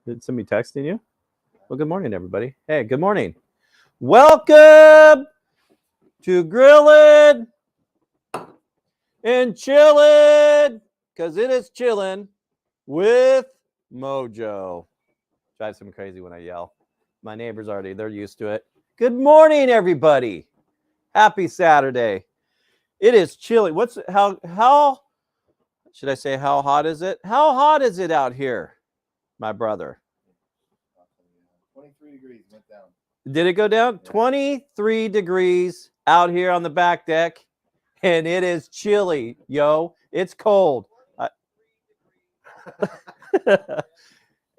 Did somebody texting you? Well, good morning, everybody. Hey, good morning. Welcome to Grillin' and Chillin', because it is chillin' with Mojo. Drives me crazy when I yell. My neighbors they're used to it. Good morning, everybody. Happy Saturday. It is chilly. How should I say how hot is it? How hot is it out here, my brother? 23 degrees went down. Did it go down? Yeah. 23 degrees out here on the back deck, and it is chilly, yo. It's cold.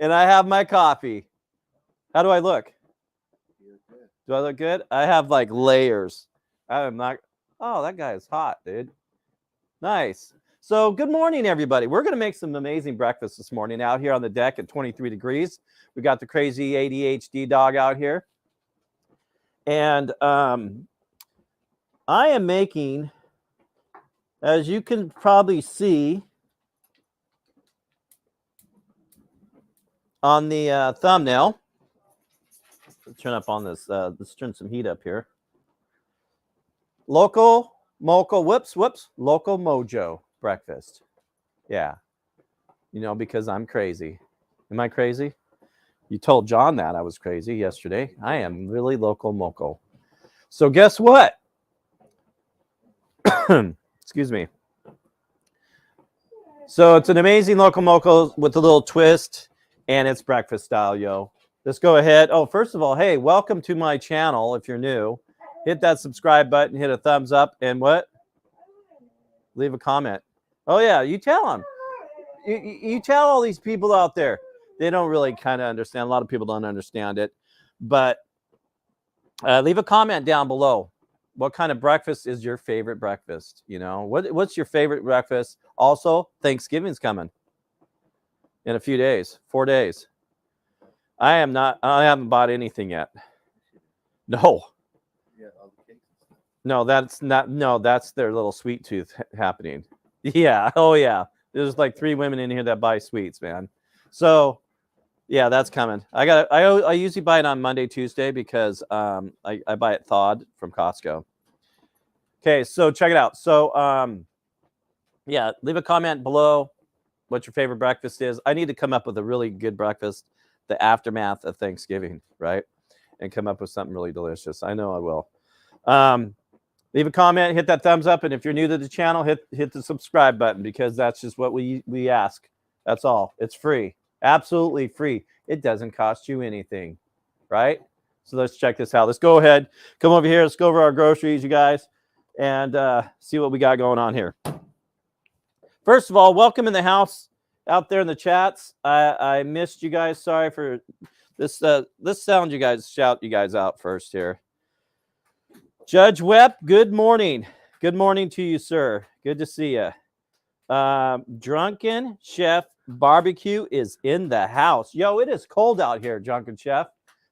And I have my coffee. How do I look? Do I look good? I have like layers. I am not. Oh, that guy is hot, dude. Nice. So good morning, everybody. We're going to make some amazing breakfast this morning out here on the deck at 23 degrees. We got the crazy ADHD dog out here. And I am making, as you can probably see on the thumbnail, let's turn up on this. Let's turn some heat up here. Loco, Moco, whoops, Loco Mojo breakfast. Yeah. You know, because I'm crazy. Am I crazy? You told John that I was crazy yesterday. I am really Loco Moco. So guess what? Excuse me. So it's an amazing Loco Moco with a little twist, and it's breakfast style, yo. Let's go ahead. Oh, first of all, hey, welcome to my channel. If you're new, hit that subscribe button, hit a thumbs up, and what? Leave a comment. Oh, yeah, you tell them. You tell all these people out there. They don't really kind of understand. A lot of people don't understand it. But leave a comment down below. What kind of breakfast is your favorite breakfast? You know, what's your favorite breakfast? Also, Thanksgiving's coming in a few days, 4 days. I haven't bought anything yet. No. No, that's not. No, that's their little sweet tooth happening. Yeah. Oh, yeah. There's like 3 women in here that buy sweets, man. So, yeah, that's coming. I usually buy it on Monday, Tuesday because I buy it thawed from Costco. Okay, so check it out. So, yeah, leave a comment below what your favorite breakfast is. I need to come up with a really good breakfast, the aftermath of Thanksgiving, right? And come up with something really delicious. I know I will. Leave a comment, hit that thumbs up, and if you're new to the channel, hit the subscribe button because that's just what we ask. That's all. It's free. Absolutely free. It doesn't cost you anything, right? So let's check this out. Let's go ahead. Come over here. Let's go over our groceries, you guys, and see what we got going on here. First of all, welcome in the house out there in the chats. I missed you guys. Sorry for this. Let's sound you guys, shout you guys out first here. Judge Webb, good morning. Good morning to you, sir. Good to see you. Drunken Chef Barbecue is in the house. Yo, it is cold out here, Drunken Chef.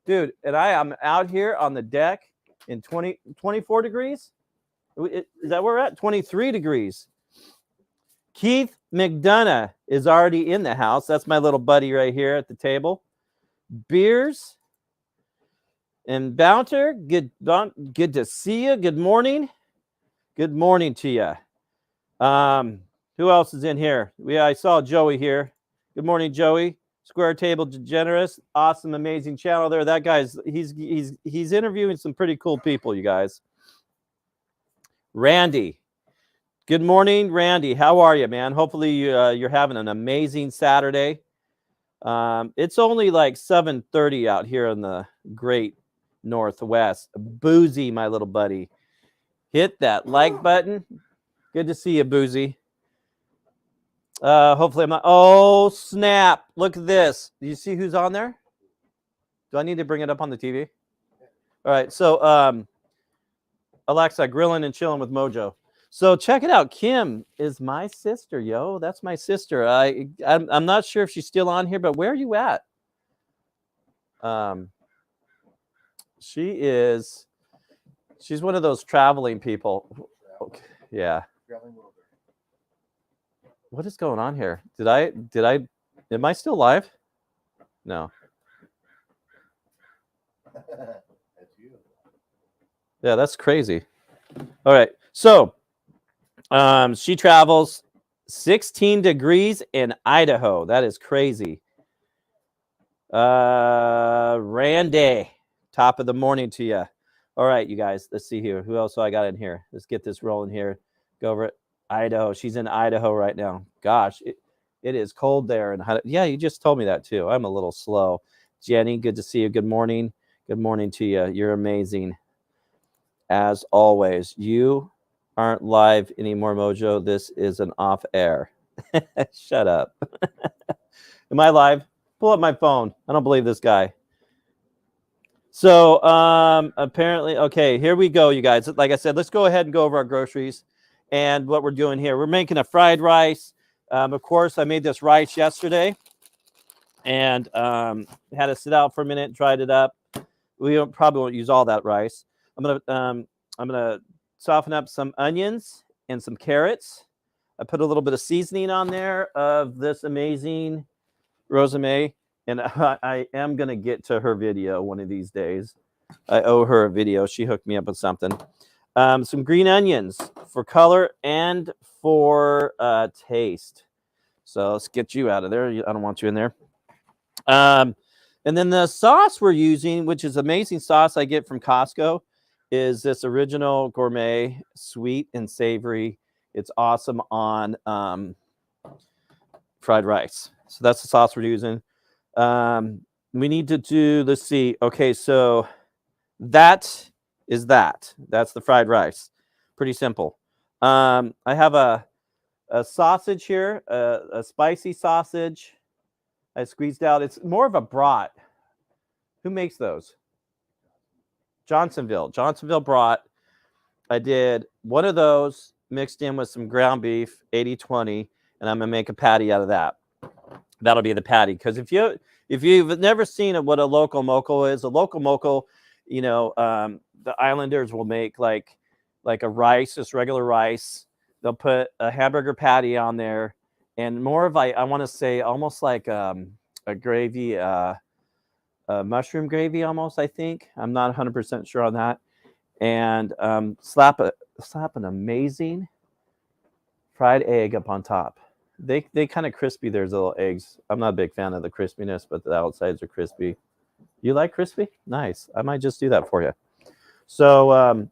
Dude, and I am out here on the deck in 24 degrees. Is that where we're at? 23 degrees. Keith McDonough is already in the house. That's my little buddy right here at the table. Beers and Bounter, good to see you. Good morning. Good morning to you. Who else is in here? I saw Joey here. Good morning, Joey. Square Table Degenerates. Awesome, amazing channel there. That guy's he's interviewing some pretty cool people, you guys. Randy. Good morning, Randy. How are you, man? Hopefully you're having an amazing Saturday. It's only like 7:30 out here in the great Northwest. Boozy, my little buddy. Hit that like button. Good to see you, Boozy. Hopefully I'm not. Oh, snap. Look at this. Do you see who's on there? Do I need to bring it up on the TV? All right. So, Alexa, grilling and chilling with Mojo. So check it out. Kim is my sister, yo. That's my sister. I'm not sure if she's still on here, but where are you at? She's one of those traveling people. Okay. Yeah. What is going on here? Am I still live? No. That's you. Yeah, that's crazy. All right. So she travels 16 degrees in Idaho. That is crazy. Randy, top of the morning to you. All right, you guys, let's see here. Who else do I got in here? Let's get this rolling here. Go over it. Idaho. She's in Idaho right now. Gosh, it is cold there. And yeah, you just told me that too. I'm a little slow. Jenny, good to see you. Good morning. Good morning to you. You're amazing. As always, you aren't live anymore, Mojo. This is an off air. Shut up. Am I live? Pull up my phone. I don't believe this guy. So apparently, okay, here we go, you guys. Like I said, let's go ahead and go over our groceries and what we're doing here. We're making a fried rice. Of course, I made this rice yesterday and had to sit out for a minute, dried it up. We probably won't use all that rice. I'm gonna soften up some onions and some carrots. I put a little bit of seasoning on there of this amazing Rosamay, and I am gonna get to her video one of these days. I owe her a video. She hooked me up with something. Some green onions for color and for taste. So let's get you out of there. I don't want you in there. And then the sauce we're using, which is amazing sauce I get from Costco, is this original gourmet, sweet and savory. It's awesome on fried rice. So that's the sauce we're using. We need to do, let's see. Okay, so that's the fried rice. Pretty simple. I have a sausage here, a spicy sausage. I squeezed out. It's more of a brat. Who makes those? Johnsonville brat. I did one of those mixed in with some ground beef, 80-20, and I'm gonna make a patty out of that. That'll be the patty. Because if you've never seen what a Loco Moco is, a Loco Moco, the Islanders will make like a rice, just regular rice. They'll put a hamburger patty on there, and more of I want to say almost like a gravy, mushroom gravy almost. I think I'm not 100% sure on that, and slap an amazing fried egg up on top. They kind of crispy. There's little eggs. I'm not a big fan of the crispiness, but the outsides are crispy. You like crispy? Nice. I might just do that for you. So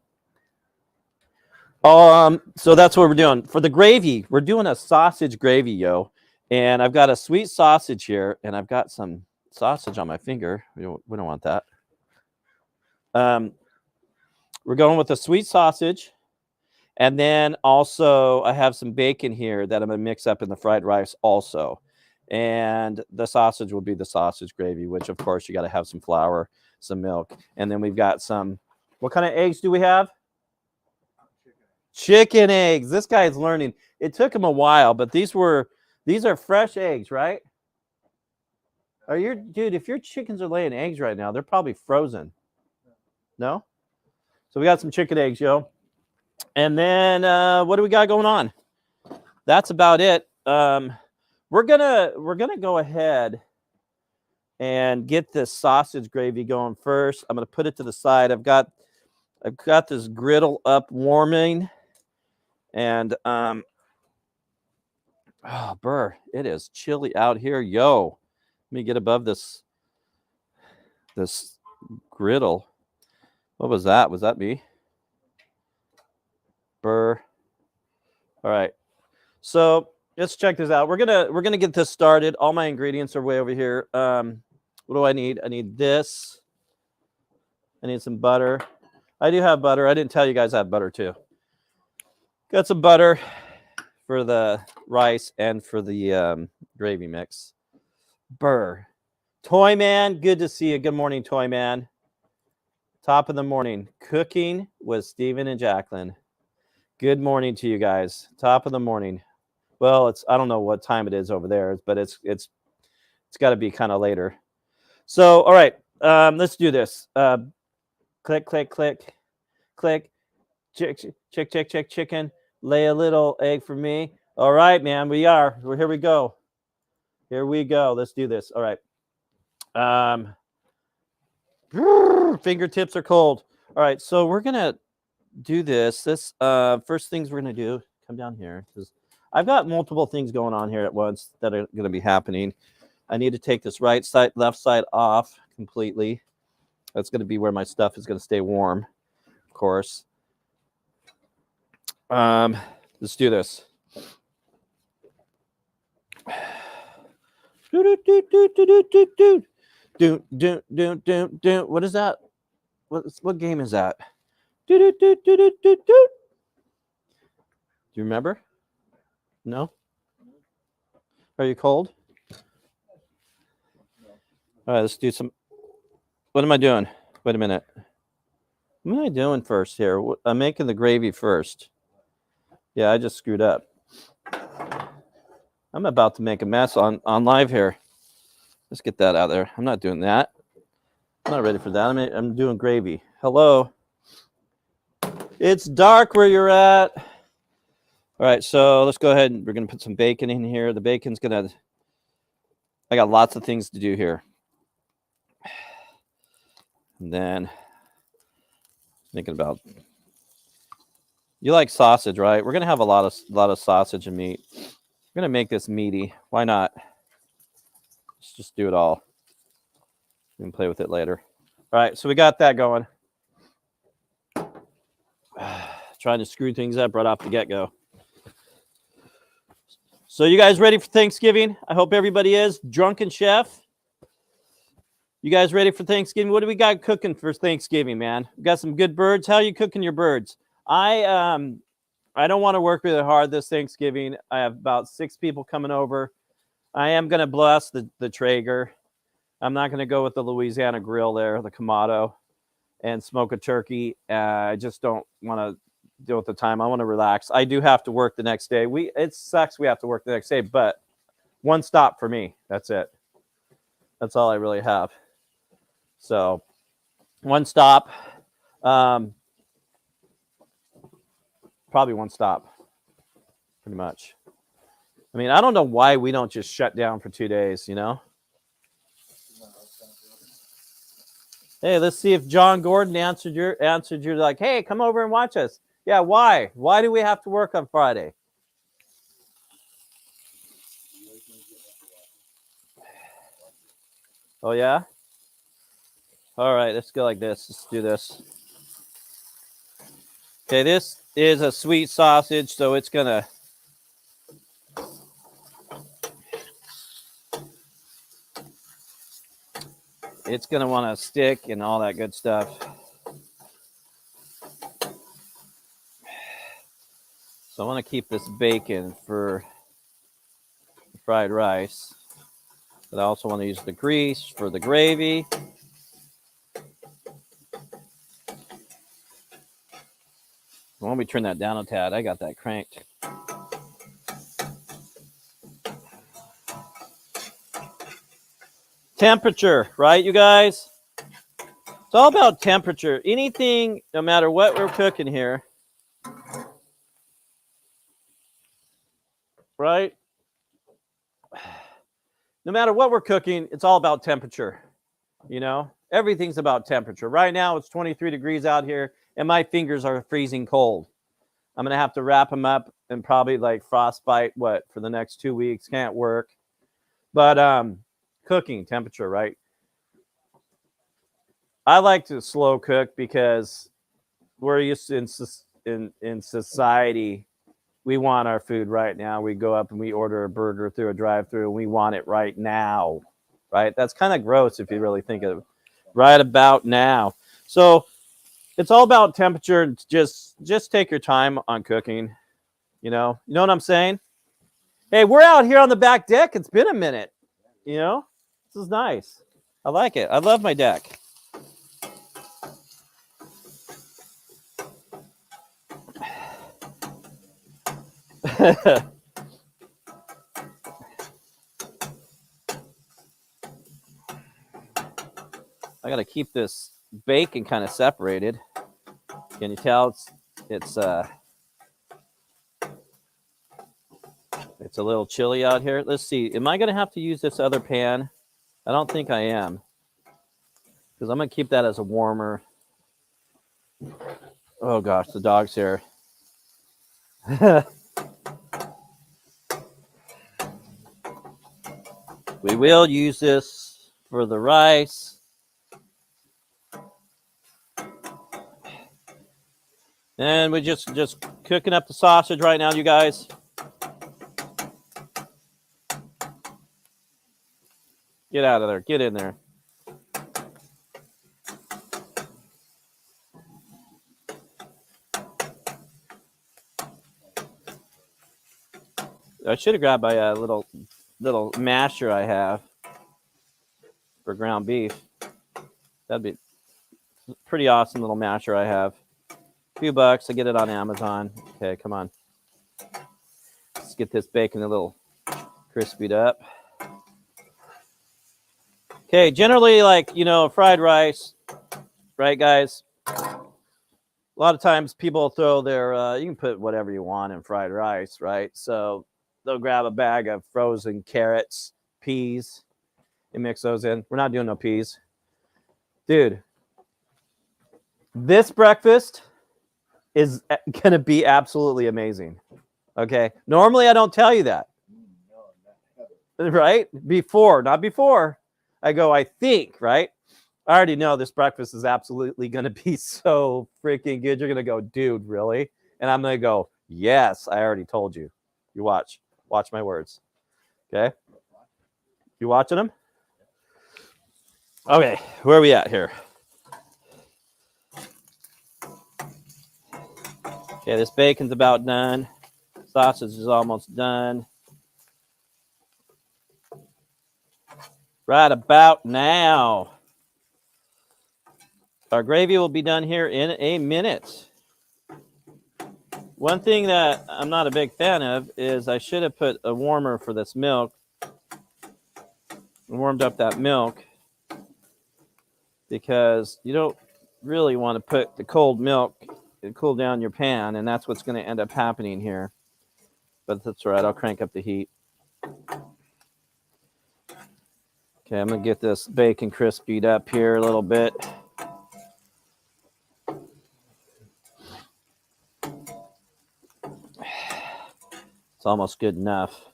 so that's what we're doing. For the gravy, we're doing a sausage gravy, yo. And I've got a sweet sausage here, and I've got some sausage on my finger. We don't want that. We're going with a sweet sausage. And then also I have some bacon here that I'm going to mix up in the fried rice also. And the sausage will be the sausage gravy, which of course you got to have some flour, some milk. And then we've got some, what kind of eggs do we have? Chicken eggs. This guy's learning. It took him a while, but these are fresh eggs, right? Dude, if your chickens are laying eggs right now, they're probably frozen. No? So we got some chicken eggs, yo. And then what do we got going on? That's about it. We're gonna go ahead and get this sausage gravy going first. I'm gonna put it to the side. I've got this griddle up warming, and oh burr, it is chilly out here, yo. Let me get above this griddle. What was that? Was that me? Burr. All right. So let's check this out. We're gonna get this started. All my ingredients are way over here. What do I need? I need this. I need some butter. I do have butter. I didn't tell you guys I have butter too. Got some butter for the rice and for the gravy mix. Burr. Toy Man, good to see you. Good morning, Toy Man. Top of the morning. Cooking with Stephen and Jacqueline. Good morning to you guys. Top of the morning. Well, I don't know what time it is over there, but it's got to be kind of later. So, all right, let's do this. Click, click, click, click. Chick, chicken. Lay a little egg for me. All right, man, here we go. Here we go. Let's do this. All right. Fingertips are cold. All right, so we're gonna do this. First things we're gonna do. Come down here because I've got multiple things going on here at once that are gonna be happening. I need to take this right side, left side off completely. That's gonna be where my stuff is gonna stay warm, of course. Let's do this. What is that? What game is that? Do you remember? No? Are you cold? All right, let's do some. What am I doing? Wait a minute. What am I doing first here? I'm making the gravy first. Yeah, I just screwed up. I'm about to make a mess on live here. Let's get that out there. I'm not doing that. I'm not ready for that. I'm doing gravy. Hello. It's dark where you're at. All right, so let's go ahead and we're going to put some bacon in here. The bacon's going to, I got lots of things to do here. And then thinking about, you like sausage, right? We're going to have a lot of sausage and meat. We're going to make this meaty. Why not? Let's just do it all. We can play with it later. All right, so we got that going. Trying to screw things up right off the get-go. So you guys ready for Thanksgiving? I hope everybody is. Drunken Chef. You guys ready for Thanksgiving? What do we got cooking for Thanksgiving, man? We got some good birds. How are you cooking your birds? I don't want to work really hard this Thanksgiving. I have about 6 people coming over. I am going to bless the Traeger. I'm not going to go with the Louisiana grill there, the Kamado, and smoke a turkey. I just don't want to deal with the time. I want to relax. I do have to work the next day. It sucks we have to work the next day, but one stop for me. That's it. That's all I really have. So one stop. Probably one stop. Pretty much. I mean, I don't know why we don't just shut down for 2 days, you know? Hey, let's see if John Gordon answered your like, hey, come over and watch us. Yeah, why? Why do we have to work on Friday? Oh, yeah? All right, let's go like this. Let's do this. Okay, this is a sweet sausage, so it's going to... It's going to want to stick and all that good stuff. So I want to keep this bacon for fried rice. But I also want to use the grease for the gravy. Why don't we turn that down a tad? I got that cranked. Temperature, right, you guys? It's all about temperature. Anything, no matter what we're cooking here, right? No matter what we're cooking, it's all about temperature. You know, everything's about temperature. Right now, it's 23 degrees out here, and my fingers are freezing cold. I'm going to have to wrap them up and probably like frostbite, for the next 2 weeks. Can't work. But cooking temperature, right? I like to slow cook because we're used to in society, we want our food right now. We go up and we order a burger through a drive-through, and we want it right now, right? That's kind of gross if you really think of it. Right about now. So it's all about temperature. Just take your time on cooking. You know what I'm saying? Hey, we're out here on the back deck. It's been a minute. You know, this is nice. I like it. I love my deck. I got to keep this bacon kind of separated. Can you tell it's a little chilly out here? Let's see. Am I going to have to use this other pan? I don't think I am. Because I'm going to keep that as a warmer. Oh, gosh, the dog's here. We will use this for the rice. And we're just cooking up the sausage right now, you guys. Get out of there. Get in there. I should have grabbed my little masher I have for ground beef. That'd be a pretty awesome little masher I have. A few bucks. I get it on Amazon. Okay, come on. Let's get this bacon a little crispied up. Okay, generally, like, fried rice, right, guys? A lot of times people throw their, you can put whatever you want in fried rice, right? So they'll grab a bag of frozen carrots, peas, and mix those in. We're not doing no peas. Dude, this breakfast is going to be absolutely amazing. Okay? Normally, I don't tell you that. Right? Not before. I go, I think, right? I already know this breakfast is absolutely going to be so freaking good. You're going to go, dude, really? And I'm going to go, yes, I already told you. You watch. Watch my words. Okay? You watching them? Okay, where are we at here? Okay, this bacon's about done. Sausage is almost done. Right about now. Our gravy will be done here in a minute. One thing that I'm not a big fan of is I should have put a warmer for this milk. Warmed up that milk because you don't really want to put the cold milk and cool down your pan, and that's what's going to end up happening here. But that's all right. I'll crank up the heat. Okay, I'm going to get this bacon crispied up here a little bit. It's almost good enough.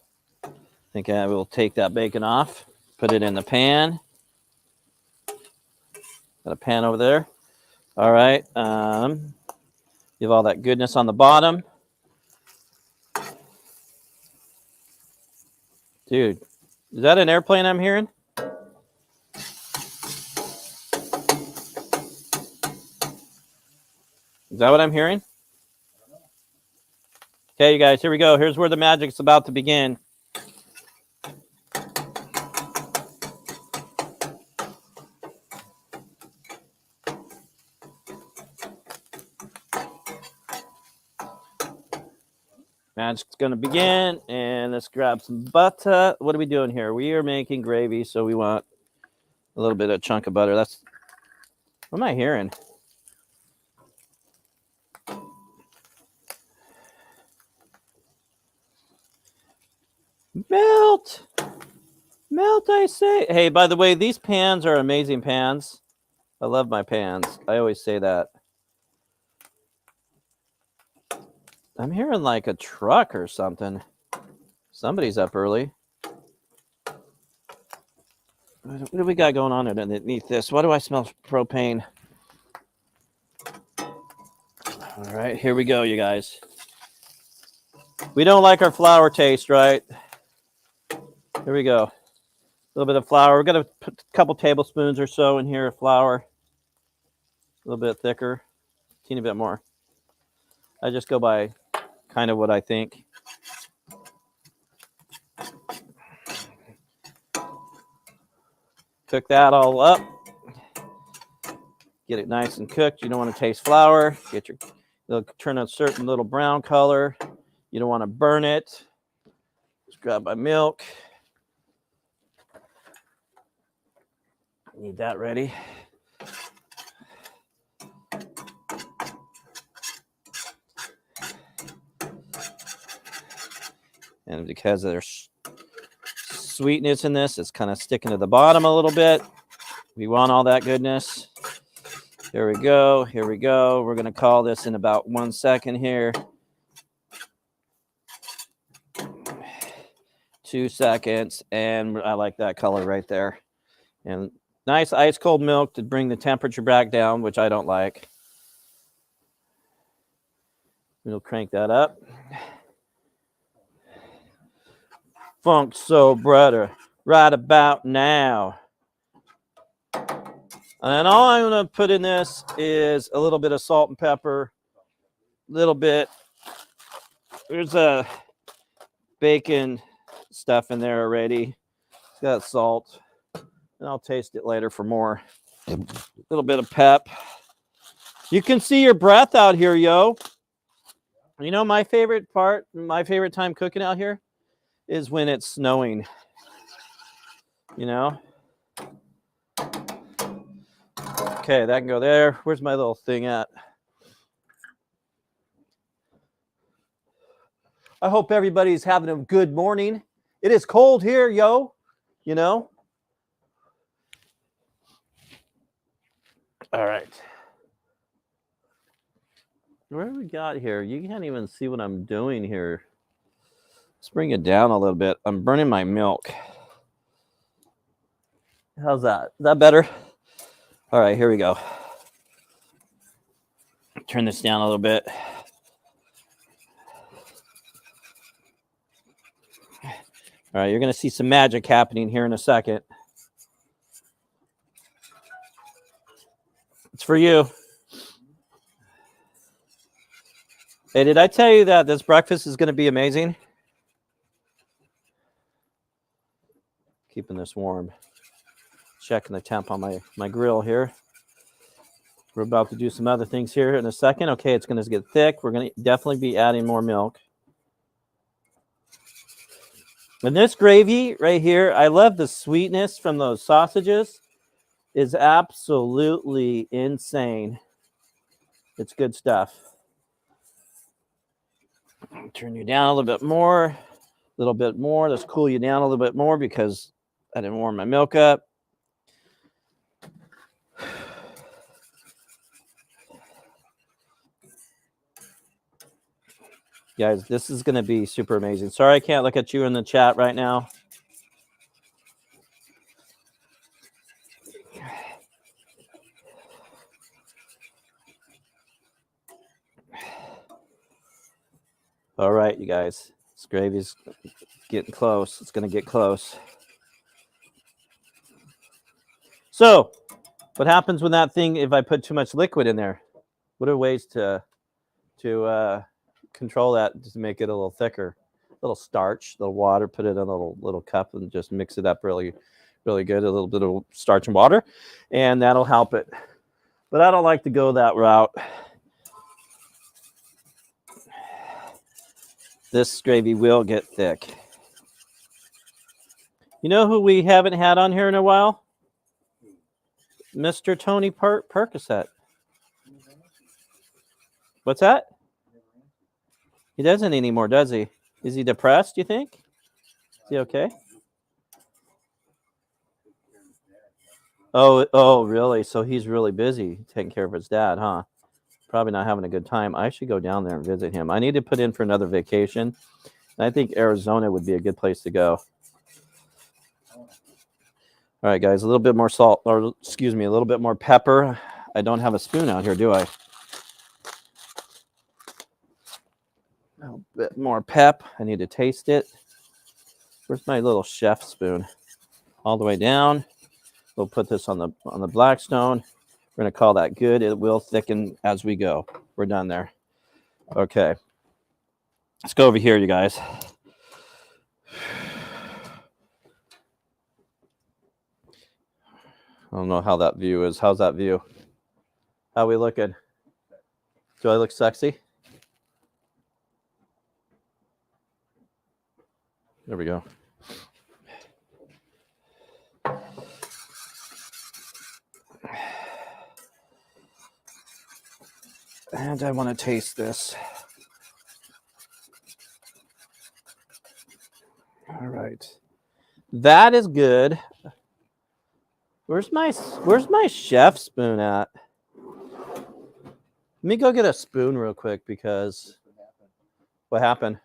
I think I will take that bacon off, put it in the pan. Got a pan over there. All right. Give all that goodness on the bottom. Dude, is that an airplane I'm hearing? Is that what I'm hearing? Okay, you guys, here we go. Here's where the magic's about to begin. Magic's going to begin, and let's grab some butter. What are we doing here? We are making gravy, so we want a little bit of chunk of butter. What am I hearing? Melt, I say. Hey, by the way, these pans are amazing pans. I love my pans. I always say that. I'm hearing like a truck or something. Somebody's up early. What do we got going on underneath this? Why do I smell propane? All right, here we go, you guys. We don't like our flour taste, right? Here we go. A little bit of flour. We're going to put a couple tablespoons or so in here of flour. A little bit thicker. A teeny bit more. I just go by kind of what I think. Cook that all up. Get it nice and cooked. You don't want to taste flour. It'll turn a certain little brown color. You don't want to burn it. Just grab my milk. Need that ready. And because they're sweetness in this. It's kind of sticking to the bottom a little bit. We want all that goodness. Here we go. Here we go. We're going to call this in about 1 second here. 2 seconds. And I like that color right there. And nice ice cold milk to bring the temperature back down, which I don't like. We'll crank that up. Funk Soul Brother right about now. And all I'm going to put in this is a little bit of salt and pepper. Little bit. There's a bacon stuff in there already. It's got salt. And I'll taste it later for more. A little bit of pep. You can see your breath out here, yo. You know, my favorite part, my favorite time cooking out here is when it's snowing. You know? Okay, that can go there. Where's my little thing at? I hope everybody's having a good morning. It is cold here, yo. You know? All right. Where do we got here? You can't even see what I'm doing here. Let's bring it down a little bit. I'm burning my milk. How's that? Is that better? All right, here we go. Turn this down a little bit. All right, you're going to see some magic happening here in a second. It's for you. Hey, did I tell you that this breakfast is going to be amazing? Keeping this warm. Checking the temp on my grill here. We're about to do some other things here in a second. Okay, it's going to get thick. We're going to definitely be adding more milk. And this gravy right here, I love the sweetness from those sausages. Is absolutely insane. It's good stuff. Turn you down a little bit more. Let's cool you down a little bit more because I didn't warm my milk up. Guys, this is going to be super amazing. Sorry I can't look at you in the chat right now. All right, you guys. This gravy's getting close. It's going to get close. So, what happens when that thing, if I put too much liquid in there? What are ways to control that to make it a little thicker? A little starch, a little water, put it in a little cup and just mix it up really, really good. A little bit of starch and water, and that'll help it. But I don't like to go that route. This gravy will get thick. You know who we haven't had on here in a while? Mr. Tony Percocet. What's that? He doesn't anymore, does he? Is he depressed, you think? Is he okay? Oh, really? So he's really busy taking care of his dad, huh? Probably not having a good time. I should go down there and visit him. I need to put in for another vacation. I think Arizona would be a good place to go. All right, guys, a little bit more salt, or excuse me, a little bit more pepper. I don't have a spoon out here, do I? A little bit more pep. I need to taste it. Where's my little chef spoon? All the way down. We'll put this on the Blackstone. We're going to call that good. It will thicken as we go. We're done there. Okay. Let's go over here, you guys. I don't know how that view is. How's that view? How we looking? Do I look sexy? There we go. And I want to taste this. All right. That is good. Where's my chef spoon at? Let me go get a spoon real quick because what happened?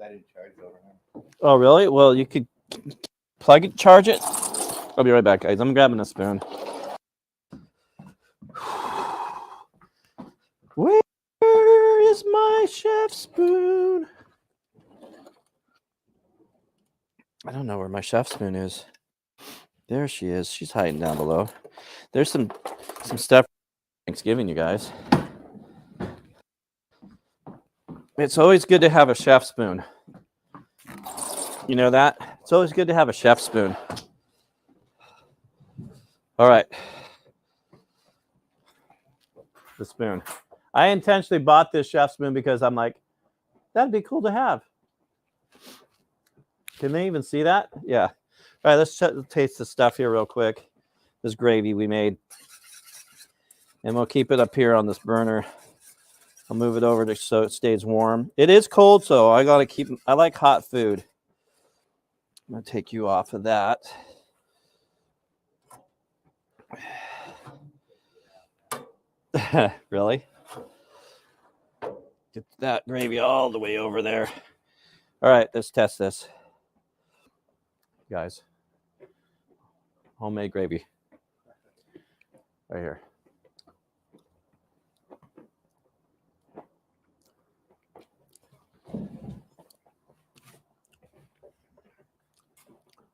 I didn't charge it overnight. Oh, really? Well, you could plug it, charge it. I'll be right back, guys. I'm grabbing a spoon. Where is my chef spoon? I don't know where my chef spoon is. There she is. She's hiding down below. There's some stuff for Thanksgiving, you guys. It's always good to have a chef spoon. You know that? It's always good to have a chef spoon. All right. The spoon. I intentionally bought this chef spoon because I'm like, that'd be cool to have. Can they even see that? Yeah. All right, let's taste the stuff here real quick. This gravy we made. And we'll keep it up here on this burner. I'll move it over so it stays warm. It is cold, so I like hot food. I'm gonna take you off of that. Really? Get that gravy all the way over there. All right, let's test this. Guys, homemade gravy. Right here.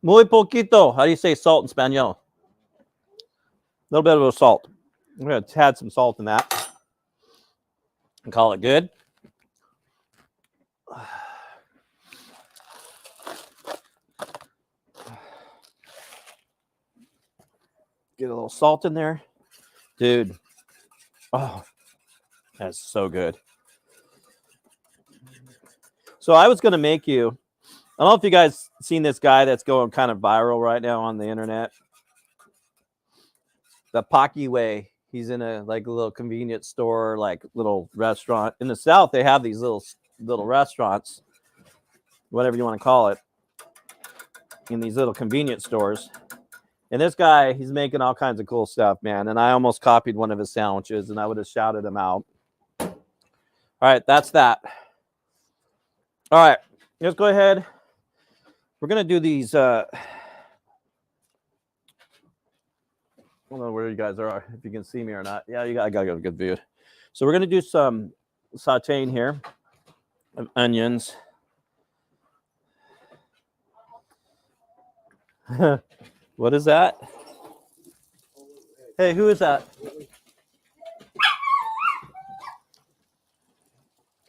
Muy poquito. How do you say salt in Spanish? A little bit of a salt. I'm going to add some salt in that and call it good. Get a little salt in there. Dude. Oh, that's so good. So I was going to make you, I don't know if you guys seen this guy that's going kind of viral right now on the internet. The Pocky Way. He's in a little convenience store, like little restaurant. In the South, they have these little restaurants, whatever you want to call it, in these little convenience stores. And this guy, he's making all kinds of cool stuff, man. And I almost copied one of his sandwiches, and I would have shouted him out. All right, that's that. All right, let's go ahead. We're going to do these. I don't know where you guys are, if you can see me or not. Yeah, I got a good view. So we're going to do some sauteing here of onions. What is that? Hey, who is that?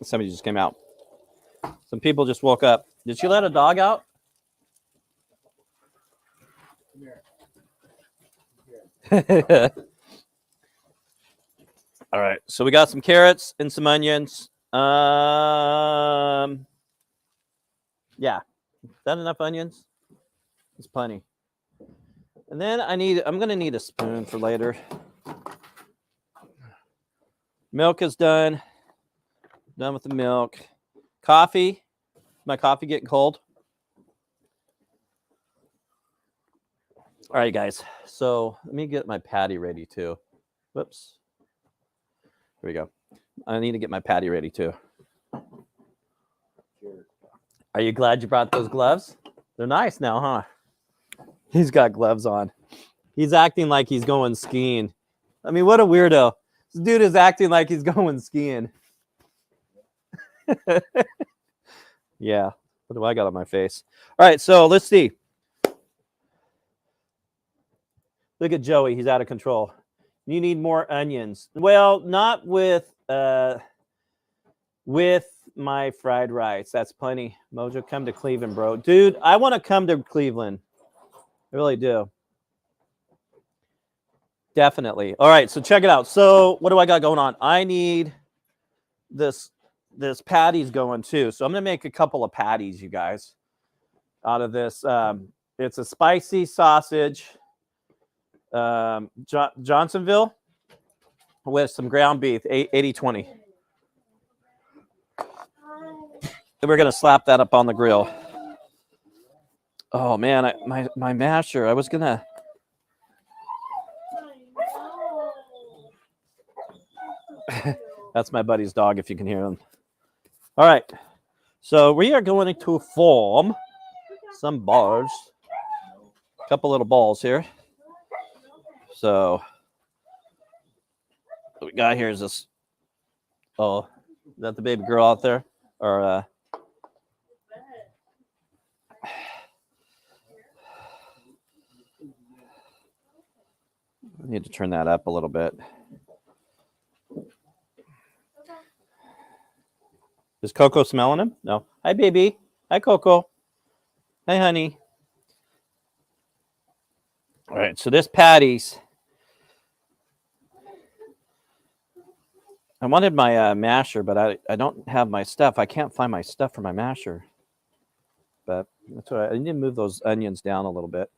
Somebody just came out. Some people just woke up. Did she let a dog out? All right, so we got some carrots and some onions. Yeah, is that enough onions? It's plenty. And then I'm gonna need a spoon for later. Milk is done. Done with the milk. Coffee. My coffee getting cold? All right, guys. So let me get my patty ready too. Whoops. Here we go. I need to get my patty ready too. Are you glad you brought those gloves? They're nice now, huh? He's got gloves on. He's acting like he's going skiing. I mean, what a weirdo. This dude is acting like he's going skiing. Yeah. What do I got on my face? All right, so let's see. Look at Joey. He's out of control. You need more onions. Well, not with my fried rice. That's plenty. Mojo, come to Cleveland, bro. Dude, I want to come to Cleveland. I really do. Definitely. All right, so check it out. So what do I got going on? I need this patties going too. So I'm going to make a couple of patties, you guys, out of this. It's a spicy sausage, Johnsonville with some ground beef, 80-20. And we're going to slap that up on the grill. Oh man, my masher. I was gonna. That's my buddy's dog. If you can hear him. All right. So we are going to form some bars. A couple little balls here. So what we got here is this. Oh, is that the baby girl out there? Or I need to turn that up a little bit. Is Coco smelling him? No. Hi, baby. Hi, Coco. Hi, honey. All right. So this patty's. I wanted my masher, but I don't have my stuff. I can't find my stuff for my masher. But that's what I need to move those onions down a little bit.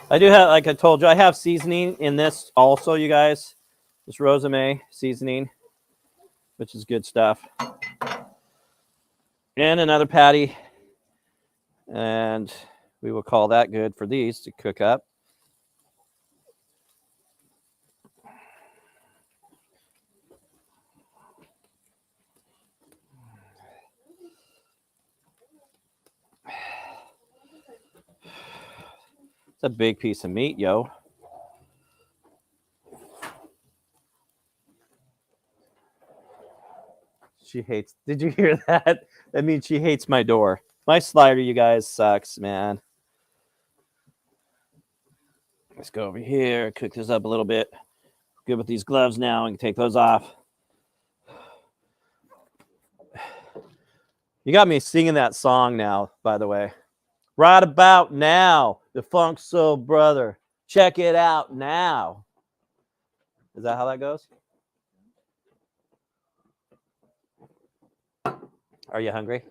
I do have, like I told you, I have seasoning in this also, you guys. This rosemary seasoning, which is good stuff. And another patty. And we will call that good for these to cook up. It's a big piece of meat, yo. She hates. Did you hear that? That means she hates my door. My slider, you guys, sucks, man. Let's go over here, cook this up a little bit. Good with these gloves now. We can take those off. You got me singing that song now, by the way. Right about now, the Funk Soul Brother. Check it out now. Is that how that goes? Are you hungry?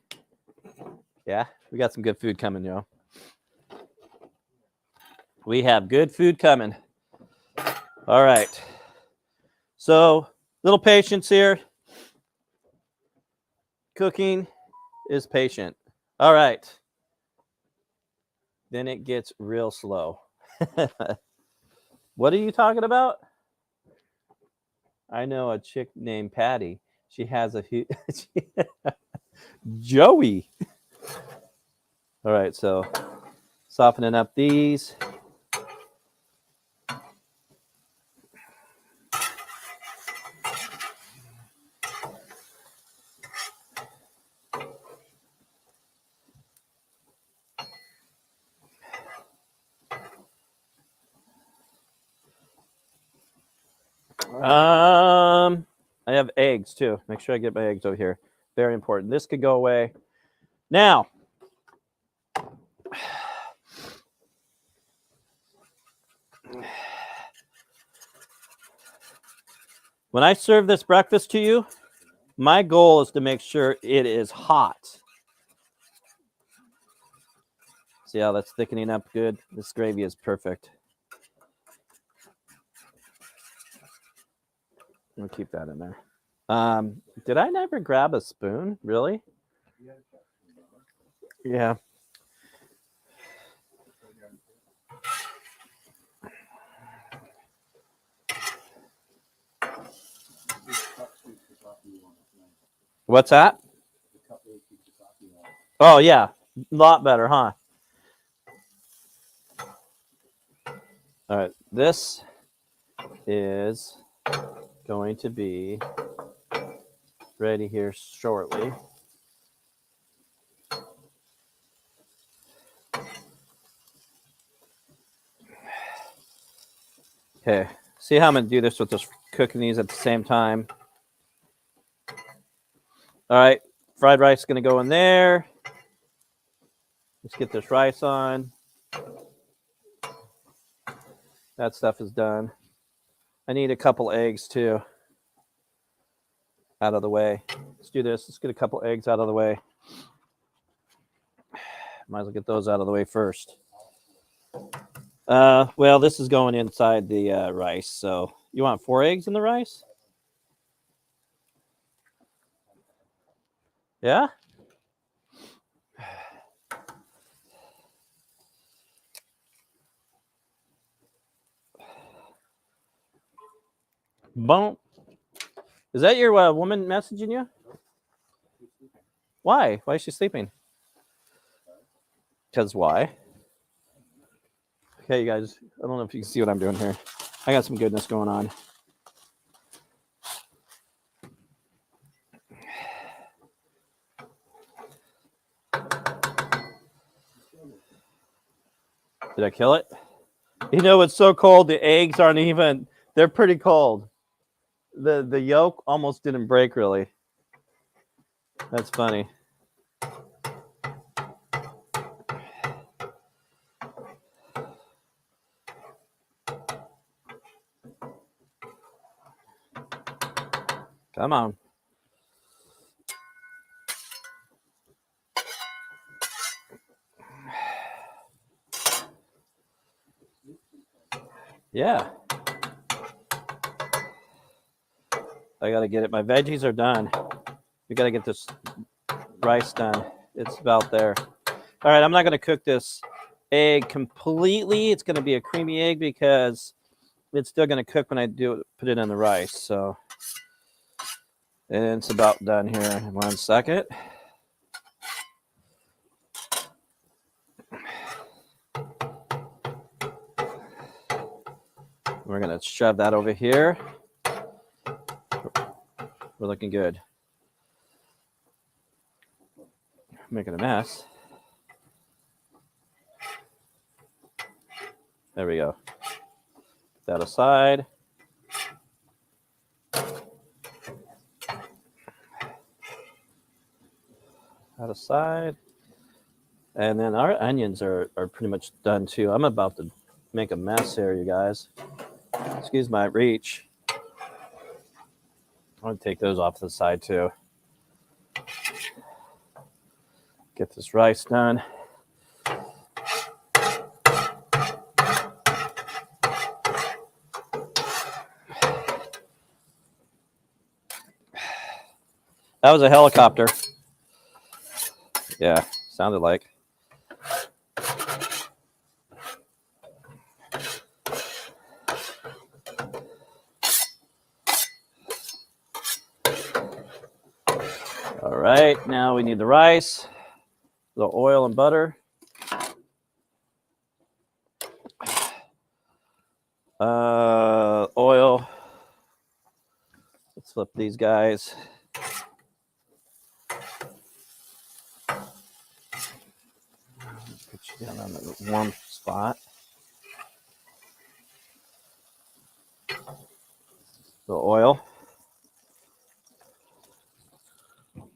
Yeah, we got some good food coming, yo. We have good food coming. All right. So, little patience here. Cooking is patient. All right. Then it gets real slow. What are you talking about? I know a chick named Patty. She has a Joey. All right, so softening up these. I have eggs too. Make sure I get my eggs over here. Very important. This could go away. Now, when I serve this breakfast to you, my goal is to make sure it is hot. See how that's thickening up good? This gravy is perfect. I'm going to keep that in there. Did I never grab a spoon? Really? Yeah. What's that? Oh, yeah. A lot better, huh? All right. This is going to be ready here shortly. Okay. See how I'm going to do this with this cooking these at the same time. All right. Fried rice is going to go in there. Let's get this rice on. That stuff is done. I need a couple eggs too. Out of the way. Let's do this. Let's get a couple eggs out of the way. Might as well get those out of the way first. Well, this is going inside the rice. So you want 4 eggs in the rice? Yeah? Boom. Is that your woman messaging you? Why? Why is she sleeping? Because why? Okay, you guys, I don't know if you can see what I'm doing here. I got some goodness going on. Did I kill it? You know, it's so cold, the eggs aren't even, they're pretty cold. The yolk almost didn't break, really. That's funny. Come on. Yeah. I got to get it. My veggies are done. We got to get this rice done. It's about there. All right, I'm not going to cook this egg completely. It's going to be a creamy egg because it's still going to cook when I put it in the rice. So, and it's about done here. 1 second. We're going to shove that over here. We're looking good. Making a mess. There we go. Put that aside. That aside. And then our onions are pretty much done too. I'm about to make a mess here, you guys. Excuse my reach. I'm going to take those off to the side too. Get this rice done. That was a helicopter. Yeah, sounded like. All right, now we need the rice, the oil and butter. Oil. Let's flip these guys. Put you down on the warm spot. The oil.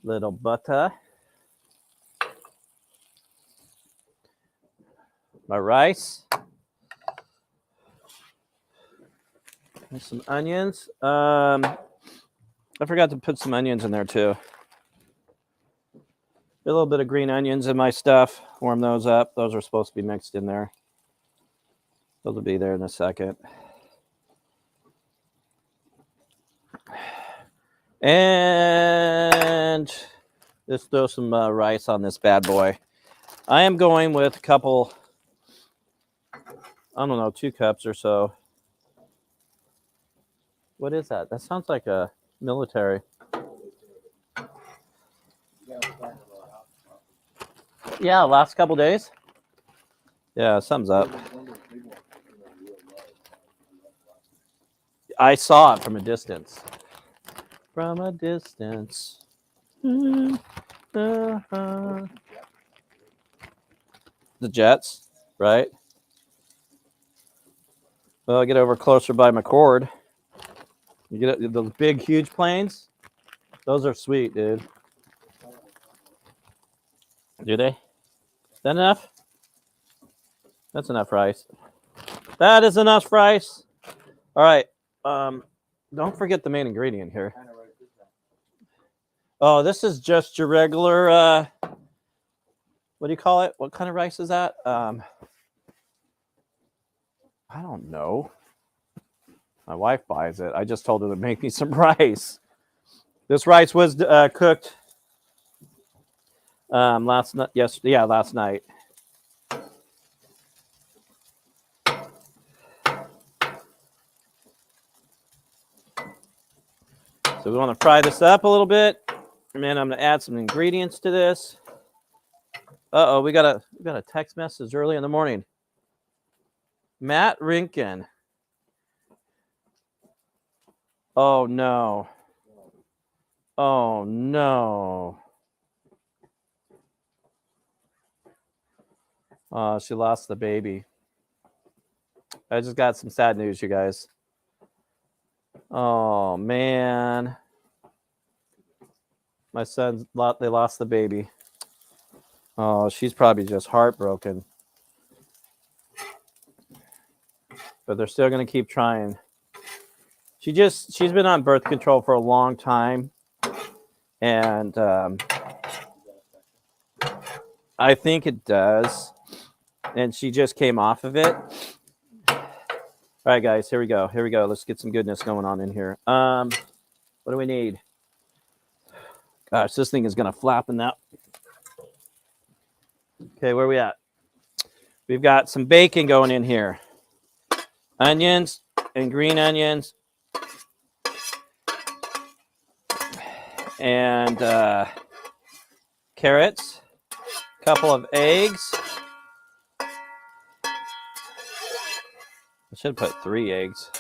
Little butter. My rice. And some onions. I forgot to put some onions in there too. A little bit of green onions in my stuff. Warm those up. Those are supposed to be mixed in there. Those will be there in a second. And let's throw some rice on this bad boy. I am going with a couple, I don't know, 2 cups or so. What is that? That sounds like a military. Yeah, last couple days. Yeah, something's up. I saw it from a distance. From a distance. The jets, right? Well, I'll get over closer by my cord. You get those big, huge planes. Those are sweet, dude. Do they? Is that enough? That's enough rice. That is enough rice. All right. Don't forget the main ingredient here. Oh, this is just your regular, what do you call it? What kind of rice is that? I don't know. My wife buys it. I just told her to make me some rice. This rice was cooked Last night, yeah, last night. So we want to fry this up a little bit, and then I'm going to add some ingredients to this. Uh-oh, we got a text message early in the morning. Matt Rinkin. Oh no. Oh no. She lost the baby. I just got some sad news, you guys. Oh man. My son, they lost the baby. Oh, she's probably just heartbroken. But they're still going to keep trying. She's been on birth control for a long time. And I think it does. And she just came off of it. All right, guys, here we go. Here we go. Let's get some goodness going on in here. What do we need? Gosh, this thing is going to flap in that. Okay, where are we at? We've got some bacon going in here. Onions and green onions. And carrots. A couple of eggs. I should have put 3 eggs.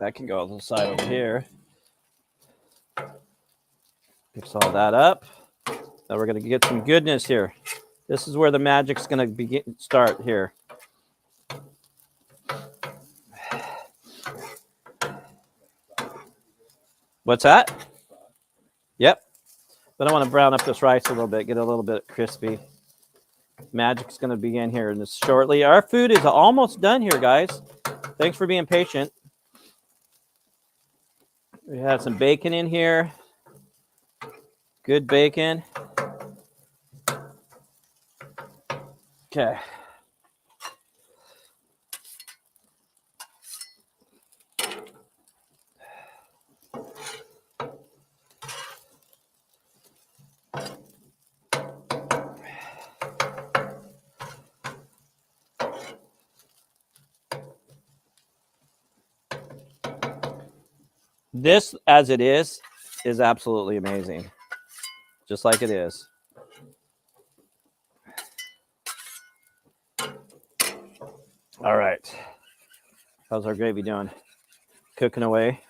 That can go on the side over here. Mix all that up. Now we're going to get some goodness here. This is where the magic's going to start here. What's that? Yep. But I want to brown up this rice a little bit, get it a little bit crispy. Magic's going to begin here in this shortly. Our food is almost done here, guys. Thanks for being patient. We have some bacon in here. Good bacon. Okay. This, as it is absolutely amazing. Just like it is. All right. How's our gravy doing? Cooking away.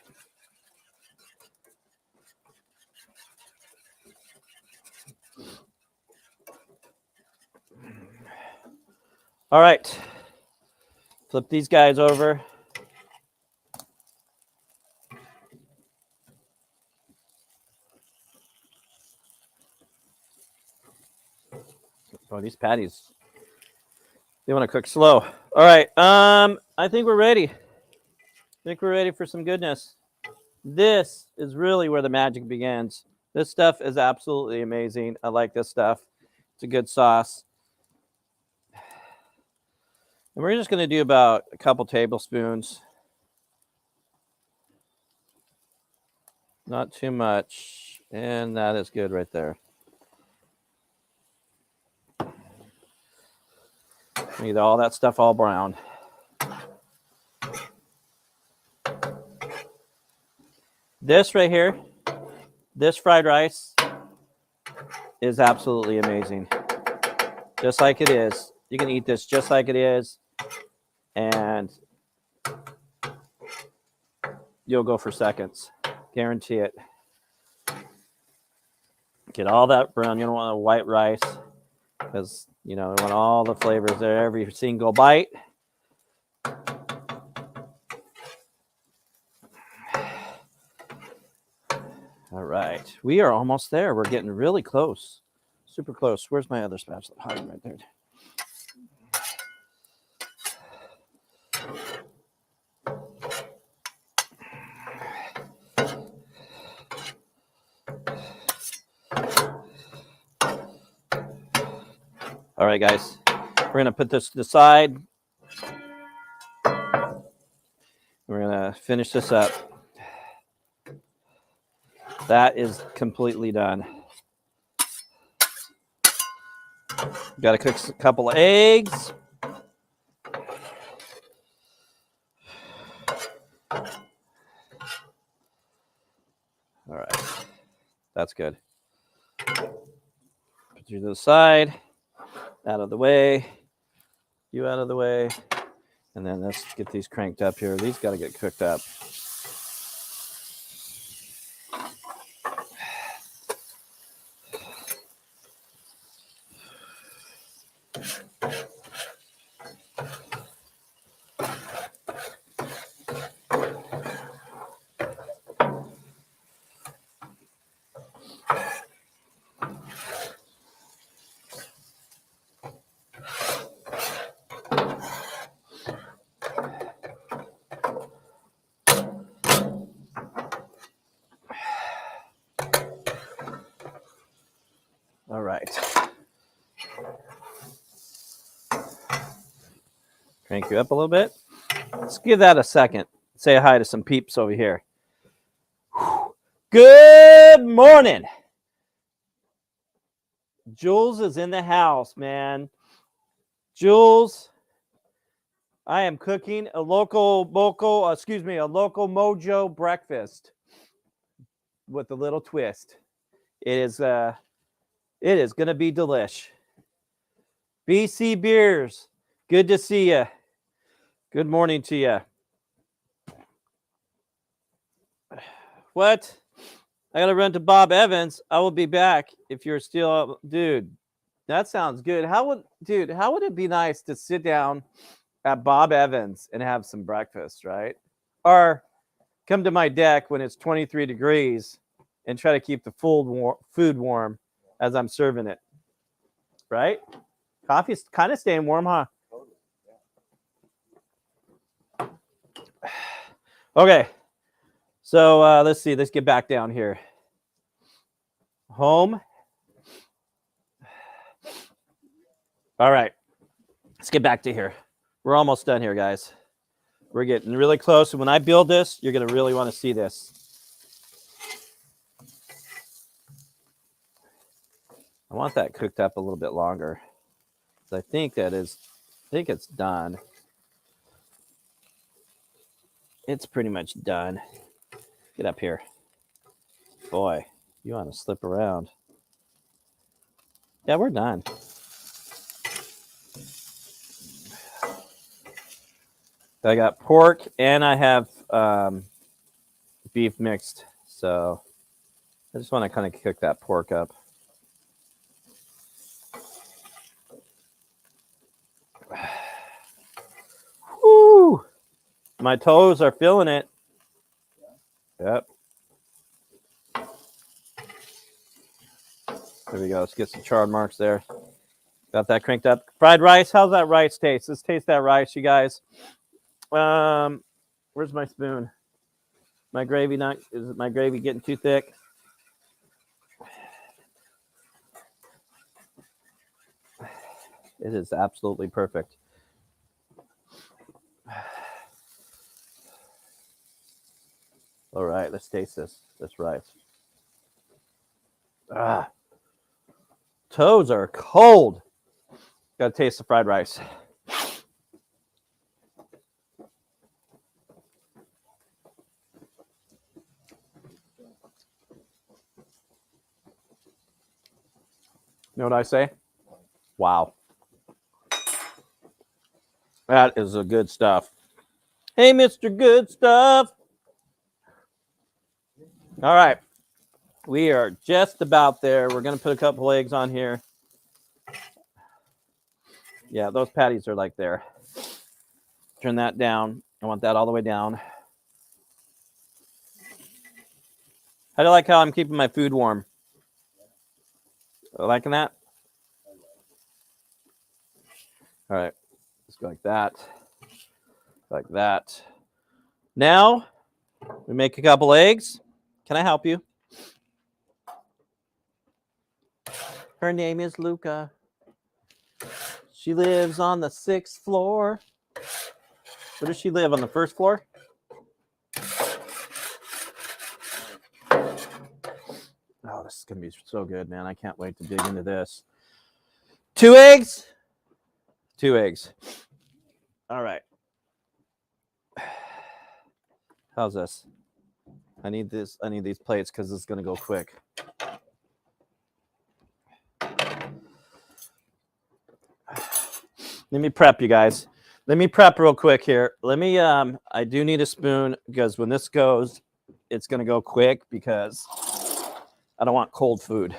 All right. Flip these guys over. Oh, these patties, they want to cook slow. All right. I think we're ready. I think we're ready for some goodness. This is really where the magic begins. This stuff is absolutely amazing. I like this stuff. It's a good sauce. And we're just going to do about a couple tablespoons. Not too much. And that is good right there. Need all that stuff all brown. This right here, this fried rice is absolutely amazing. Just like it is. You can eat this just like it is. And you'll go for seconds. Guarantee it. Get all that brown. You don't want a white rice because, you know, you want all the flavors there, every single bite. All right. We are almost there. We're getting really close. Super close. Where's my other spatula? Hiding right there. All right, guys. We're going to put this to the side. We're going to finish this up. That is completely done. Got to cook a couple of eggs. All right, that's good. Put you to the side, out of the way, you out of the way, and then let's get these cranked up here. These got to get cooked up. All right. Crank you up a little bit. Let's give that a second. Say hi to some peeps over here. Good morning. Jules is in the house, man. Jules, I am cooking a local mojo breakfast with a little twist. It is gonna be delish. BC Beers, good to see you. Good morning to you. What? I gotta run to Bob Evans. I will be back if you're still, dude. That sounds good. How would it be nice to sit down at Bob Evans and have some breakfast, right? Or come to my deck when it's 23 degrees and try to keep the food warm as I'm serving it, right? Coffee's kind of staying warm, huh? Okay, so let's see. Let's get back down here. Home. All right, let's get back to here. We're almost done here, guys. We're getting really close. And when I build this, you're going to really want to see this. I want that cooked up a little bit longer. I think it's done. It's pretty much done. Get up here. Boy, you want to slip around. Yeah, we're done. I got pork and I have beef mixed. So I just want to kind of cook that pork up. Woo! My toes are feeling it. Yep. There we go. Let's get some charred marks there. Got that cranked up. Fried rice. How's that rice taste? Let's taste that rice, you guys. Where's my spoon? Is my gravy getting too thick? It is absolutely perfect. All right, let's taste this rice. Toes are cold. Got to taste the fried rice. You know what I say? Wow. That is the good stuff. Hey, Mr. Good Stuff. All right. We are just about there. We're going to put a couple eggs on here. Yeah, those patties are like there. Turn that down. I want that all the way down. How do you like how I'm keeping my food warm? Liking that? All right. Let's go like that. Like that. Now, we make a couple eggs. Can I help you? Her name is Luca. She lives on the 6th floor. Where does she live? On the 1st floor? Oh, this is going to be so good, man. I can't wait to dig into this. 2 eggs. 2 eggs. All right. How's this? I need this. I need these plates because it's gonna go quick. Let me prep, you guys. Let me prep real quick here. Let me. I do need a spoon because when this goes, it's gonna go quick because I don't want cold food.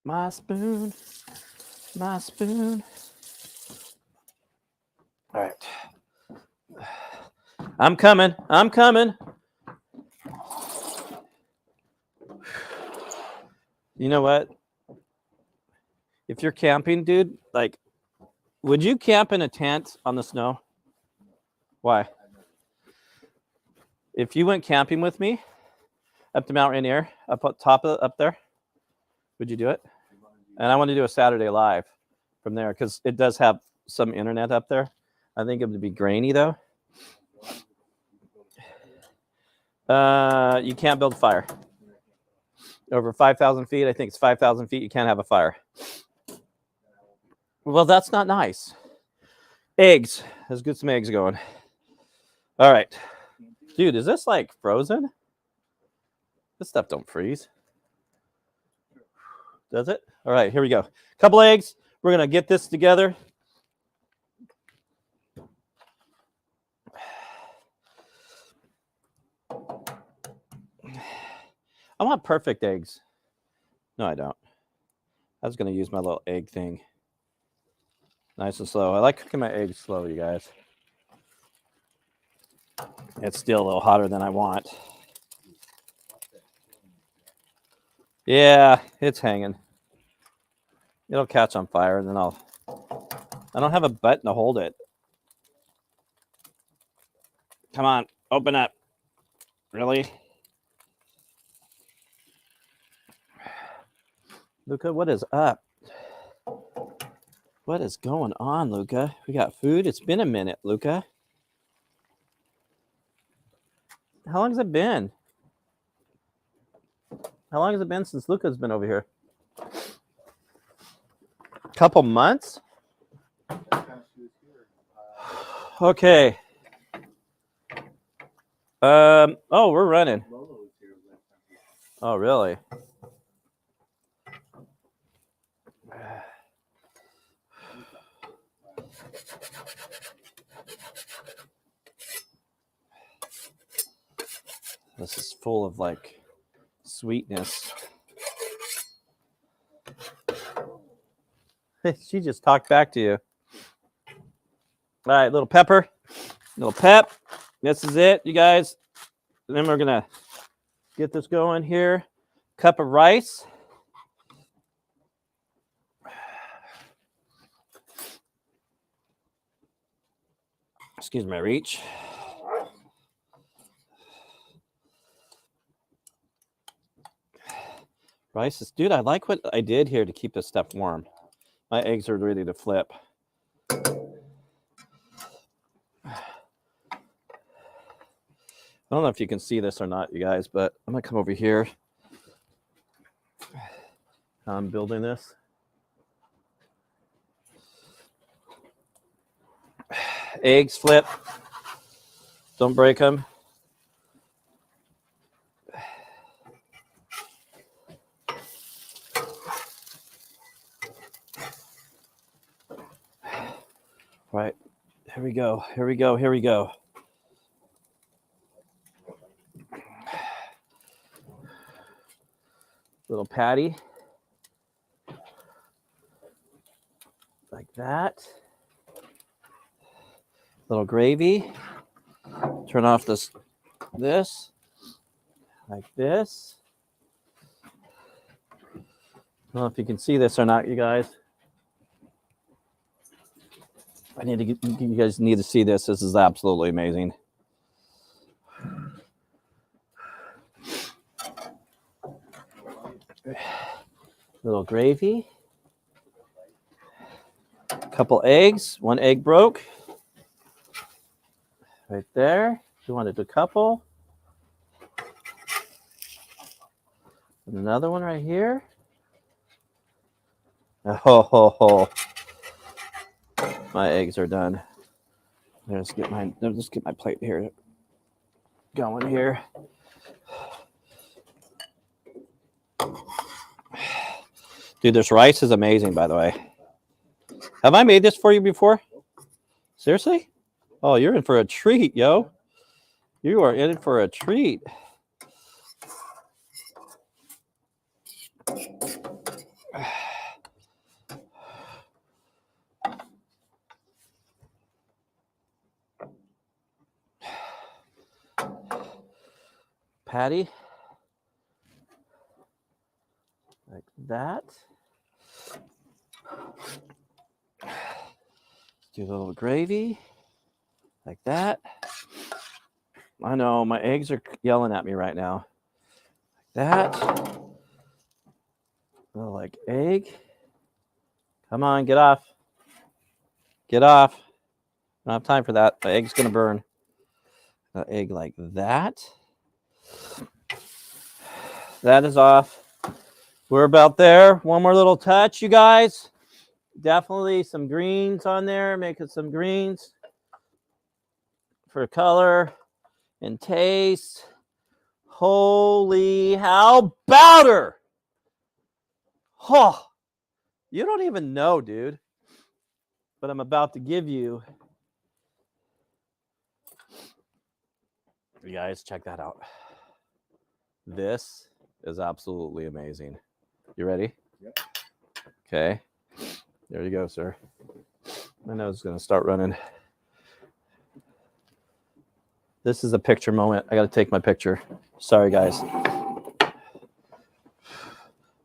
My spoon, my spoon. All right. I'm coming. I'm coming. You know what? If you're camping, dude, like, would you camp in a tent on the snow? Why? If you went camping with me up to Mount Rainier, up top of up there, would you do it? And I want to do a Saturday live from there because it does have some internet up there. I think it would be grainy though. You can't build fire. Over 5,000 feet, I think it's 5,000 feet, you can't have a fire. Well, that's not nice. Eggs. Let's get some eggs going. All right. Dude, is this like frozen? This stuff don't freeze. Does it? All right, here we go. Couple eggs. We're going to get this together. I want perfect eggs. No, I don't. I was going to use my little egg thing. Nice and slow. I like cooking my eggs slow, you guys. It's still a little hotter than I want. Yeah, it's hanging. It'll catch on fire, and then I don't have a button to hold it. Come on, open up. Really? Luca, what is up? What is going on, Luca? We got food? It's been a minute, Luca. How long has it been? How long has it been since Luca's been over here? Couple months? Okay. Oh, we're running. Oh, really? This is full of like sweetness. She just talked back to you. All right, little pepper, little pep. This is it, you guys. And then we're gonna get this going here. Cup of rice. Excuse my reach. Rice is, dude, I like what I did here to keep this stuff warm. My eggs are ready to flip. I don't know if you can see this or not, you guys, but I'm gonna come over here. I'm building this. Eggs flip. Don't break them. Right. Here we go. Here we go. Here we go. Little patty. Like that. Little gravy. Turn off this like this. I don't know if you can see this or not, you guys. You guys need to see this. This is absolutely amazing. Little gravy. Couple eggs. One egg broke. Right there. You wanted a couple. And another one right here. Oh, ho, ho. My eggs are done. Let's get my plate here going here. Dude, this rice is amazing, by the way. Have I made this for you before? Seriously? Oh, you're in for a treat, yo. You are in for a treat. Patty. Like that. Do a little gravy. Like that. I know, my eggs are yelling at me right now. Like that. Little like egg. Come on, get off. Get off. I don't have time for that. My egg's gonna burn. An egg like that. That is off. We're about there. One more little touch, you guys. Definitely some greens on there. Making some greens for color and taste. Holy how about her? Oh, you don't even know, dude. But I'm about to give you. You guys, check that out. This is absolutely amazing. You ready? Yep. Okay. There you go, sir. My nose is going to start running. This is a picture moment. I got to take my picture. Sorry, guys.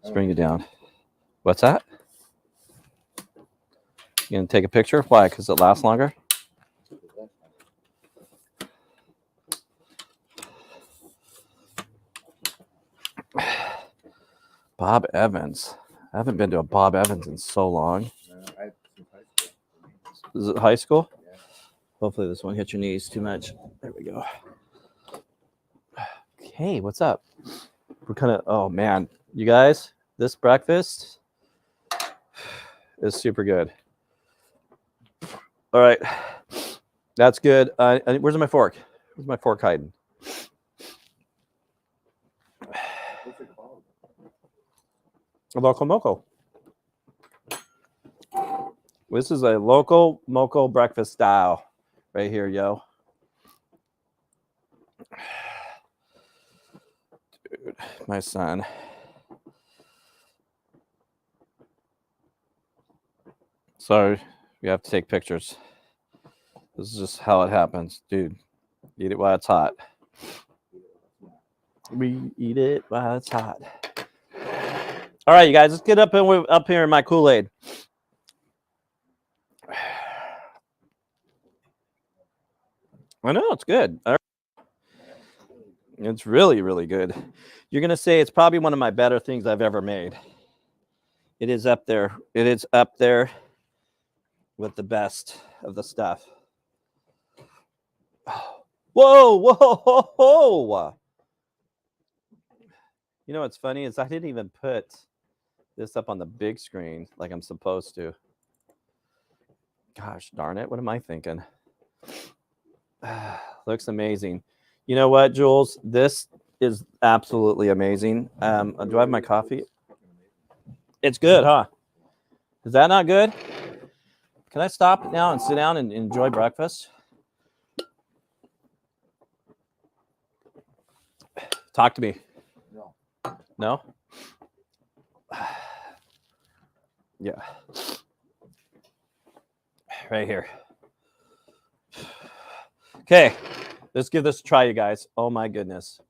Let's bring it down. What's that? You going to take a picture? Why? Because it lasts longer? Bob Evans. I haven't been to a Bob Evans in so long. Is it high school? Yeah. Hopefully this won't hit your knees too much. There we go. Okay, what's up? We're kind of, oh man, you guys, this breakfast is super good. All right, that's good. Where's my fork? Where's my fork hiding? A Loco Moco. This is a Loco Moco breakfast style right here, yo. Dude, my son. Sorry, we have to take pictures. This is just how it happens, dude. Eat it while it's hot. We eat it while it's hot. All right, you guys, let's get up here in my Kool-Aid. I know it's good. It's really, really good. You're gonna say it's probably one of my better things I've ever made. It is up there. It is up there with the best of the stuff. Whoa, whoa, whoa, whoa. You know what's funny is I didn't even put this up on the big screen like I'm supposed to. Gosh darn it, what am I thinking? Looks amazing. You know what, Jules? This is absolutely amazing. Do I have my coffee? It's good, huh? Is that not good? Can I stop now and sit down and enjoy breakfast? Talk to me. No. No? Yeah. Right here. Okay. Let's give this a try, you guys. Oh my goodness.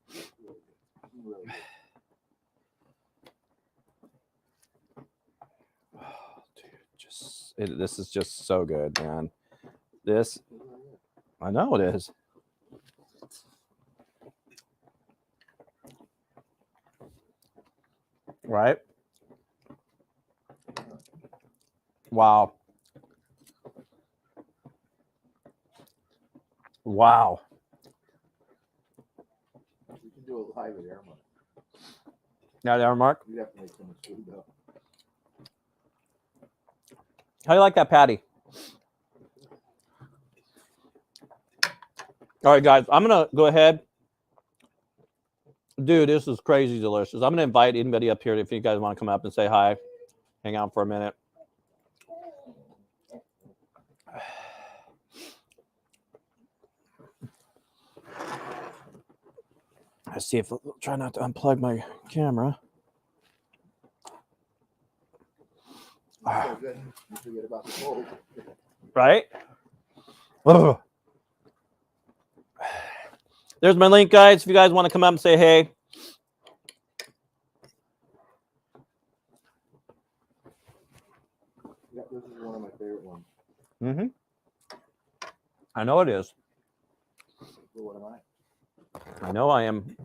Dude, this is just so good, man. This, I know it is. Right? Wow. Wow. We can do a live at Airmark. Now, there, Mark. We'd have to make so much food though. How do you like that patty? All right, guys. I'm going to go ahead. Dude, this is crazy delicious. I'm going to invite anybody up here if you guys want to come up and say hi. Hang out for a minute. Let's see if I'll try not to unplug my camera. So good. You forget about the cold. Right? Ugh. There's my link, guys. If you guys want to come up and say hey. Yeah, this is one of my favorite ones. Mm-hmm. I know it is. So what am I? I know I am.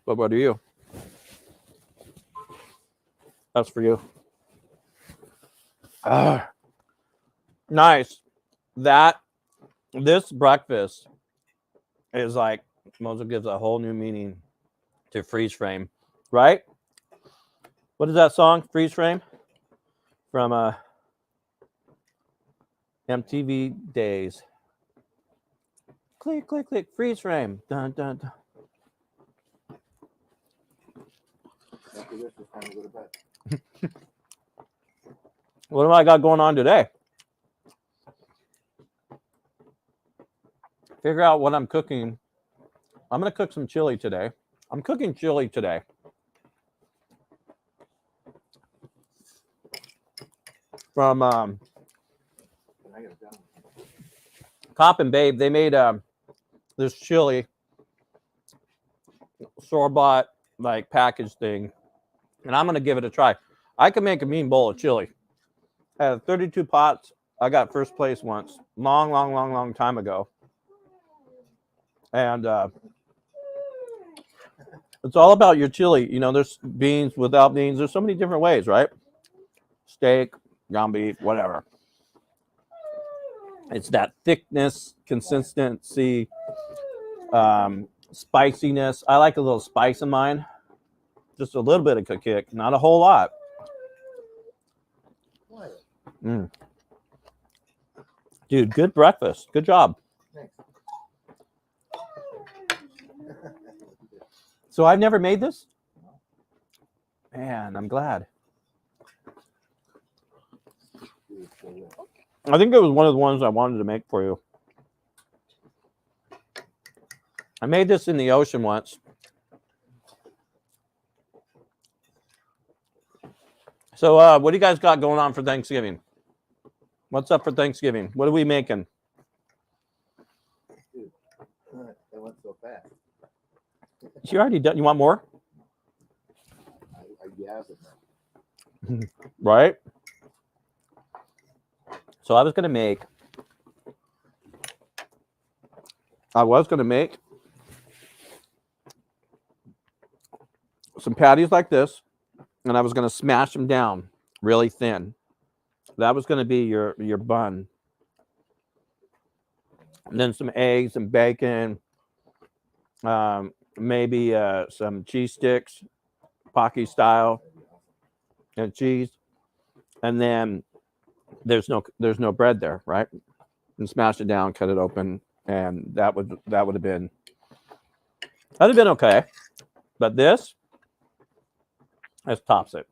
But what are you? That's for you. Nice. This breakfast is like, Moco gives a whole new meaning to freeze frame, right? What is that song? Freeze frame? From MTV days. Click, click, click, freeze frame. Dun, dun, dun. After this, it's time to go to bed. What do I got going on today? Figure out what I'm cooking. I'm going to cook some chili today. I'm cooking chili today. From Cop and Babe. They made this chili store-bought like package thing, and I'm going to give it a try. I can make a mean bowl of chili. I had 32 pots. I got first place once, long time ago. And it's all about your chili. You know, there's beans, without beans. There's so many different ways, right? Steak, ground beef, whatever. It's that thickness, consistency, spiciness. I like a little spice in mine. Just a little bit of a kick, not a whole lot. Mm. Dude, good breakfast. Good job. Thanks. So I've never made this? Man, I'm glad. I think it was one of the ones I wanted to make for you. I made this in the ocean once. So what do you guys got going on for Thanksgiving? What's up for Thanksgiving? What are we making? Dude, that went so fast. You already done. You want more? I gasped it now. Right? So I was going to make some patties like this, and I was going to smash them down really thin. That was going to be your bun. And then some eggs and bacon, maybe some cheese sticks, Pocky style, and cheese. And then there's no bread there, right? And smash it down, cut it open, and that would have been okay. But this tops it.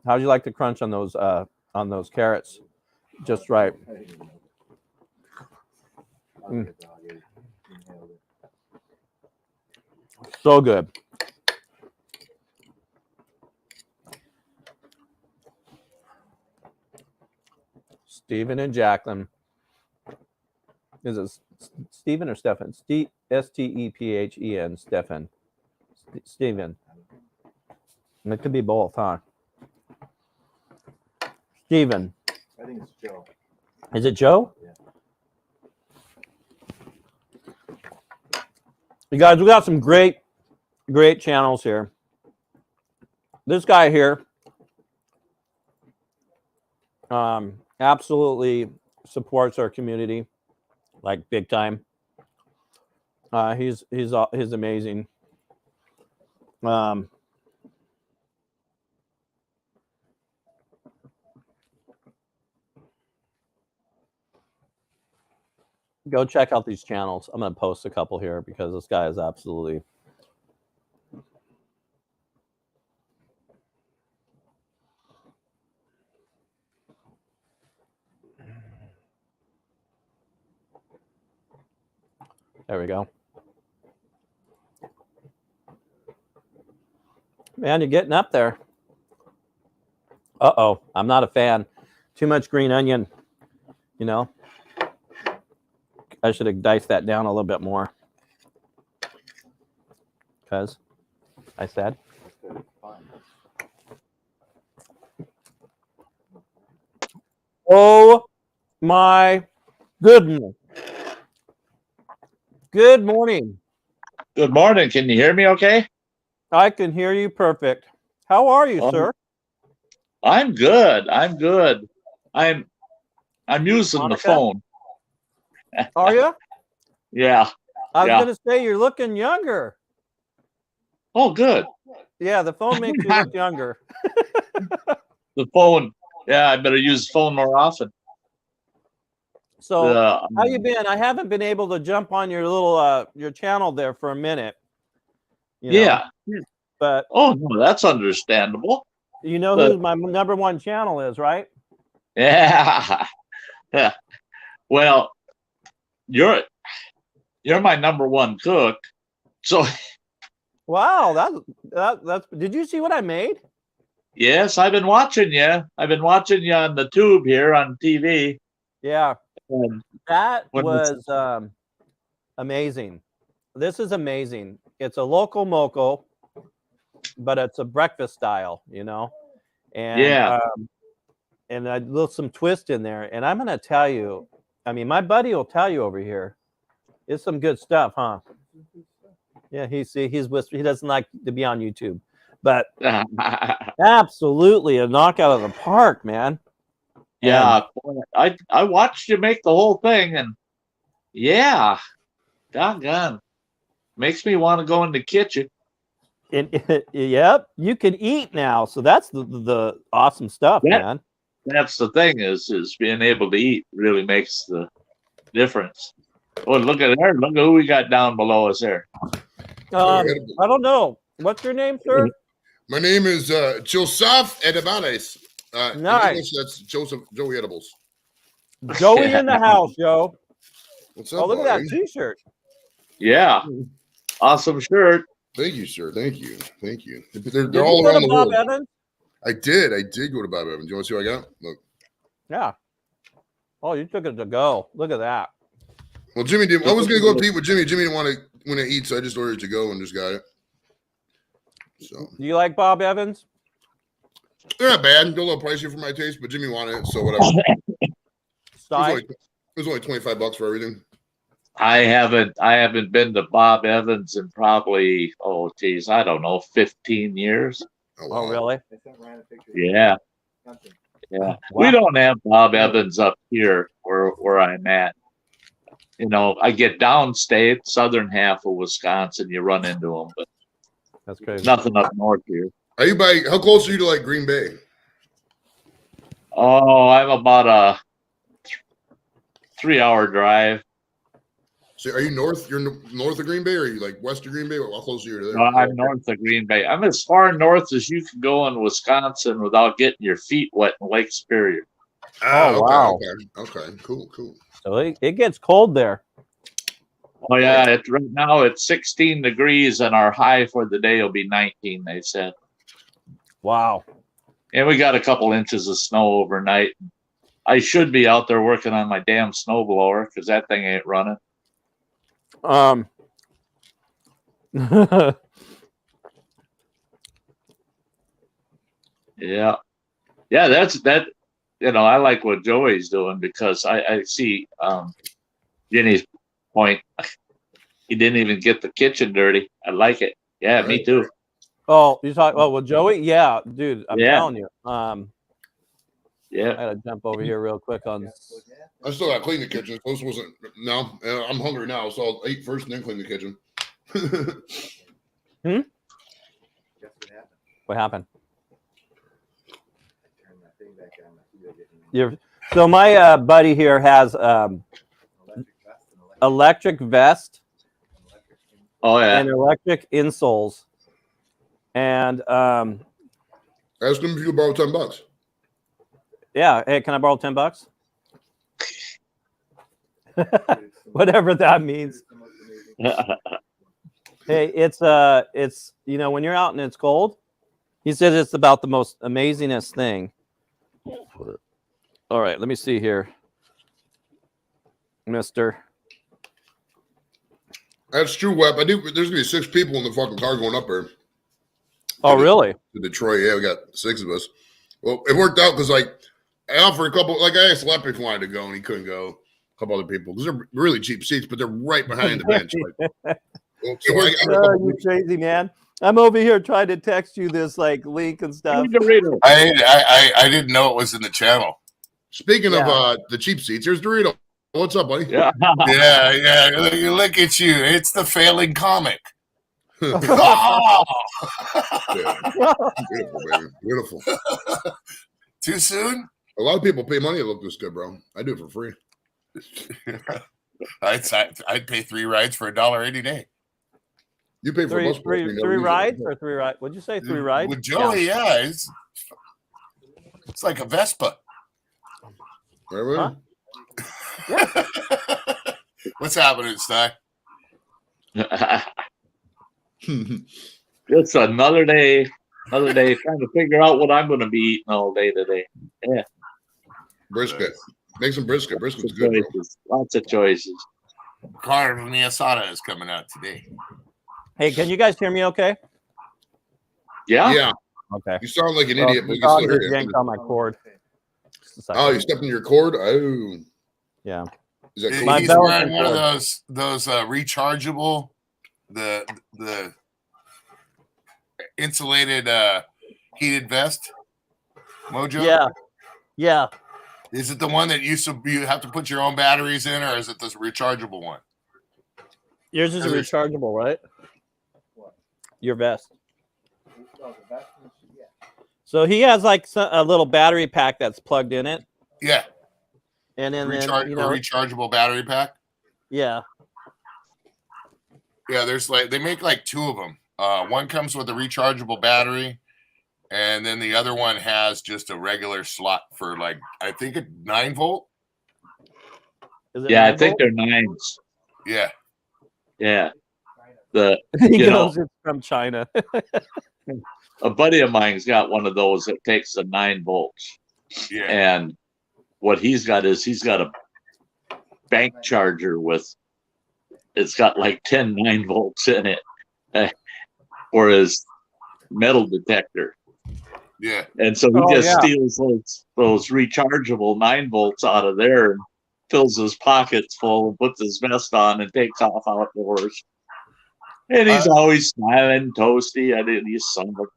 How'd you like the crunch on those carrots? Just right. Mm. So good. Stephen and Jacqueline. Is it Stephen or Stephen? Stephen. Stephen. Stephen. And it could be both, huh? Stephen. I think it's Joe. Is it Joe? Yeah. You guys, we got some great channels here. This guy here Absolutely supports our community, like big time. He's amazing. Go check out these channels. I'm gonna post a couple here because this guy is absolutely. There we go. Man, you're getting up there. Uh-oh, I'm not a fan. Too much green onion, you know. I should have diced that down a little bit more. Because I said. Oh my goodness. Good morning. Good morning. Can you hear me okay? I can hear you perfect. How are you, sir? I'm good. I'm good. I'm using Monica? the phone. Are you? Yeah. I was Yeah. going to say you're looking younger. Oh, good. Yeah, the phone makes you look younger. The phone. Yeah, I better use the phone more often. So, how you been? I haven't been able to jump on your little your channel there for a minute. You know, yeah. but Oh, no, that's understandable. you know But- who my #1 channel is, right? Yeah. Yeah. Well, you're my #1 cook. So, Wow, that's. Did you see what I made? yes, I've been watching you. I've been watching you on the tube here on TV. Yeah, And that when was amazing. This is amazing. It's a local moco, but it's a breakfast style, you know, and yeah. and a little some twist in there. And I'm gonna tell you, I mean, my buddy will tell you over here, it's some good stuff, huh? Yeah, he doesn't like to be on YouTube, but absolutely a knockout of the park, man. Yeah, I watched you make the whole thing, and yeah, doggone, makes me want to go in the kitchen. Yep, you can eat now, so that's the awesome stuff, That- man. That's the thing is being able to eat really makes the difference. Oh, look at there! Look at who we got down below us there. I don't know. What's your name, sir? My name is Joseph Edebales. Nice. In English, that's Joey Edibles. Joey in the house, yo. What's up, Oh, look at buddy? that T-shirt. Yeah, awesome shirt. Thank you, sir. Thank you. Thank you. Did They're you all go around to the Bob world. Evans? I did go to Bob Evans. You want to see what I got? Look. Yeah. Oh, you took it to go. Look at that. Well, Jimmy did. I was gonna go up to eat with Jimmy. Jimmy didn't want to eat, so I just ordered it to go and just got it. So Do you like Bob Evans? they're not bad. They're a little pricey for my taste, but Jimmy wanted it, so whatever. Side? It was only $25 for everything. I haven't been to Bob Evans in probably I don't know 15 years. Oh, really? Yeah. Yeah, we don't have Bob Evans up here where I'm at. You know, I get downstate, southern half of Wisconsin, you run into them, but That's crazy. nothing up north here. Are you by? How close are you to like Green Bay? Oh, I'm about a 3-hour drive. So are you north? You're north of Green Bay, or are you like west of Green Bay? How close are you to there? No, I'm north of Green Bay. I'm as far north as you can go in Wisconsin without getting your feet wet in Lake Superior. Ah, Oh, wow. Okay. Cool. So it gets cold there. Oh yeah, right now it's 16 degrees and our high for the day will be 19, they said. Wow. And we got a couple inches of snow overnight. I should be out there working on my damn snowblower because that thing ain't running. Yeah. That's that. You know, I like what Joey's doing because I see Jenny's point. He didn't even get the kitchen dirty. I like it. Yeah, me too. Oh, you talk. Oh, well, Joey. Yeah, dude. I'm Yeah. telling you. Yeah. I gotta jump over here real quick on. I still got to clean the kitchen. This wasn't. No, I'm hungry now, so I'll eat first and then clean the kitchen. Hmm? Guess what happened? What happened? I turned my thing back on. My video didn't. So my buddy here has Electric vest and electric vest Oh yeah. and electric insoles, and Ask them if you could borrow $10. yeah. Hey, can I borrow $10? Whatever that means. Hey, it's when you're out and it's cold, he says it's about the most amazingest thing. All right, let me see here, Mister. That's true, Web. There's gonna be 6 people in the fucking car going up there. Oh, really? To Detroit. Yeah, we got 6 of us. Well, it worked out because I offered a couple. Like I asked Lepp if he wanted to go, and he couldn't go. A couple other people because they're really cheap seats, but they're right behind the bench. Like, so You crazy man! I'm over here trying to text you this like link and stuff. I didn't know it was in the channel. Speaking of the cheap seats, here's Dorito. What's up, buddy? Yeah. Yeah. Look at you. It's the failing comic. Yeah. Beautiful, baby. Beautiful. Too soon? A lot of people pay money to look this good, bro. I do it for free. I'd pay 3 rides for $1 any day. You pay for a bus three rides or 3 rides? What'd you say? 3 rides? With Joey, yeah. It's like a Vespa. Right, Huh? What's happening, Sty? It's another day trying to figure out what I'm going to be eating all day today. Yeah. Brisket. Make some brisket. Brisket's good, bro. Lots of choices. Carne asada is coming out today. Hey, can you guys hear me? Okay. Yeah. Yeah. Okay. You sound like an idiot, but you can I'll still hear just you. yank on my cord. Just a second. Oh, you stepped in your cord? Oh. Yeah. Is that cool? My He's belt wearing and one of cord. those rechargeable, the insulated heated vest. Mojo? Yeah. Yeah. Is it the one that you have to put your own batteries in, or is it this rechargeable one? Yours is a rechargeable, right? What? Your vest. Oh, the vest and yeah. So he has like a little battery pack that's plugged in it, Yeah, and then a rechargeable battery pack. yeah. Yeah, they make like 2 of them. One comes with a rechargeable battery, and then the other one has just a regular slot for like I think a 9-volt. Is it Yeah, I 9 think volt? they're 9s. Yeah, Yeah. He You know- goes, it's from China. A buddy of mine's got one of those that takes the 9 volts. yeah. And what he's got a bank charger it's got like 10 9-volts in it for his metal detector. Yeah. And so he steals those rechargeable 9-volts out of there and fills his pockets full and puts his vest on and takes off outdoors. And he's always smiling, toasty. You son of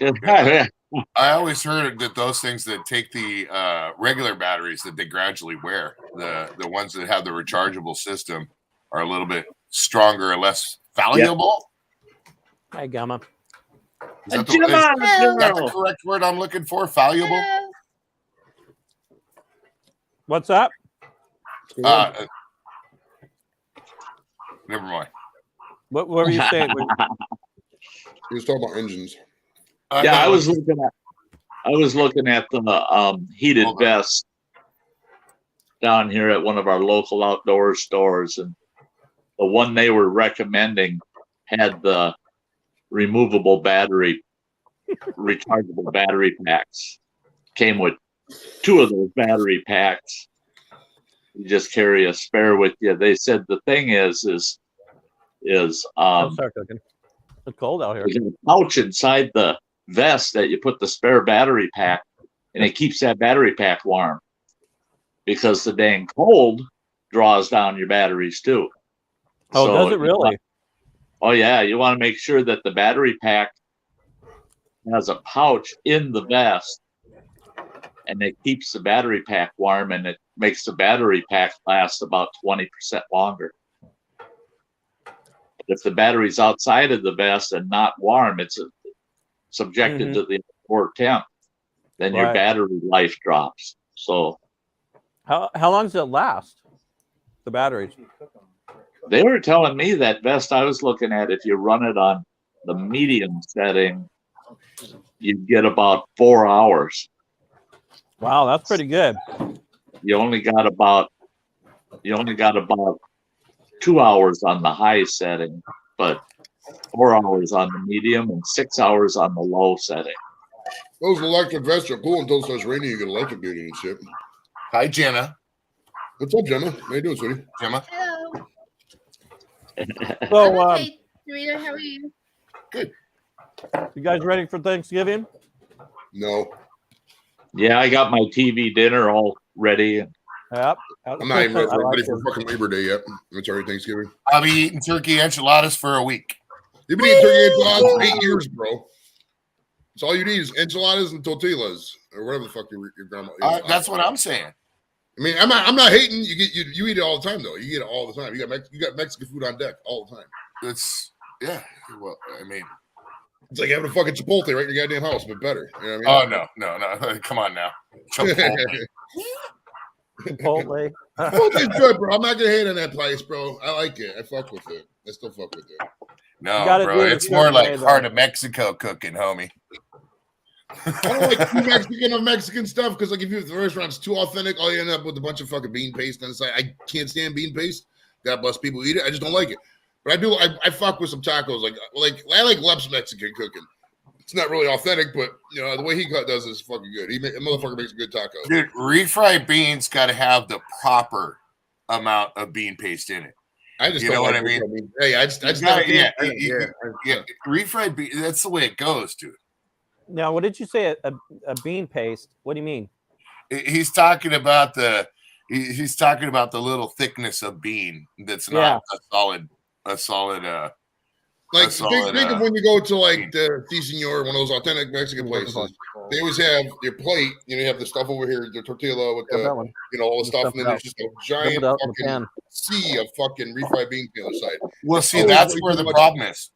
a bitch. I always heard that those things that take the regular batteries that they gradually wear, the ones that have the rechargeable system, are a little bit stronger or less valuable. Hi, Gamma. Is that the correct word I'm looking for? Valuable? What's that? Never mind. What were you saying? He was talking about engines. Yeah, I was looking at the heated vest down here at one of our local outdoor stores, and the one they were recommending had the removable battery, rechargeable battery packs. Came with 2 of those battery packs. You just carry a spare with you. They said the thing is Start cooking. It's cold out here. there's a pouch inside the vest that you put the spare battery pack, and it keeps that battery pack warm because the dang cold draws down your batteries too. Oh, So does it really? Oh yeah, you want to make sure that the battery pack has a pouch in the vest, and it keeps the battery pack warm, and it makes the battery pack last about 20% longer. If the battery's outside of the vest and not warm, it's subjected to the outdoor temp, then your battery life drops. So how long does it last? The batteries? they were telling me that vest I was looking at, if you run it on the medium setting, you get about 4 hours. Wow, that's pretty good. You only got about 2 hours on the high setting, but 4 hours on the medium and 6 hours on the low setting. Those electric vests are cool until it starts raining. You get electric duty and shit. Hi, Jenna. What's up, Gemma? How you doing, sweetie? Gemma. Hello. So, I'm okay, Rita, how are you? Good. you guys ready for Thanksgiving? No, Yeah, I got my TV dinner all ready. Yep. I'm not even ready, I like ready for it. fucking Labor Day yet. It's already Thanksgiving. I'll be eating turkey enchiladas for a week. You've been eating turkey enchiladas for 8 years, bro. It's all you need is enchiladas and tortillas or whatever the fuck your grandma. That's what I'm saying. I mean, I'm not hating. You eat it all the time though. You eat it all the time. You got Mexican food on deck all the time. Yeah. Well, I mean, it's like having a fucking Chipotle right in your goddamn house, but better. You know what I mean? Oh no. Come on now. Chipotle. Chipotle's good, bro. I'm not gonna hate on that place, bro. I like it. I fuck with it. I still fuck with it. No, gotta bro. do it a It's more certain like way, though. heart of Mexico cooking, homie. I don't like too Mexican of Mexican stuff because, like, if the restaurant's too authentic, all you end up with a bunch of fucking bean paste on the side. I can't stand bean paste. God bless people who eat it. I just don't like it. But I do. I fuck with some tacos. Like I like Lep's Mexican cooking. It's not really authentic, but you know the way he does it is fucking good. A motherfucker makes a good taco. Dude, refried beans got to have the proper amount of bean paste in it. I just You don't know like what I mean? refried beans. Hey, I just Yeah, yeah. refried beans. That's the way it goes, dude. Now, what did you say? A bean paste? What do you mean? He's talking about he's talking about the little thickness of bean that's not a solid Like solid, think of when you go to like the Si Senor, one of those authentic Mexican places. They always have your plate. You know, you have the stuff over here, the tortilla with the all the stuff, and then there's just a giant fucking sea of fucking refried beans on the other side. Well, see, that's where the problem is.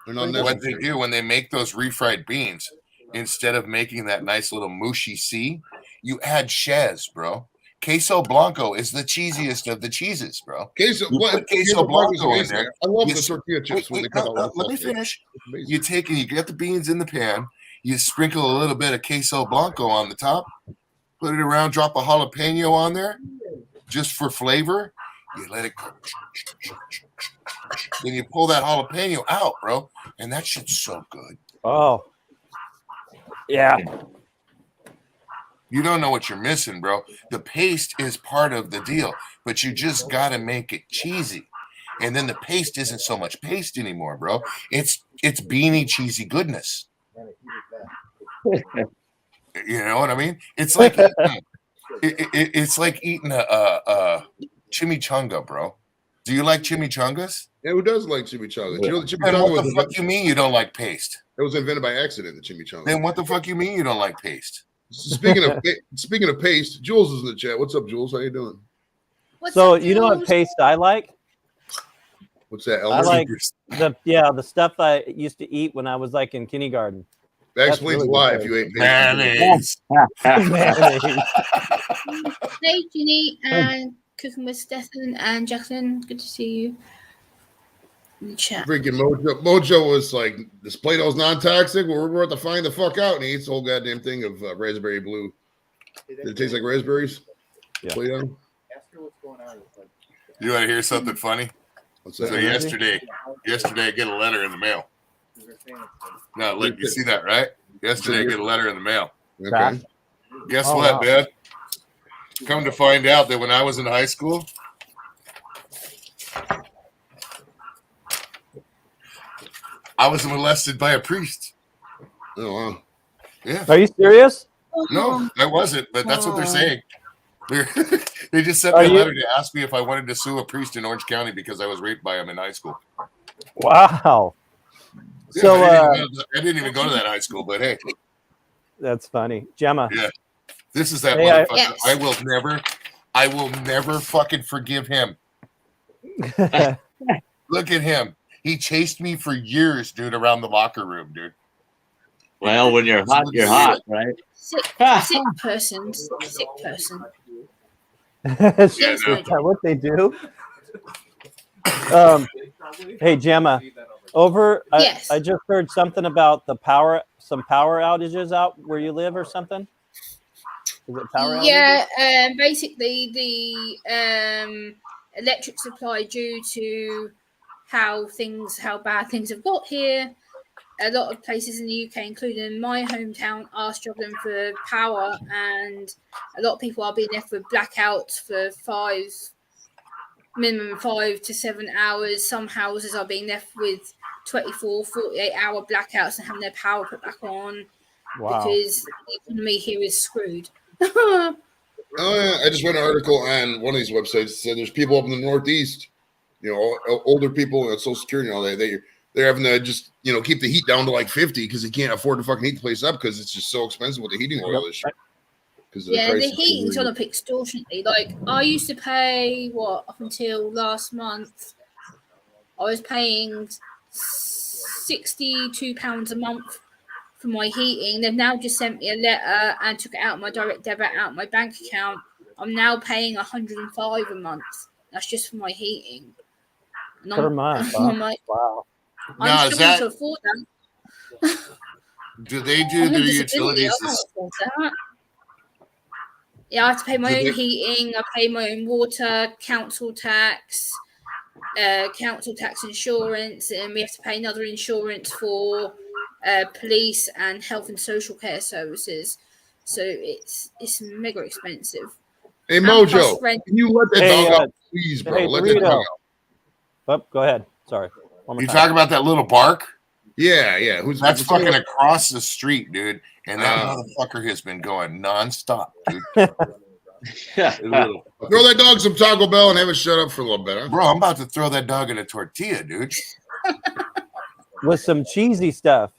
What What they do when they make those refried beans, instead of making that nice little mushy sea, you add chez, bro. Queso Blanco is the cheesiest of the cheeses, bro. Queso Blanco in there. I love the tortilla chips when they cut out. Let me finish. You get the beans in the pan, you sprinkle a little bit of Queso Blanco on the top, put it around, drop a jalapeno on there, just for flavor. You let it cook. Then you pull that jalapeno out, bro, and that shit's so good. Oh, yeah. You don't know what you're missing, bro. The paste is part of the deal, but you just got to make it cheesy. And then the paste isn't so much paste anymore, bro. It's beanie cheesy goodness. You know what I mean? It's like it's like eating a chimichanga, bro. Do you like chimichangas? Yeah, who does like chimichanga? You know, the Then chimichanga what the fuck you mean you don't like paste? It was invented by accident. The chimichanga. Then what the fuck you mean you don't like paste? Speaking of paste, Jules is in the chat. What's up, Jules? How you doing? So you know what paste I like? What's that? I like the stuff I used to eat when I was like in kindergarten. That explains really a lot good if you ate mayonnaise. Hey, Ginny, and cooking with Stefan and Jackson. Good to see you in the chat. Freaking Mojo was like, this Play-Doh's non-toxic. Well, we're about to find the fuck out, and he eats the whole goddamn thing of raspberry blue. Did it taste like raspberries? Yeah. Play-Doh? Ask her what's going on. You want to hear something funny? What's So that? yesterday I get a letter in the mail. No, look, you see that, right? Yesterday I get a letter in the mail. Okay. Guess Oh, what, wow. man? Come to find out that when I was in high school, I was molested by a priest. Oh, wow. Yeah. Are you serious? No, I wasn't, but that's what they're saying. They just sent me Are a you- letter to ask me if I wanted to sue a priest in Orange County because I was raped by him in high school. Wow. Yeah, So I didn't even go to that high school, but hey, that's funny. Gemma. Yeah. This is that Hey, motherfucker. Yes. I will never fucking forgive him. Look at him. He chased me for years, dude, around the locker room, dude. Well, when you're hot, you're hot, right? Sick person. Sick person. Is Yes, no. I that what they do? Hey, Gemma. Yes. I just heard something about some power outages out where you live or something. Is it power outages? Yeah, basically the electric supply due to how bad things have got here. A lot of places in the UK, including my hometown, are struggling for power, and a lot of people are being left with blackouts for minimum 5 to 7 hours. Some houses are being left with 24, 48-hour blackouts and having their power put back on because the economy here is screwed. Oh yeah, I just read an article on one of these websites that said there's people up in the Northeast, older people and Social Security and all that. They're having to just keep the heat down to like 50 because they can't afford to fucking heat the place up because it's just so expensive with the heating oil this year. The heating's on up extortionately. Like I used to pay up until last month, I was paying £62 a month for my heating. They've now just sent me a letter and took it out of my direct debit out of my bank account. I'm now paying £105 a month. That's just for my heating. And Per month. I'm like, wow. I'm struggling to afford that. Do they do their utilities? Yeah, I have to pay my own heating. I pay my own water, council tax insurance, and we have to pay another insurance for police and health and social care services. So it's mega expensive. Hey Mojo, can you let that dog out, please, bro? Let that dog out. Oh, go ahead. Sorry. You talk about that little bark? Yeah. That's fucking across the street, dude. And that motherfucker has been going nonstop, dude. Throw that dog some Taco Bell and have it shut up for a little bit, huh? Bro, I'm about to throw that dog in a tortilla, dude. With some cheesy stuff.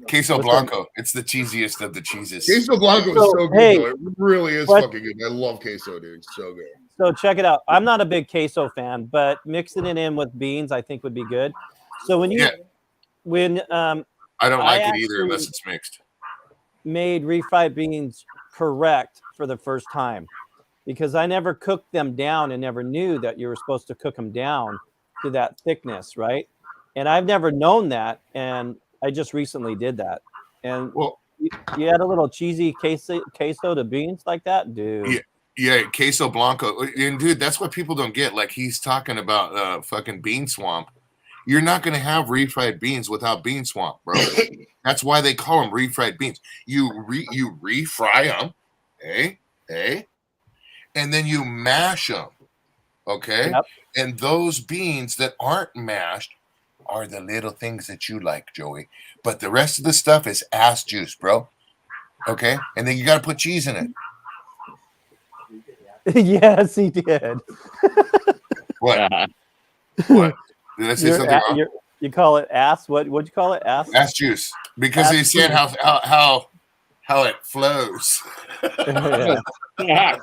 Queso Blanco. It's the cheesiest of the cheeses. Queso Blanco is so good, though. It really is fucking good. I love queso, dude. It's so good. So check it out. I'm not a big queso fan, but mixing it in with beans, I think would be good. So when I don't like it either unless it's mixed. Made refried beans correct for the first time because I never cooked them down and never knew that you were supposed to cook them down to that thickness, right? And I've never known that, and I just recently did that. And you add a little cheesy queso to beans like that, dude. Yeah, queso blanco. And dude, that's what people don't get. Like he's talking about fucking bean swamp. You're not going to have refried beans without bean swamp, bro. That's why they call them refried beans. You refry them, and then you mash them, okay? Yep. And those beans that aren't mashed are the little things that you like, Joey. But the rest of the stuff is ass juice, bro. Okay? And then you got to put cheese in it. Yes, he did. What? What? Did I say something wrong? You call it ass? What'd you call it? Ass? Ass juice. Because they said how it flows. Yeah.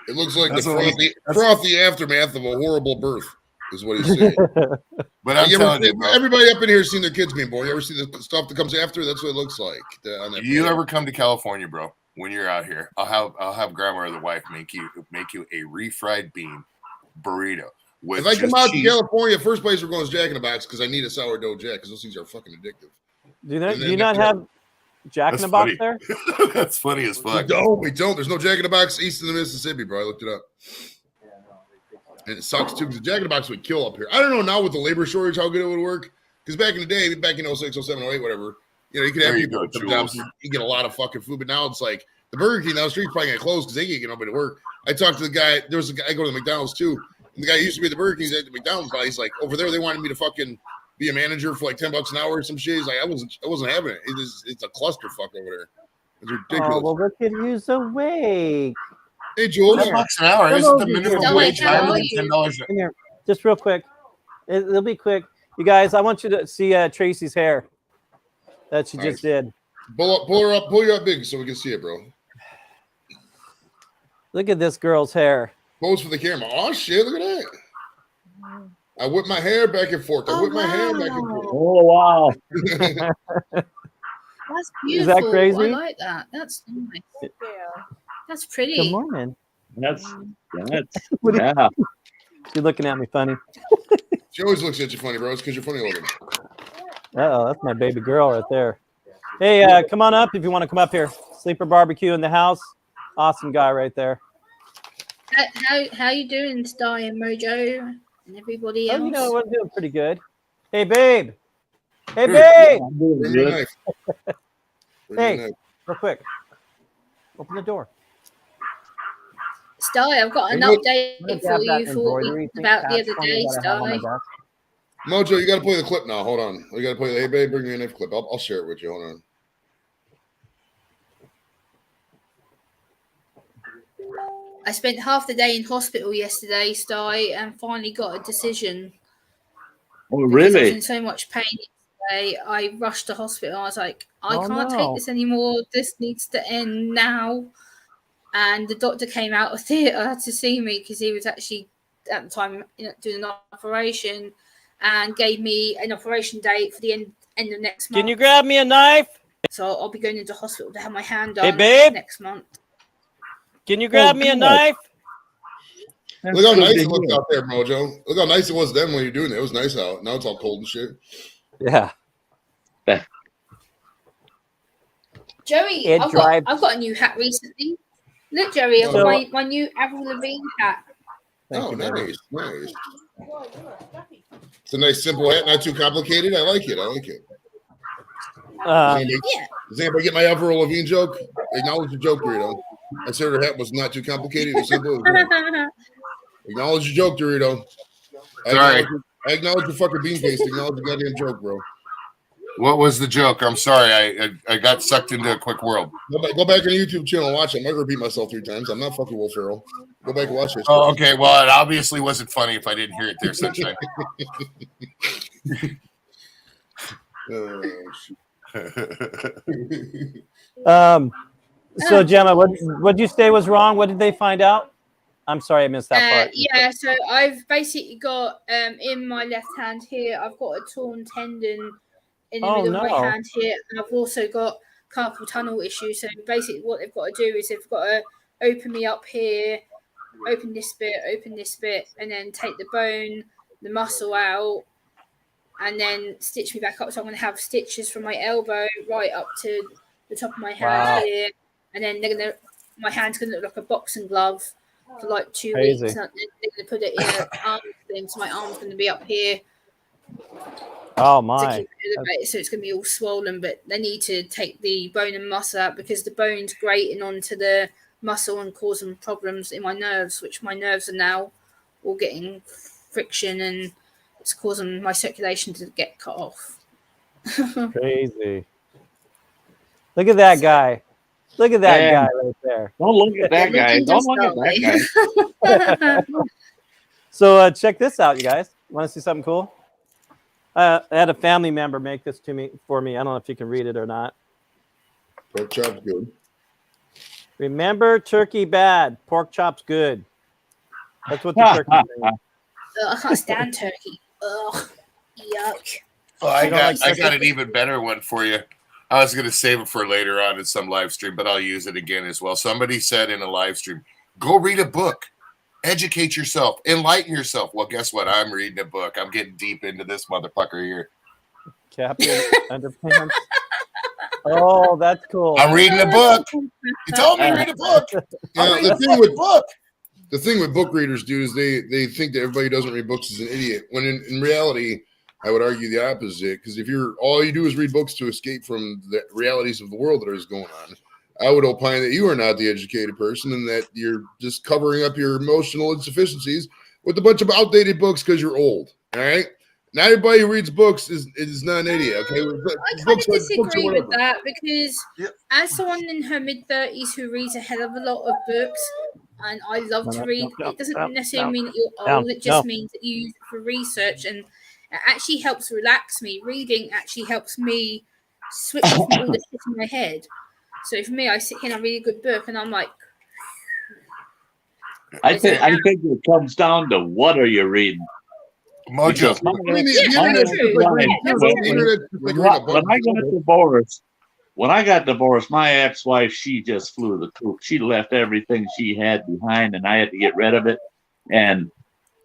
It looks like the frothy aftermath of a horrible birth, is what he's saying. But I'm telling you, bro. Everybody up in here has seen their kids being born. You ever see the stuff that comes after? That's what it looks like. You ever come to California, bro? When you're out here, I'll have grandma or the wife make you a refried bean burrito. If I come out to California, first place we're going is Jack in the Box because I need a sourdough Jack because those things are fucking addictive. Do you not have Jack in the Box there? That's funny as fuck. We don't. There's no Jack in the Box east of the Mississippi, bro. I looked it up. And it sucks too because the Jack in the Box would kill up here. I don't know now with the labor shortage how good it would work. Because back in the day, back in 06, 07, 08, whatever, you could have people come down, you get a lot of fucking food. But now it's like the Burger King down the street's probably going to close because they can't get nobody to work. I talked to the guy. There was a guy, I go to the McDonald's too. And the guy used to be at the Burger King's at the McDonald's, but he's like, over there, they wanted me to fucking be a manager for like $10 an hour or some shit. He's like, I wasn't having it. It's a clusterfuck over there. It's ridiculous. Oh, well, look at you's awake. Hey, Jules. $10 an hour isn't the minimum wage. $10. Just real quick. It'll be quick. You guys, I want you to see Tracy's hair that she just did. Pull her up big so we can see it, bro. Look at this girl's hair. Pose for the camera. Oh shit! Look at that. I whip my hair back and forth. I whip my hair back and forth. Oh wow! That's beautiful. Is that crazy? I like that. That's nice. That's pretty. Good morning. That's What are yeah. You're looking at me funny. She always looks at you funny, bro. It's because you're funny looking. Oh, that's my baby girl right there. Hey, come on up if you want to come up here. Sleeper Barbecue in the house. Awesome guy right there. How you doing, Sty and Mojo and everybody else? Oh, you know, I'm doing pretty good. Hey, babe. Hey, Here. babe. Bring me a knife. Bring me a Hey, knife. real quick. Open the door. Sty, I've got an Look, update for you for what we talked about the other day, Sty. Mojo, you got to play the clip now. Hold on. We got to play the, hey, babe, bring me a knife clip. I'll share it with you. Hold on. I spent half the day in hospital yesterday, Sty, and finally got a decision. Oh Because I was really? in so much pain yesterday, I rushed to hospital. I was like, I Oh, can't no. take this anymore. This needs to end now. And the doctor came out of theatre to see me because he was actually at the time doing an operation and gave me an operation date for the end of next month. Can you grab me a knife? So I'll be going into hospital to have my hand Hey, done babe. next month. Can you grab me a good. knife? That's Look how good nice to it looks hear. out there, Mojo. Look how nice it was then when you're doing it. It was nice out. Now it's all cold and shit. Yeah. Joey, It I've drives- got a new hat recently. Look, Joey, I've So- got my new Avril Lavigne hat. Thank Oh, you, baby. nice. Nice. It's a nice, simple hat. Not too complicated. I like it. I like it. Yeah. Does anybody get my Avril Lavigne joke? Acknowledge the joke, Dorito. I said her hat was not too complicated. It was simple. It was nice. Acknowledge the joke, Dorito. Sorry. I acknowledge your fucking bean paste. Acknowledge the goddamn joke, bro. What was the joke? I'm sorry. I got sucked into a quick world. Go back on the YouTube channel and watch it. I'm not gonna repeat myself 3 times. I'm not fucking Will Ferrell. Go back and watch this. Oh, okay. Well, it obviously wasn't funny if I didn't hear it there, Sunshine. So Gemma, what did you say was wrong? What did they find out? I'm sorry, I missed that part. Yeah, so I've basically got in my left hand here, I've got a torn tendon in the middle of my hand here, and I've also got carpal tunnel issues. So basically, what they've got to do is they've got to open me up here, open this bit, and then take the bone, the muscle out, and then stitch me back up. So I'm going to have stitches from my elbow right up to the top of my hand here, and then my hand's going to look like a boxing glove for like 2 Crazy. weeks. And they're going to put it in an arm thing, so my arm's going to be up here. Oh To my! keep it elevated, so it's going to be all swollen, but they need to take the bone and muscle out because the bone's grating onto the muscle and causing problems in my nerves, which my nerves are now all getting friction and it's causing my circulation to get cut off. Crazy! Look at that guy! Look at that Yeah. guy right there. Don't look at that guy. Looking Don't just look at that guy. So check this out, you guys. Want to see something cool? I had a family member make this for me. I don't know if you can read it or not. Pork chop's good. Remember, turkey bad, pork chops good. That's what the turkey saying. I can't stand turkey. Ugh, yuck. Well, I don't got like an even better one for you. I was going to save it for later on in some live stream, but I'll use it again as well. Somebody said in a live stream, go read a book, educate yourself, enlighten yourself. Well, guess what? I'm reading a book. I'm getting deep into this motherfucker here. Captain Underpants. Oh, that's cool. I'm reading a book. You told me to read a book. Yeah, I'm reading a book. the thing with book readers, dude, is they think that everybody who doesn't read books is an idiot. When in reality, I would argue the opposite. Because if all you do is read books to escape from the realities of the world that is going on, I would opine that you are not the educated person and that you're just covering up your emotional insufficiencies with a bunch of outdated books because you're old. All right. Not everybody who reads books is not an idiot. Okay. I kind of disagree with that because as someone in her mid-30s who reads a hell of a lot of books, and I love to read, it doesn't necessarily mean that you're old. It just means that you use it for research, and it actually helps relax me. Reading actually helps me switch off all the shit in my head. So for me, I sit here and I read a good book, and I'm like, I think it comes down to what are you reading? Mojo. Because my I mean, the Yeah, internet's true. just like reading- That's the true. internet's just like reading a book. when I got divorced, my ex-wife, she just flew the coop. She left everything she had behind, and I had to get rid of it. And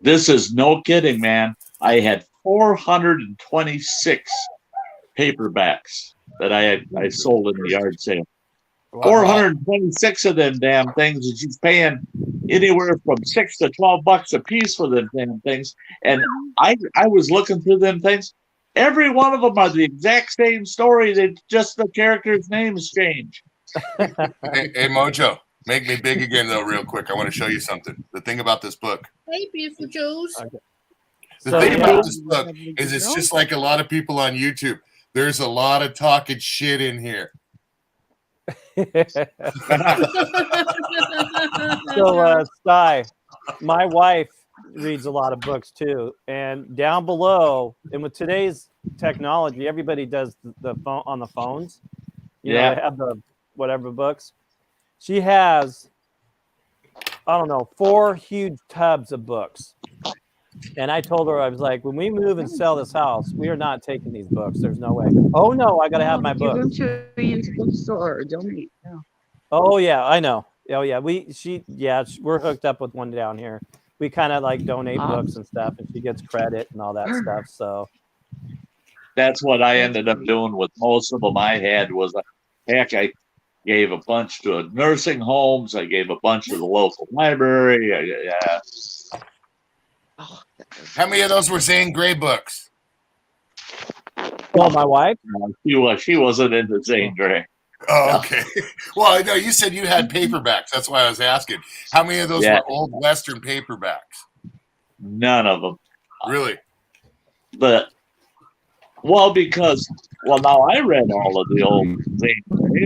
this is no kidding, man. I had 426 paperbacks that I sold in the yard sale. 426 of them damn things, and she's paying anywhere from $6 to $12 a piece for them damn things. And I was looking through them things. Every one of them are the exact same story. That just the character's names change. Hey, Mojo, make me big again though, real quick. I want to show you something. The thing about this book. Hey, beautiful Jules. The So, thing yeah. about this book is it's just like a lot of people on YouTube. There's a lot of talking shit in here. So, Sty, my wife reads a lot of books too, and down below, and with today's technology, everybody does the phone on the phones. You know, Yeah. they have the whatever books. She has, I don't know, 4 huge tubs of books. And I told her, I was like, when we move and sell this house, we are not taking these books. There's no way. Oh no, I gotta have my Give them books. to a used bookstore or donate. Yeah. Oh yeah, I know. Oh yeah, we're hooked up with one down here. We kind of like donate books and stuff, and she gets credit and all that stuff. So That's what I ended up doing with most of them I had was, heck, I gave a bunch to nursing homes. I gave a bunch to the local library. Yeah. Oh, How many of those were Zane Grey books? well, my wife. She wasn't into Zane Grey. Oh, okay. Well, I know you said you had paperbacks. That's why I was asking. How many of those Yeah. were old Western paperbacks? None of them. Really? Because now I read all of the old Zane Grey.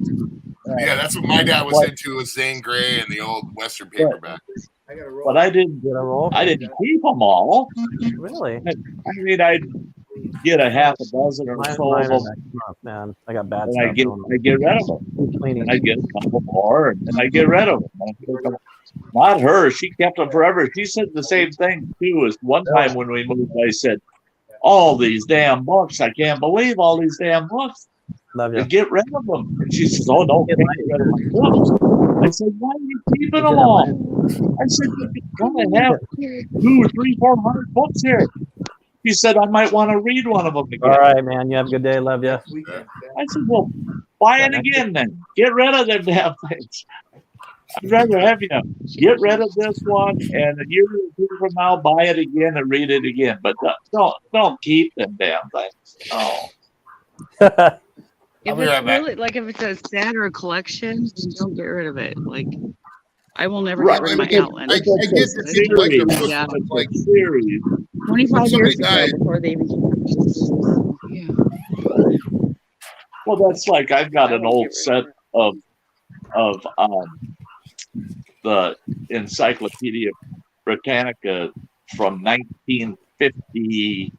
Yeah, that's what my dad was What? into, was Zane Grey and the old Western paperbacks. I got to roll. But I didn't I keep them all. really. I mean, I'd get a half a dozen or Mine so are of them, next month, man. I got bad and stuff. I get going on. rid of them. Cleaning. And I get a couple more, and I get rid of them. Not her. She kept them forever. She said the same thing too. As one time when we moved, I said, "All these damn books! I can't believe all these damn books. Love you. Get rid of them." And she says, "Oh, don't get rid of my books." I said, "Why are you keeping them all?" I said, "You gotta have 200, 300, 400 books here." She said, "I might want to read one of them again." All right, man. You have a good day. Love you. Weekend. I said, "Well, buy it again then. Get rid of them damn things. I'd rather have you get rid of this one, and a year or two from now, buy it again and read it again. But don't keep them damn things." Oh, If be right it's back. really like if it's a set or a collection, then don't get rid of it. Like I will never Right. get rid of my I Outlander. get that people like their books, Yeah. but it's like series. 25 somebody years ago, died. before they even came out. Yeah. Well, that's like I've got an old set of the Encyclopedia Britannica from 1958.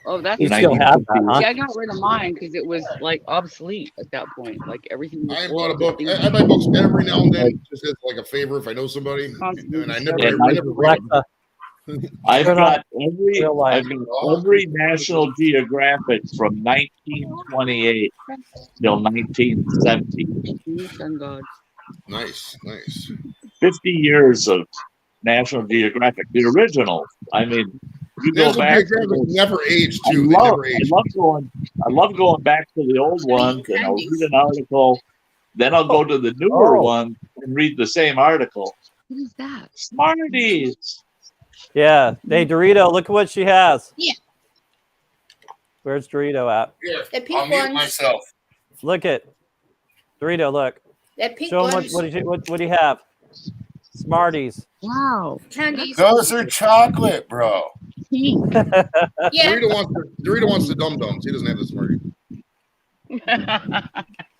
Oh, that's You still have that, huh? yeah. I got rid of mine because it was like obsolete at that point. Like everything. Was I old, bought a book. everything I buy books every now and then, just as like a favor if I know somebody, and I never, Yeah, I never read them. Alexa, I've Turn got real life. every National Geographic from 1928 till 1970. Thank God. Nice. 50 years of National Geographic, the originals. I mean, you go National back. Geographic never aged I too. They never aged. love going back to the old ones, and I'll read an article. Then I'll go to the newer one and read the same article. What is that? Smarties. Yeah. Hey, Dorito, look at what she has. Yeah. Where's Dorito at? Here, The pink I'll mute ones. myself. Look at Dorito. Look. They're pink Show him ones. what do you have? Smarties. Wow. Candies. Those are chocolate, bro. Pink. Yeah. Dorito wants the dum dums. He doesn't have the Smarties.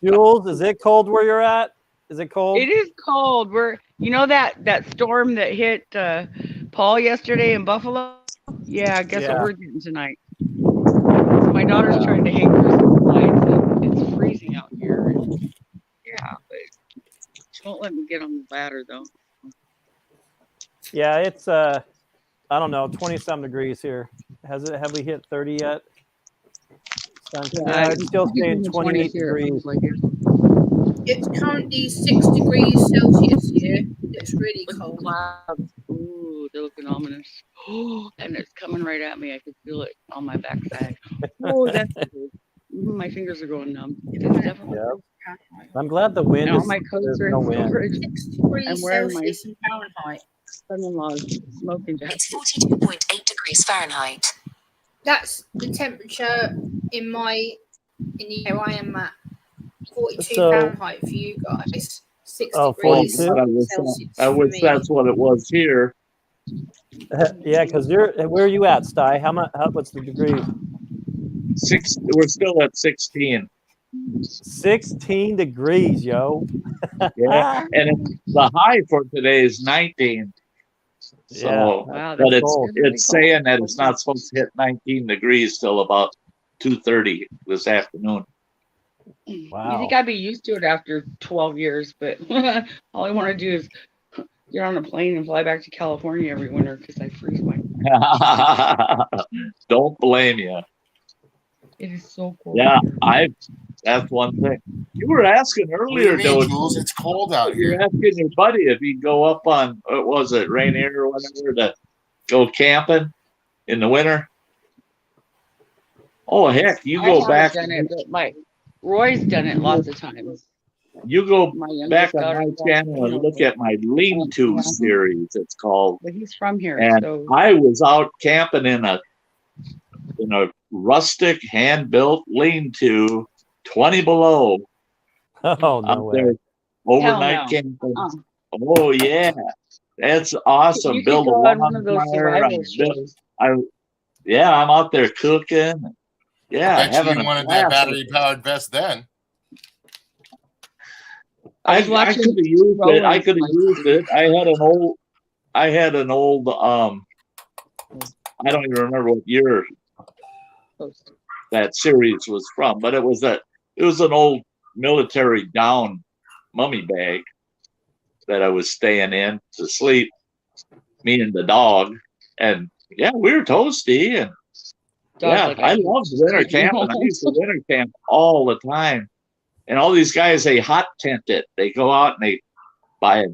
Jules, is it cold where you're at? Is it cold? It is cold. You know that storm that hit Paul yesterday in Buffalo? Yeah, I guess Yeah. what we're getting tonight. So my daughter's trying to hang Christmas lights, and it's freezing out here. Yeah, but Won't let me get on the ladder though. Yeah, it's I don't know, 20-some degrees here. Have we hit 30 yet? Yeah, it's still saying 28 degrees. Like it. It's currently 6 degrees Celsius here. It's really Look at the cold. clouds. Ooh, they're looking ominous. Oh, and it's coming right at me. I can feel it on my backside. Oh, that's good. My fingers are going numb. It is definitely. Yeah. I'm glad the wind And all is my coats there's are no in wind. storage. 6 degrees I'm wearing my Celsius in Fahrenheit. son-in-law's smoking jacket. It's 42.8 degrees Fahrenheit. That's the temperature in the area I am at. 42 So- Fahrenheit for you guys. 6 Oh, degrees 42? Celsius. I for wish me. that's what it was here. Yeah, because where are you at, Sty? What's the degree? We're still at 16. 16 degrees, yo. Yeah, and the high for today is 19. So, Yeah, Wow, but that's cold. it's saying that it's not supposed to hit 19 degrees till about 2:30 this afternoon. Wow. You think I'd be used to it after 12 years, but all I want to do is get on a plane and fly back to California every winter because I freeze my. Don't blame you. It is so cold. Yeah, here. that's one thing. You were asking What do you earlier, mean, though. Jules? It's cold out You're here. asking your buddy if he'd go up on what was it, Rainier or whatever, to go camping in the winter. Oh heck, you I go haven't back. done it, but Roy's done it lots of times. You go My youngest back on daughter my does channel and look at my lean-to Yeah. series. It's called. But he's from here, And so I was out camping in a rustic hand-built lean-to, 20 below. Oh, no Out way. there overnight Hell no. camping. Uh. Oh yeah, that's awesome. You could Build a go on one of those bonfire. survival shows. I'm out there cooking. Yeah, I bet having you a wanted that blast. battery powered vest then. I was watching could have used it. I Roland's could have like- used it. I had an old I don't even remember what year that series was from, but it was an old military down mummy bag that I was staying in to sleep, me and the dog. And yeah, we were toasty and Dog's yeah, like, I loved winter camping. I used to winter camp all the time. And all these guys, they hot tent it. They go out and they buy a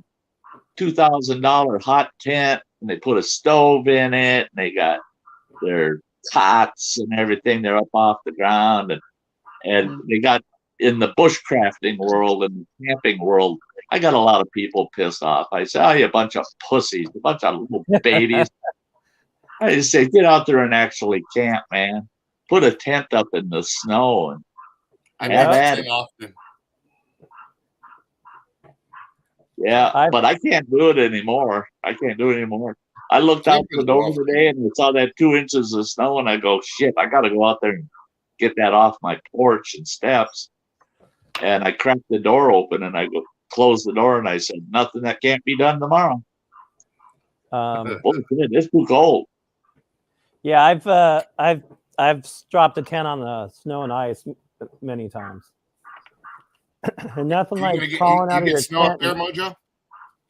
$2,000 hot tent and they put a stove in it and they got their cots and everything. They're up off the ground and they got in the bushcrafting world and the camping world. I got a lot of people pissed off. I say, "Oh, you a bunch of pussies, a bunch of little babies." I just say, get out there and actually camp, man. Put a tent up in the snow and I have bet at you it. often. Yeah, but I can't do it anymore. I looked out the door today and I saw that 2 inches of snow and I go, shit, I got to go out there and get that off my porch and steps. And I cracked the door open and I go close the door and I said, nothing that can't be done tomorrow. Bullshit, it's too cold. Yeah, I've dropped a tent on the snow and ice many times. And nothing You like gonna get- crawling you out of get your snow up tent. there,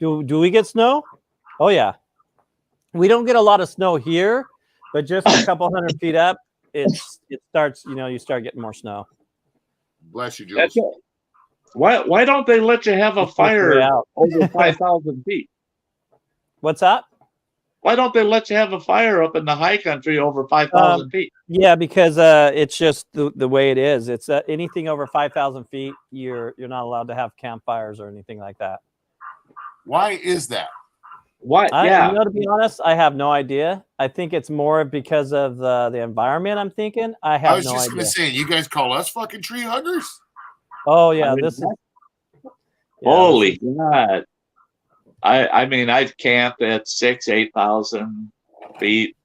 Mojo? Do we get snow? Oh yeah. We don't get a lot of snow here, but just a couple hundred feet up, it starts. You start getting more snow. Bless you, Jules. That's it. Why don't they let you have a It's worth the way fire out. over 5,000 feet? What's that? Why don't they let you have a fire up in the high country over 5,000 feet? Yeah, because it's just the way it is. It's anything over 5,000 feet, you're not allowed to have campfires or anything like that. Why is that? What? Yeah. To be honest, I have no idea. I think it's more because of the environment. I'm thinking. I I have was no just idea. gonna say, you guys call us fucking tree huggers? Oh yeah, I mean, this is. Holy God. I mean, I've camped at 8,000 feet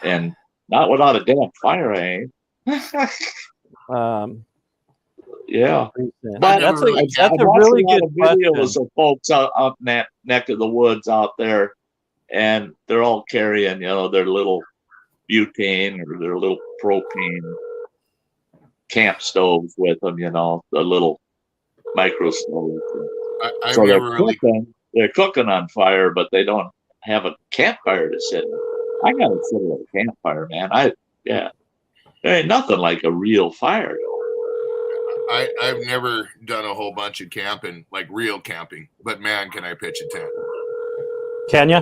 and not without a damn fire, eh? Yeah. But that's a really good videos question. of folks up in that neck of the woods out there, and they're all carrying, their little butane or their little propane camp stoves with them, the little micro stoves. I've So never really. they're cooking on fire, but they don't have a campfire to sit in. I gotta sit at a campfire, man. Yeah, there ain't nothing like a real fire. I've never done a whole bunch of camping, like real camping, but man, can I pitch a tent? Can you?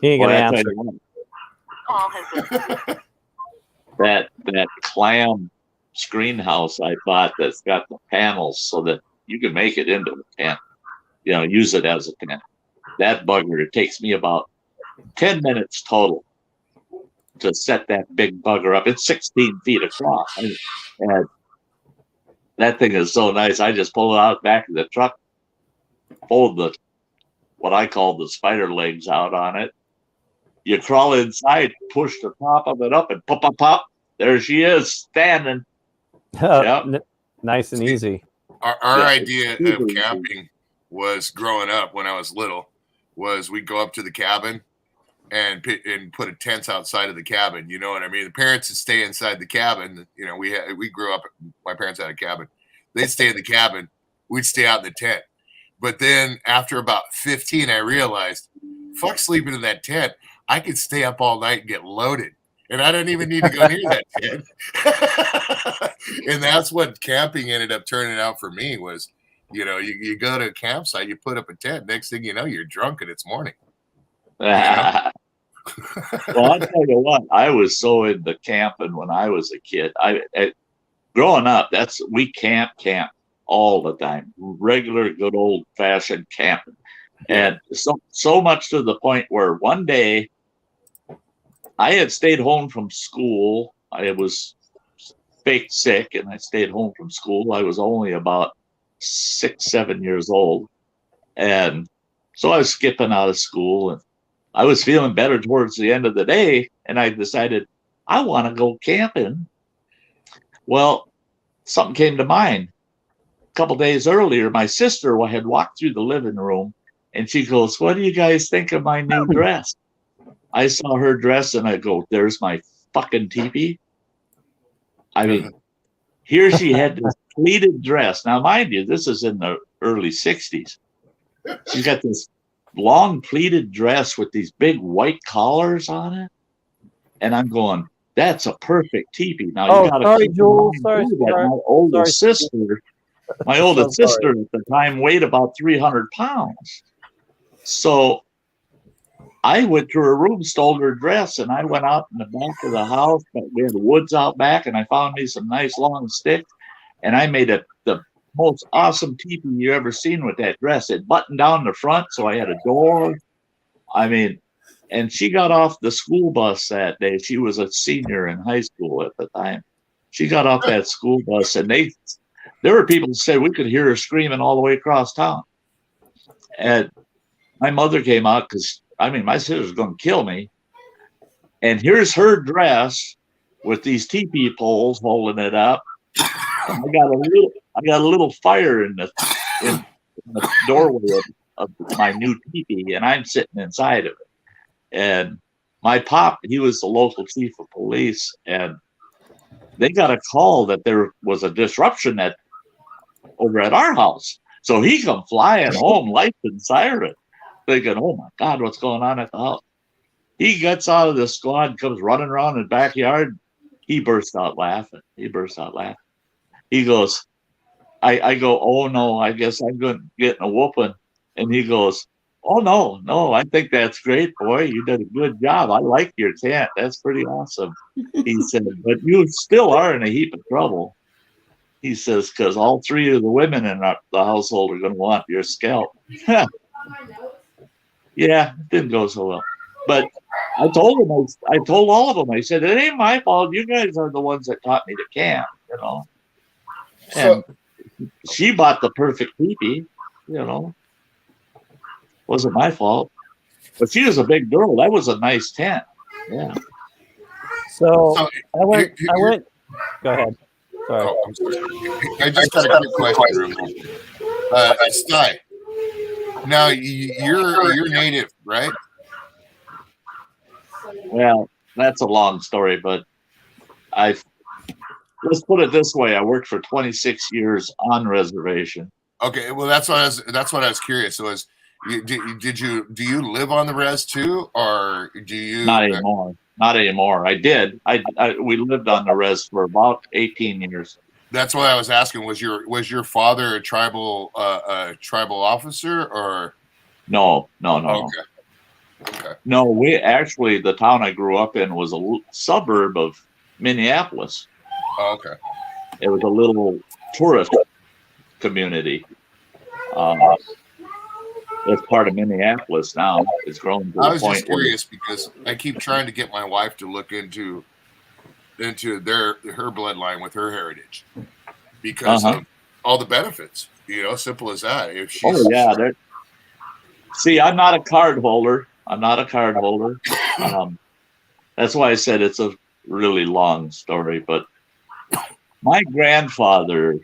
He ain't Boy, gonna I tell answer. you what, that clam screen house I bought that's got the panels so that you can make it into a tent. You know, use it as a tent. That bugger, it takes me about 10 minutes total to set that big bugger up. It's 16 feet across. And that thing is so nice. I just pull it out back of the truck, fold what I call the spider legs out on it. You crawl inside, push the top of it up, and pop, pop, pop. There she is, standing. Yep. Nice and easy. Our idea of camping was growing up when I was little was we'd go up to the cabin and put a tent outside of the cabin. You know what I mean? The parents would stay inside the cabin. You know, we grew up. My parents had a cabin. They'd stay in the cabin. We'd stay out in the tent. But then after about 15, I realized, fuck sleeping in that tent. I could stay up all night and get loaded. And I don't even need to go near that tent. And that's what camping ended up turning out for me was, you know, you go to a campsite, you put up a tent. Next thing you know, you're drunk and it's morning. You know? Well, I'll tell you what, I was so into camping when I was a kid. Growing up, we camp all the time. Regular, good old fashioned camping. And so much to the point where one day I had stayed home from school. I was fake sick and I stayed home from school. I was only about 6, 7 years old. And so I was skipping out of school and I was feeling better towards the end of the day. And I decided I want to go camping. Well, something came to mind. A couple days earlier, my sister had walked through the living room and she goes, "What do you guys think of my new dress?" I saw her dress and I go, "There's my fucking teepee." I mean, here she had this pleated dress. Now, mind you, this is in the early 60s. She's got this long pleated dress with these big white collars on it. And I'm going, that's a perfect teepee. Now, you got to sorry, Joel. Sorry. My oldest sister at the time weighed about 300 pounds. So I went to her room, stole her dress, and I went out in the back of the house. We had the woods out back, and I found me some nice long sticks, and I made the most awesome teepee you ever seen with that dress. It buttoned down the front, so I had a door. I mean, and she got off the school bus that day. She was a senior in high school at the time. She got off that school bus, and there were people who said we could hear her screaming all the way across town. And my mother came out because, I mean, my sister's going to kill me. And here's her dress with these teepee poles holding it up. I got a little fire in the doorway of my new teepee, and I'm sitting inside of it. And my pop, he was the local chief of police, and they got a call that there was a disruption over at our house. So he come flying home, lights and siren, thinking, "Oh my God, what's going on at the house?" He gets out of the squad, comes running around in the backyard. He bursts out laughing. He goes, I go, "Oh no, I guess I'm going to get a whooping." And he goes, "Oh no, I think that's great, boy. You did a good job. I like your tent. That's pretty awesome." He said, "But you still are in a heap of trouble." He says, "Because all 3 of the women in the household are going to want your scalp." Yeah, it didn't go so well. But I told all of them, I said, "It ain't my fault. You guys are the ones that taught me to camp, you know." And she bought the perfect teepee, you know. Wasn't my fault. But she was a big girl. That was a nice tent. Yeah. So I went. Go ahead. Sorry. Oh, I'm sorry. I just got a quick question. Sty. Now you're native, right? Well, that's a long story, but let's put it this way. I worked for 26 years on reservation. Okay, well that's what I was curious. So do you live on the res too, or do you? Not anymore. Not anymore. I did. We lived on the res for about 18 years. That's why I was asking. Was your father a tribal officer or? No. Okay. No, we actually, the town I grew up in was a suburb of Minneapolis. Oh, okay. It was a little tourist community. It's part of Minneapolis now. It's grown to I the was point just curious because I keep trying to get my wife to look into her bloodline with her heritage because of all the benefits. Simple as that. If she's, see, I'm not a card holder. That's why I said it's a really long story. But my grandfather.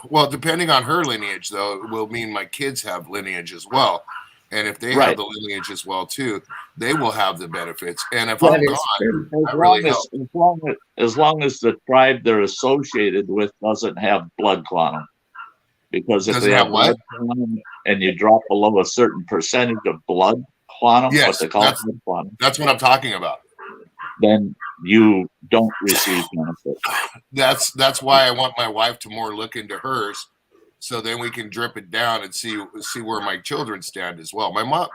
Well, depending on her lineage, though, will mean my kids have lineage as well. And if they have the lineage as well, too, they will have the benefits. And if I'm gone, that really helps. As long as the tribe they're associated with doesn't have blood quantum. Because if they have blood quantum and you drop below a certain percentage of blood quantum, what they call blood quantum. That's what I'm talking about. Then you don't receive benefit. That's why I want my wife to more look into hers, so then we can drip it down and see where my children stand as well. My mom,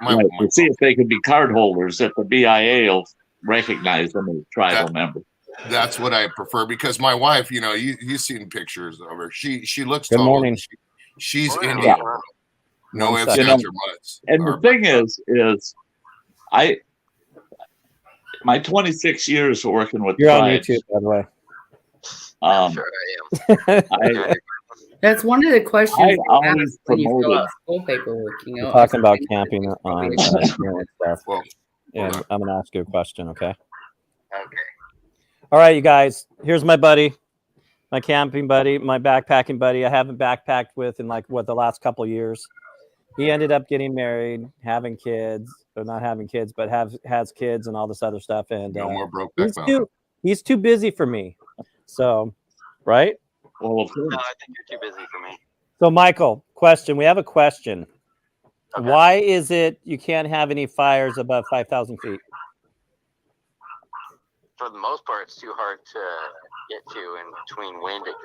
see if they could be card holders, that the BIA will recognize them as tribal members. That's what I prefer because my wife, you've seen pictures of her. She looks Good totally. Morning. She's Indian. No ifs, ands, or buts. And the thing is my 26 years working with You're tribes, on YouTube, by the way. Sure I am. That's one of the questions I they always ask when you fill promoted. out school paperwork. We're talking about camping on and stuff. Well, And I'm gonna ask you a question, okay? Okay. All right, you guys. Here's my buddy, my camping buddy, my backpacking buddy. I haven't backpacked with in the last couple of years. He ended up getting married, having kids, or not having kids, but has kids and all this other stuff. And no more broke back. he's too busy for me. So, right? Well, No, I think you're too busy for me. So, Michael, question. We have a question. Okay. Why is it you can't have any fires above 5,000 feet? For the most part, it's too hard to get to in between wind and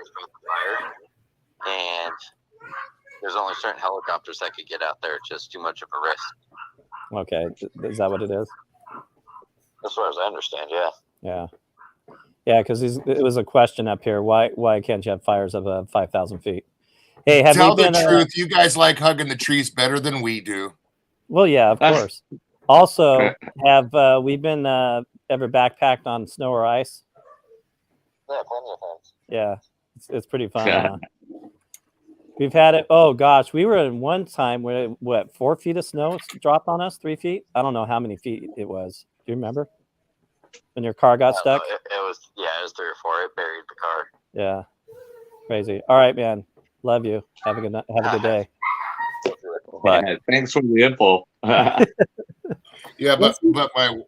fire. And there's only certain helicopters that could get out there. It's just too much of a risk. Okay. Is that what it is? As far as I understand, yeah. Yeah. Yeah, because it was a question up here. Why can't you have fires above 5,000 feet? Hey, have Tell we the been, truth. You guys like hugging the trees better than we do. Well, yeah, of course. Also, have we been ever backpacked on snow or ice? Yeah, plenty of times. Yeah, it's pretty fun. Huh? We've had it. Oh gosh, we were in one time where 4 feet of snow dropped on us, 3 feet. I don't know how many feet it was. Do you remember when your car got stuck? It was 3 or 4. It buried the car. Yeah, crazy. All right, man. Love you. Have a good day. Bye. Thanks for the info. Yeah, but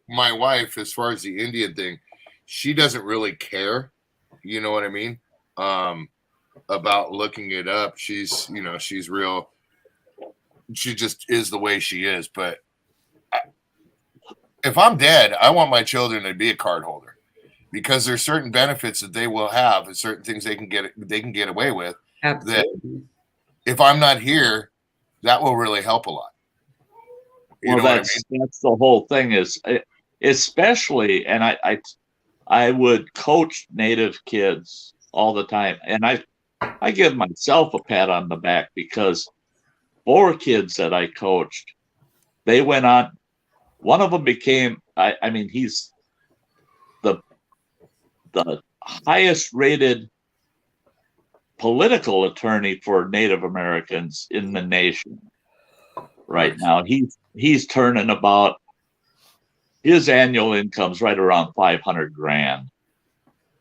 my wife, as far as the Indian thing, she doesn't really care. You know what I mean? About looking it up. She's real. She just is the way she is. But if I'm dead, I want my children to be a card holder because there's certain benefits that they will have and certain things they can get away with. Absolutely. That if I'm not here, that will really help a lot. You know what I mean? That's the whole thing is, especially, and I would coach Native kids all the time, and I give myself a pat on the back because 4 kids that I coached, they went on. One of them became, he's the highest rated political attorney for Native Americans in the nation right now. He's turning about, his annual income's right around $500,000.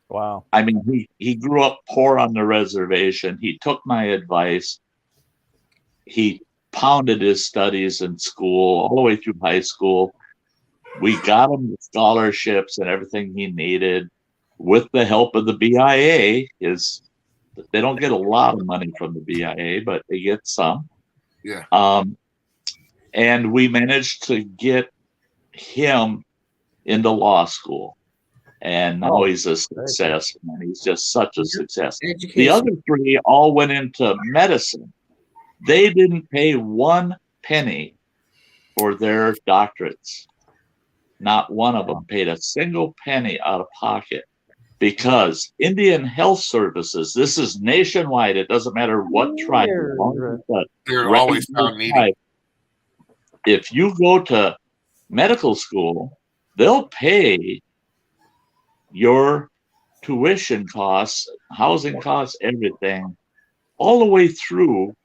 Wow. I mean, he grew up poor on the reservation. He took my advice. He pounded his studies in school all the way through high school. We got him the scholarships and everything he needed. with the help of the BIA, they don't get a lot of money from the BIA, but they get some. Yeah. And we managed to get him into law school. And now he's a success, man. He's just such a success. Education. The other three all went into medicine. They didn't pay 1 penny for their doctorates. Not one of them paid a single penny out of pocket, because Indian Health Services, this is nationwide. It doesn't matter what tribe. They're always found needy. If you go to medical school, they'll pay your tuition costs, housing costs, everything, all the way through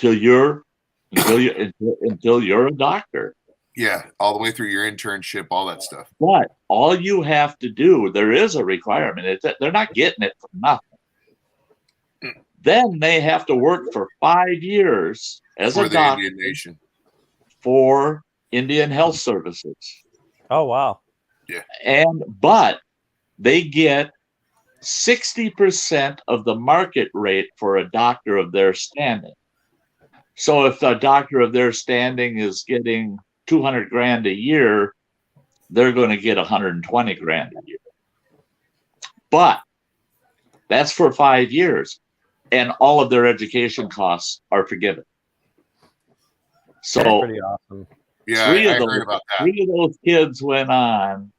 until you're a doctor. Yeah, all the way through your internship, all that stuff. But all you have to do, there is a requirement. They're not getting it for nothing. Then they have to work for 5 years as For a the doctor Indian Nation. for Indian Health Services. Oh wow. But they get 60% of the market rate for a doctor of their standing. So if a doctor of their standing is getting 200 grand a year, they're going to get 120 grand a year. But that's for 5 years, and all of their education costs are forgiven. So That's pretty awesome. Yeah, I heard about that. 3 of those kids went on,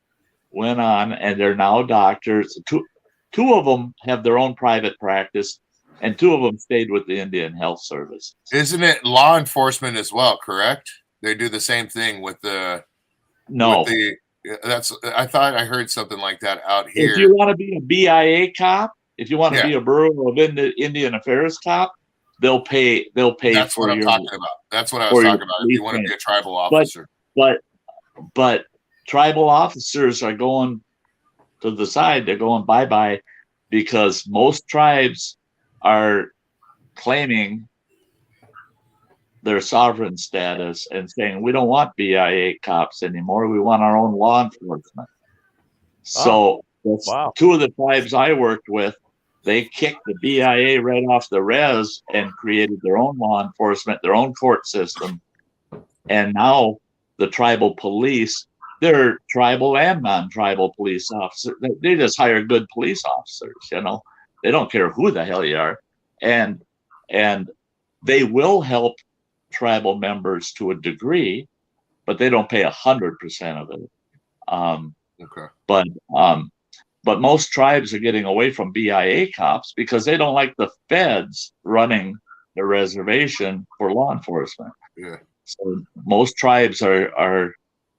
and they're now doctors. Two of them have their own private practice, and 2 of them stayed with the Indian Health Service. Isn't it law enforcement as well, correct? They do the same thing with the No. I thought I heard something like that out here. If you want to be a BIA cop, if you want to be a Bureau of Indian Affairs cop, they'll pay. That's for what I'm your, talking about. That's what I was talking about. If you want to be a tribal officer, but tribal officers are going to the side. They're going bye-bye, because most tribes are claiming their sovereign status and saying, we don't want BIA cops anymore. We want our own law enforcement. So 2 of the tribes I worked with, they kicked the BIA right off the res and created their own law enforcement, their own court system. And now the tribal police, they're tribal and non-tribal police officers. They just hire good police officers, They don't care who the hell you are. And they will help tribal members to a degree, but they don't pay 100% of it. But most tribes are getting away from BIA cops because they don't like the feds running the reservation for law enforcement. Yeah. So most tribes are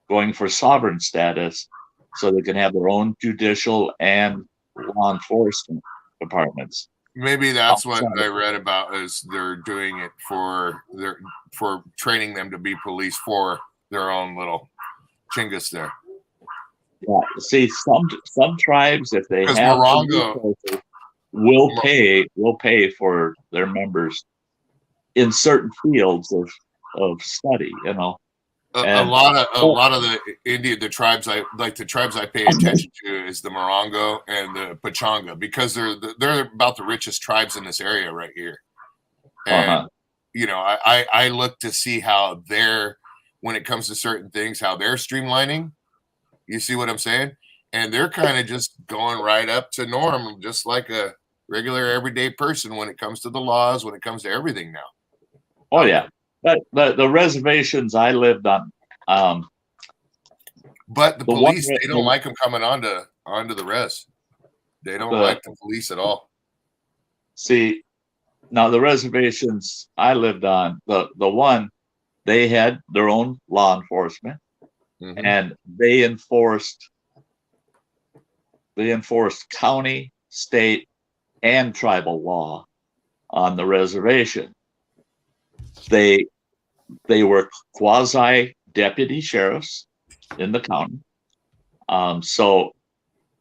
going for sovereign status so they can have their own judicial and law enforcement departments. Maybe that's what I read about, is they're doing it for training them to be police for their own little chingus there. Yeah, see, some tribes, if they have Morongo will pay for their members in certain fields of study, A lot of the tribes I pay attention to is the Morongo and the Pachanga, because they're about the richest tribes in this area right here. And I look to see how when it comes to certain things, how they're streamlining. You see what I'm saying? And they're kind of just going right up to norm, just like a regular everyday person when it comes to the laws, when it comes to everything now. Oh yeah. But the reservations I lived on, but the police, they don't like them coming onto the res. They don't like the police at all. See, now the reservations I lived on, the one, they had their own law enforcement, and they enforced county, state, and tribal law on the reservation. They were quasi deputy sheriffs in the county. So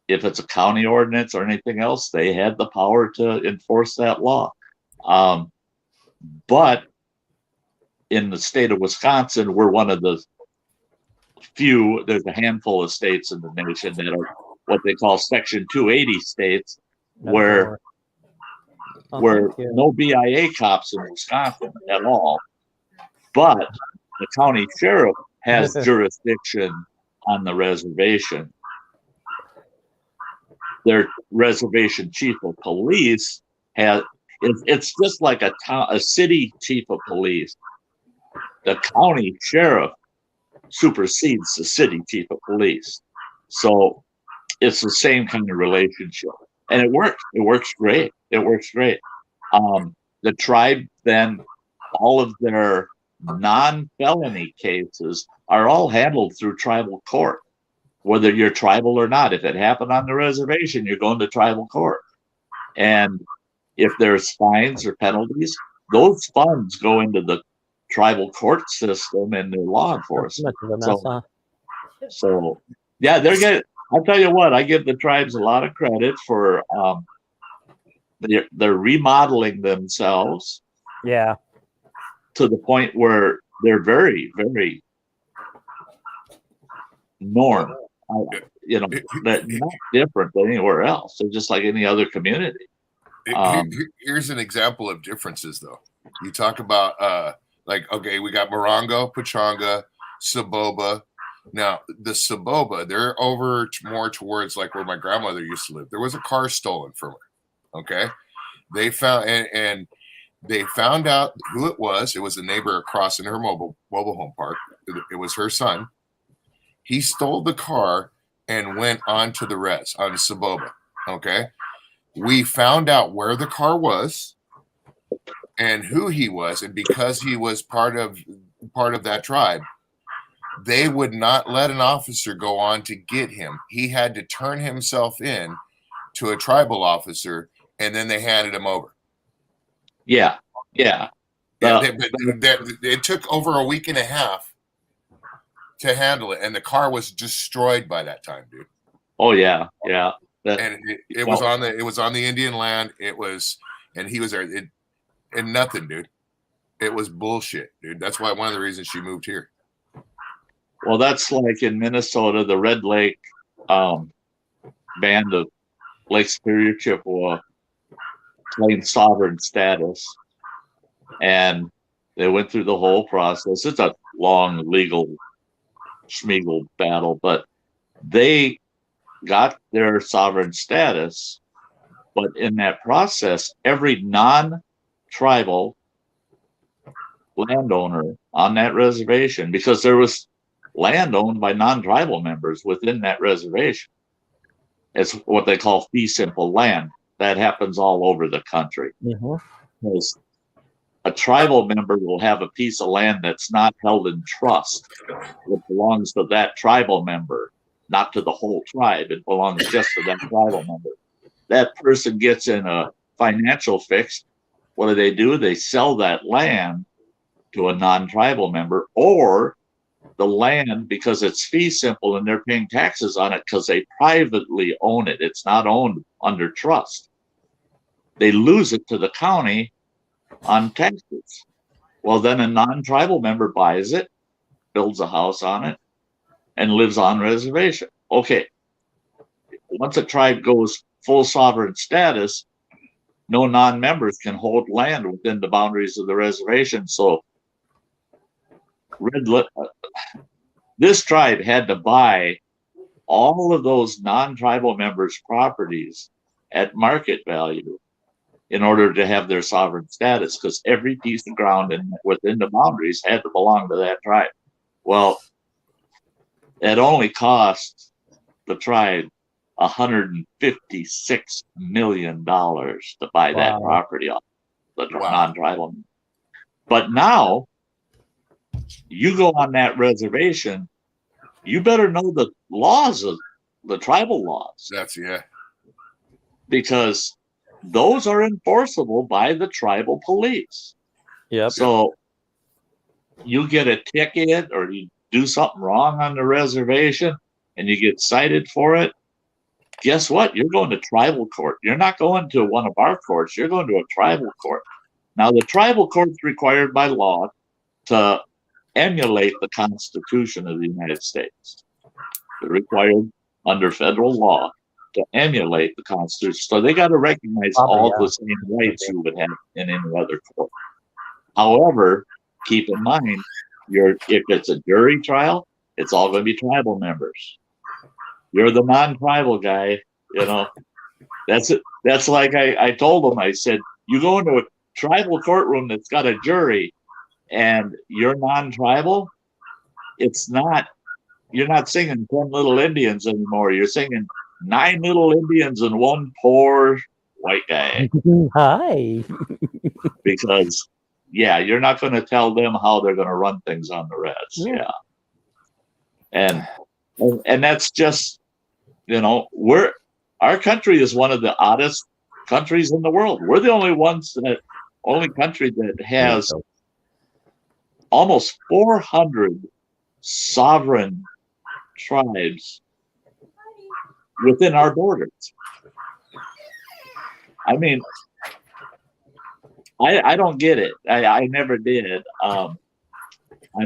if it's a county ordinance or anything else, they had the power to enforce that law. But in the state of Wisconsin, we're one of the few, there's a handful of states in the nation that are what they call Section 280 states, That's where all. Oh, where thank you. no BIA cops in Wisconsin at all, but the county sheriff has jurisdiction on the reservation. Their reservation chief of police has. It's just like a city chief of police. The county sheriff supersedes the city chief of police, so it's the same kind of relationship, and it works. It works great. It works great. The tribe then, all of their non-felony cases are all handled through tribal court, whether you're tribal or not. If it happened on the reservation, you're going to tribal court, and if there's fines or penalties, those funds go into the tribal court system and the law enforcement. Much of a mess, huh? So yeah, they're getting. I'll tell you what, I give the tribes a lot of credit for they're remodeling themselves Yeah. to the point where they're very, very norm. You know, they're not different than anywhere else. They're just like any other community. Here's an example of differences, though. You talk about like, okay, we got Morongo, Pechanga, Saboba. Now the Saboba, they're over more towards like where my grandmother used to live. There was a car stolen from her. Okay, they found and they found out who it was. It was a neighbor across in her mobile home park. It was her son. He stole the car and went on to the res on Saboba. Okay, we found out where the car was and who he was, and because he was part of that tribe, they would not let an officer go on to get him. He had to turn himself in to a tribal officer, and then they handed him over. Yeah. It took over a week and a half to handle it, and the car was destroyed by that time, dude. Oh yeah. And it was on the Indian land. It was, and he was there. And nothing, dude. It was bullshit, dude. That's why one of the reasons she moved here. Well, that's like in Minnesota, the Red Lake band of Lake Superior Chippewa claimed sovereign status, and they went through the whole process. It's a long legal schmiegel battle, but they got their sovereign status. But in that process, every non-tribal landowner on that reservation, because there was land owned by non-tribal members within that reservation. It's what they call fee simple land. That happens all over the country. Because a tribal member will have a piece of land that's not held in trust. It belongs to that tribal member, not to the whole tribe. It belongs just to that tribal member. That person gets in a financial fix. What do? They sell that land to a non-tribal member, or the land, because it's fee simple and they're paying taxes on it because they privately own it. It's not owned under trust. They lose it to the county on taxes. Well, then a non-tribal member buys it, builds a house on it, and lives on reservation. Okay. Once a tribe goes full sovereign status, no non-members can hold land within the boundaries of the reservation. So this tribe had to buy all of those non-tribal members' properties at market value in order to have their sovereign status, because every piece of ground within the boundaries had to belong to that tribe. Well, it only cost the tribe $156 million to buy that property off the non-tribal. But now, you go on that reservation, you better know the laws of the tribal laws. Because those are enforceable by the tribal police. Yep. So you get a ticket or you do something wrong on the reservation and you get cited for it. Guess what? You're going to tribal court. You're not going to one of our courts. You're going to a tribal court. Now, the tribal court's required by law to emulate the Constitution of the United States. They're required under federal law to emulate the Constitution. So they got to recognize all the same rights you would have in any other court. However, keep in mind, if it's a jury trial, it's all going to be tribal members. You're the non-tribal guy, you know. That's it. That's like I told them. I said, you go into a tribal courtroom that's got a jury, and you're non-tribal. You're not singing 10 Little Indians anymore. You're singing 9 Little Indians and 1 poor white guy. Hi. Because, yeah, you're not going to tell them how they're going to run things on the Reds. Yeah. And that's just, you know, our country is one of the oddest countries in the world. We're the only country that has almost 400 sovereign tribes within our borders. I mean, I don't get it. I never did. I'm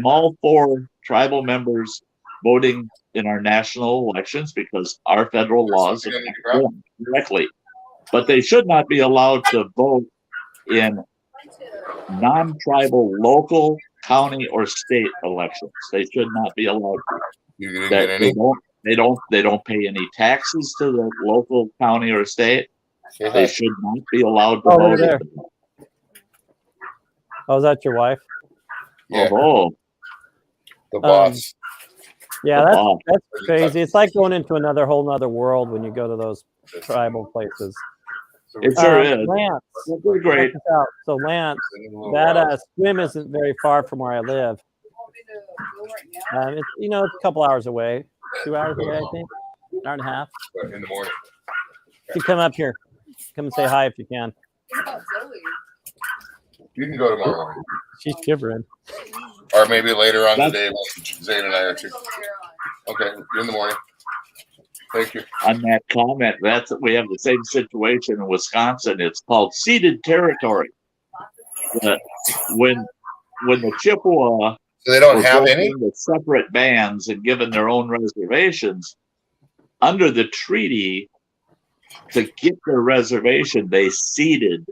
all for tribal members voting in our national elections because our federal laws affect them directly. But they should not be allowed to vote in non-tribal local, county, or state elections. They should not be allowed to. They don't pay any taxes to the local, county, or state. They should not be allowed to vote. There. Oh, is that your wife? Yeah. Oh, The boss. Yeah, that's crazy. It's like going into whole nother world when you go to those tribal places. It sure is. Lance, great. So Lance, that swim isn't very far from where I live. It's it's a couple hours away, 2 hours away, I think, an hour and a half. In the morning. You come up here, come and say hi if you can. You can go tomorrow morning. She's shivering. Or maybe later on today when Zane and I are too. Okay, in the morning. Thank you. On that comment, we have the same situation in Wisconsin. It's called ceded territory. When the Chippewa they don't have any into separate bands and given their own reservations, under the treaty, to get their reservation, they ceded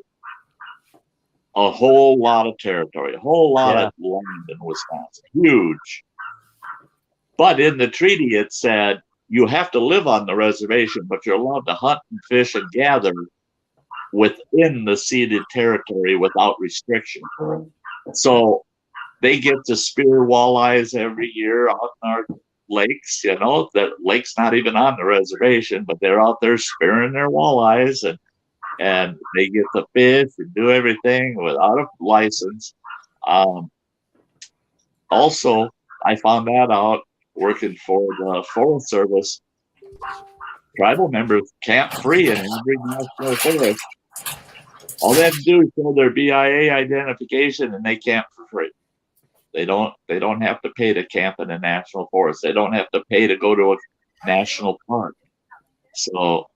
a whole lot of territory, a whole lot of land in Wisconsin, huge. But in the treaty, it said you have to live on the reservation, but you're allowed to hunt and fish and gather within the ceded territory without restriction. So they get to spear walleyes every year out in our lakes. That lake's not even on the reservation, but they're out there spearing their walleyes, and they get to fish and do everything without a license. Also, I found that out working for the Forest Service. Tribal members camp free in every national forest. All they have to do is show their BIA identification, and they camp for free. They don't have to pay to camp in a national forest. They don't have to pay to go to a national park. So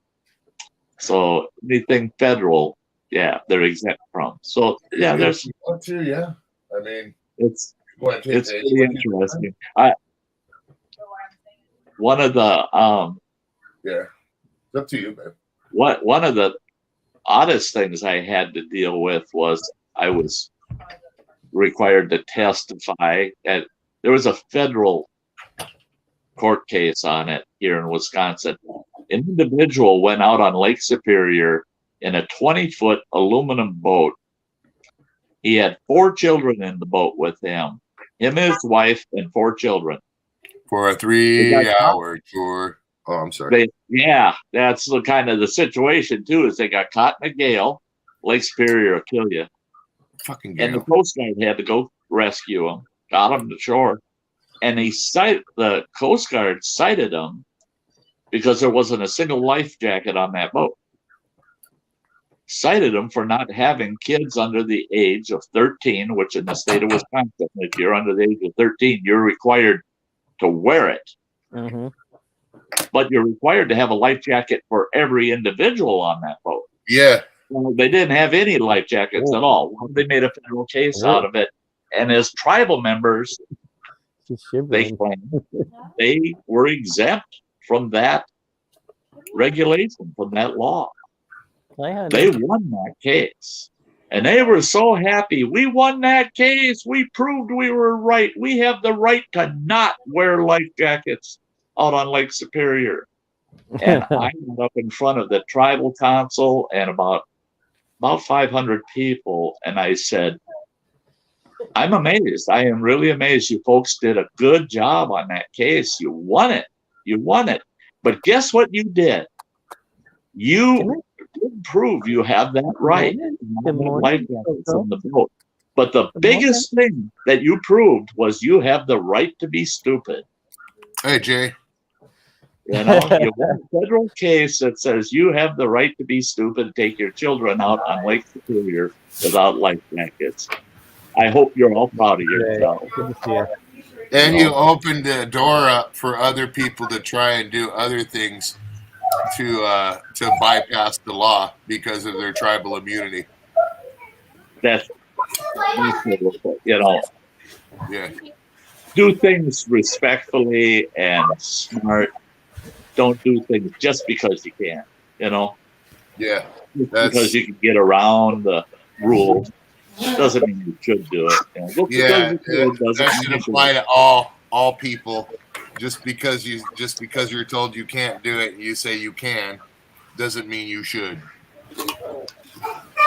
anything federal, they're exempt from. So there's I mean, it's pretty interesting. One of the it's up to you, man. One of the oddest things I had to deal with was I was required to testify, and there was a federal court case on it here in Wisconsin. An individual went out on Lake Superior in a 20-foot aluminum boat. He had 4 children in the boat with him, his wife, and 4 children. For a 3-hour tour. Oh, I'm sorry. That's the kind of the situation too. Is they got caught in a gale. Lake Superior will kill you. Fucking gale. And the Coast Guard had to go rescue him. Got him to shore, and the Coast Guard cited him because there wasn't a single life jacket on that boat. Cited him for not having kids under the age of 13, which in the state of Wisconsin, if you're under the age of 13, you're required to wear it. Mm-hmm. But you're required to have a life jacket for every individual on that boat. Yeah. Well, they didn't have any life jackets at all. They made a federal case out of it. And as tribal members, they claimed they were exempt from that regulation from that law. I They won that case. And they were so happy. We won that case. We proved we were right. We have the right to not wear life jackets out on Lake Superior. And I went up in front of the tribal council and about 500 people, and I said, I'm amazed. I am really amazed. You folks did a good job on that case. You won it. You won it. But guess what you did? You did prove you have that right. Life jackets on the boat. But the biggest thing that you proved was you have the right to be stupid. Hey, Jay. You know, you won a federal case that says you have the right to be stupid, take your children out on Lake Superior without life jackets. I hope you're all proud of yourself. Good to see you. And you opened the door up for other people to try and do other things to bypass the law because of their tribal immunity. That's, you know, Yeah. do things respectfully and smart. Don't do things just because you can, you know. Yeah. Just because you can get around the rules doesn't mean you should do it. You know? Yeah, that should apply to all people. Just because you're told you can't do it and you say you can, doesn't mean you should.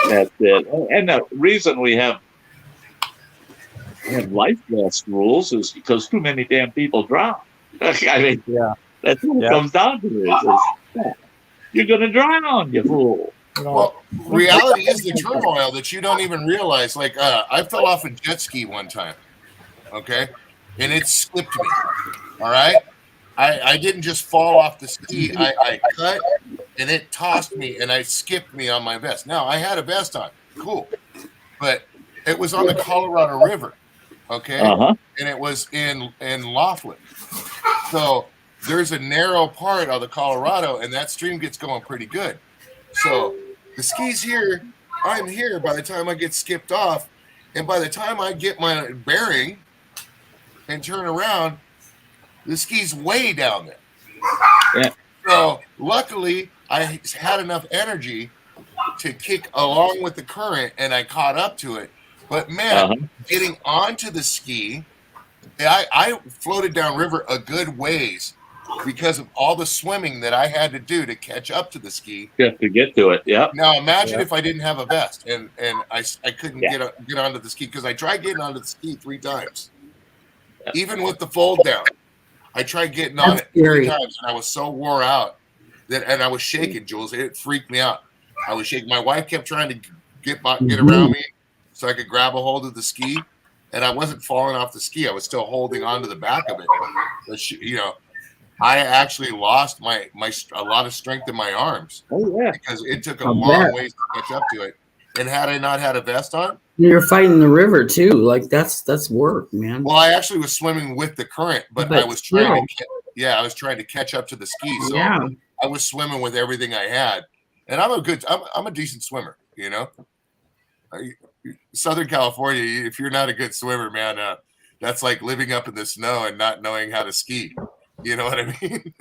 That's it. And the reason we have life vest rules is because too many damn people drown. I mean, yeah, that's what it comes down to. Is you're going to drown, you fool. Well, reality is the turmoil that you don't even realize. Like, I fell off a jet ski one time, okay? And it skipped me, all right? I didn't just fall off the ski. I cut, and it tossed me, and it skipped me on my vest. Now, I had a vest on. Cool. But it was on the Colorado River, okay? Uh-huh. And it was in Laughlin. So there's a narrow part of the Colorado, and that stream gets going pretty good. So the ski's here, I'm here by the time I get skipped off, and by the time I get my bearing and turn around, the ski's way down there. Yeah. So luckily, I had enough energy to kick along with the current, and I caught up to it. But man, getting onto the ski, I floated down river a good ways because of all the swimming that I had to do to catch up to the ski. You have to get to it, yeah. Now imagine if I didn't have a vest and I couldn't get onto the ski because I tried getting onto the ski 3 times. Yeah. Even with the fold down, I tried getting on it 3 times and I was so wore out and I was shaking, Jules. It freaked me out. I was shaking. My wife kept trying to get around me so I could grab a hold of the ski, and I wasn't falling off the ski. I was still holding on to the back of it. But I actually lost a lot of strength in my arms. Oh yeah, because it took a long ways to catch up to it. And had I not had a vest on, you're fighting the river too. Like that's work, man. Well, I actually was swimming with the current, but I was trying to catch up to the ski. So I was swimming with everything I had, and I'm a decent swimmer. You know, Southern California, if you're not a good swimmer, man, that's like living up in the snow and not knowing how to ski. You know what I mean?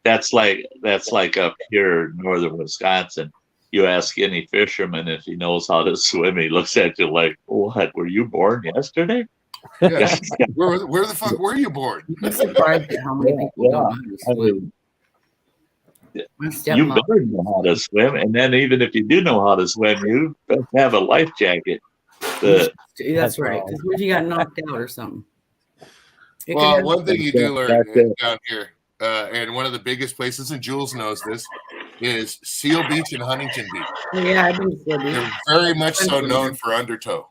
That's like up here in northern Wisconsin. You ask any fisherman if he knows how to swim, he looks at you like, "What? Were you born yesterday?" Yeah. Where the fuck were you born? I'm surprised at how many people don't know how to swim. You better know how to swim, and then even if you do know how to swim, you have a life jacket. That's right. Because what if you got knocked out or something? Well, one thing you do learn down here, and one of the biggest places, and Jules knows this, is Seal Beach and Huntington Beach. Yeah, I've been to Seal Beach. They're very much so known for undertow.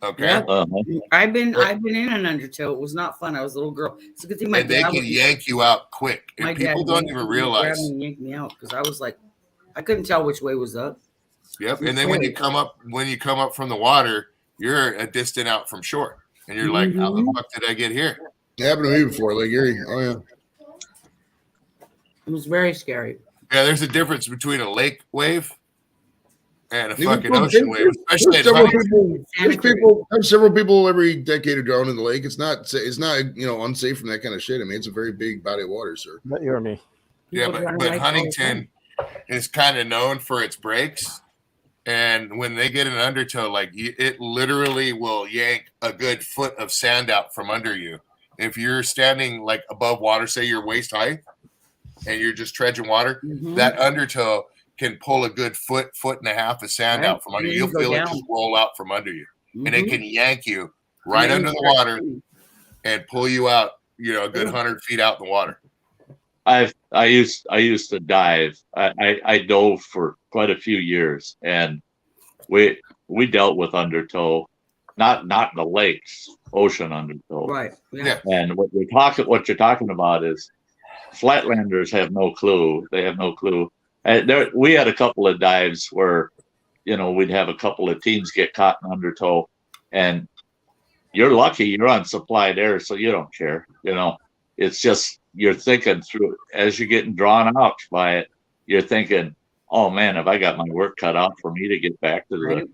Okay. Yeah. I've been in an undertow. It was not fun. I was a little girl. It's a good thing and they can yank you out quick. And people don't even realize. Yanked me out because I was like, I couldn't tell which way was up. Yep. And then when you come up from the water, you're a distant out from shore, and you're like, how the fuck did I get here? It happened to me before, Lake Erie. Oh yeah. It was very scary. Yeah, there's a difference between a lake wave and a fucking ocean wave, especially at several people every decade are drowned in the lake. It's not unsafe from that kind of shit. I mean, it's a very big body of water, sir. Not you or me. Yeah, People run but away all the Huntington is kind of known for its brakes, and when they get an undertow, like it literally will yank a good foot of sand out from under you. If you're standing like above water, say you're waist height, and you're just trudging water, Mhm. that undertow can pull a good foot and a half of sand Right. out from under And you. you You'll go feel it down. just roll out from under you, and it Mhm. can yank you And right then under you the start water swimming. and pull you out, a good Ooh. 100 feet out in the water. I used to dive. I dove for quite a few years, and we dealt with undertow, not in the lakes, ocean undertow. Right. Yeah. And what you're talking about is flatlanders have no clue. They have no clue. We had a couple of dives where, we'd have a couple of teams get caught in undertow, and you're lucky you're on supplied air, so you don't care. It's just you're thinking through as you're getting drawn out by it. You're thinking, "Oh man, have I got my work cut out for me to get back to the Right.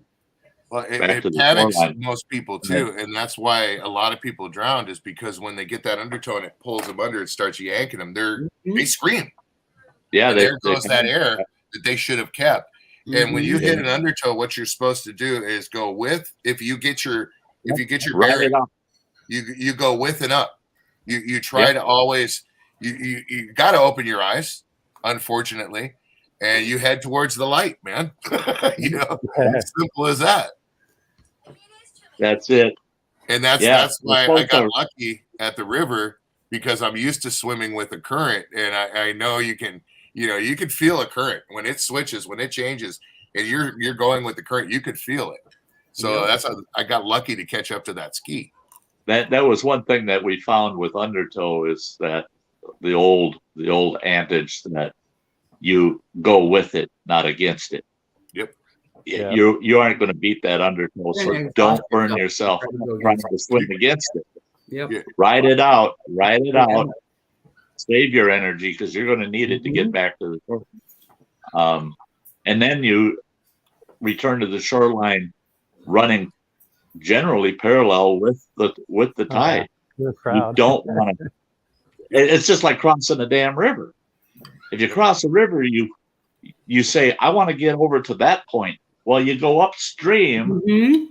Well, back to it the panics shoreline?" most people too, and that's why a lot of people drowned is because when they get that undertow and it pulls them under, it starts yanking them. They scream. Yeah, And they there goes that air that they should have kept. And when you Mhm. hit an undertow, what you're supposed to do is go with. If you get your Ride bearing, it up. you go with and up. You try Yep. to always you got to open your eyes, unfortunately, and you head towards the light, man. Simple as that. That's it. And that's Yeah, why we're I got supposed lucky at the river, because I'm used to swimming with the current, and I know you can feel a current when it switches, when it changes, and you're going with the current, you could feel it. So that's how I got lucky to catch up to that ski. that was one thing that we found with undertow is that the old adage that you go with it, not against it. Yep. Yeah. You aren't going to beat that undertow, so Yeah, don't exhaust burn yourself. yourself Try to go trying against to swim against it. Yep. Yeah. Ride it out. Yeah. Save your energy because you're going to need it to get back to the shore. And then you return to the shoreline running generally parallel with the tide. You're You proud. don't want to. It's just like crossing a damn river. If you cross a river, you say, "I want to get over to that point." Well, you go upstream, Mhm.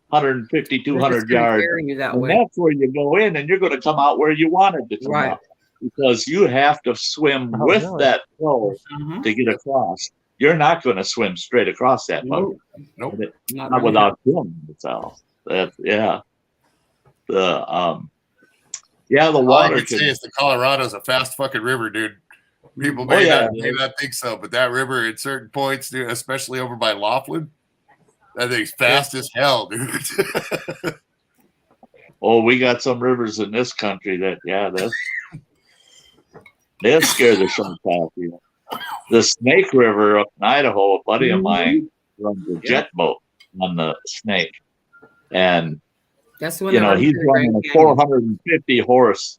150, They're just 200 gonna yards, carry you that and way. that's where you go in, and you're going to come out where you wanted to come Right. out, because you have to swim with really? that flow Uh-huh. to get across. You're not going to swim straight across that boat. Nope. Nope. Not without killing yourself. That's the All I water can say is the Colorado's a fast fucking river, dude. People may not think so, but that river at certain points, dude, especially over by Laughlin, that thing's fast as hell, dude. Oh, we got some rivers in this country that they'll scare the shit out of you. The Snake River up in Idaho, a buddy of mine runs a jet boat on the Snake, and That's when he's running a 450 horse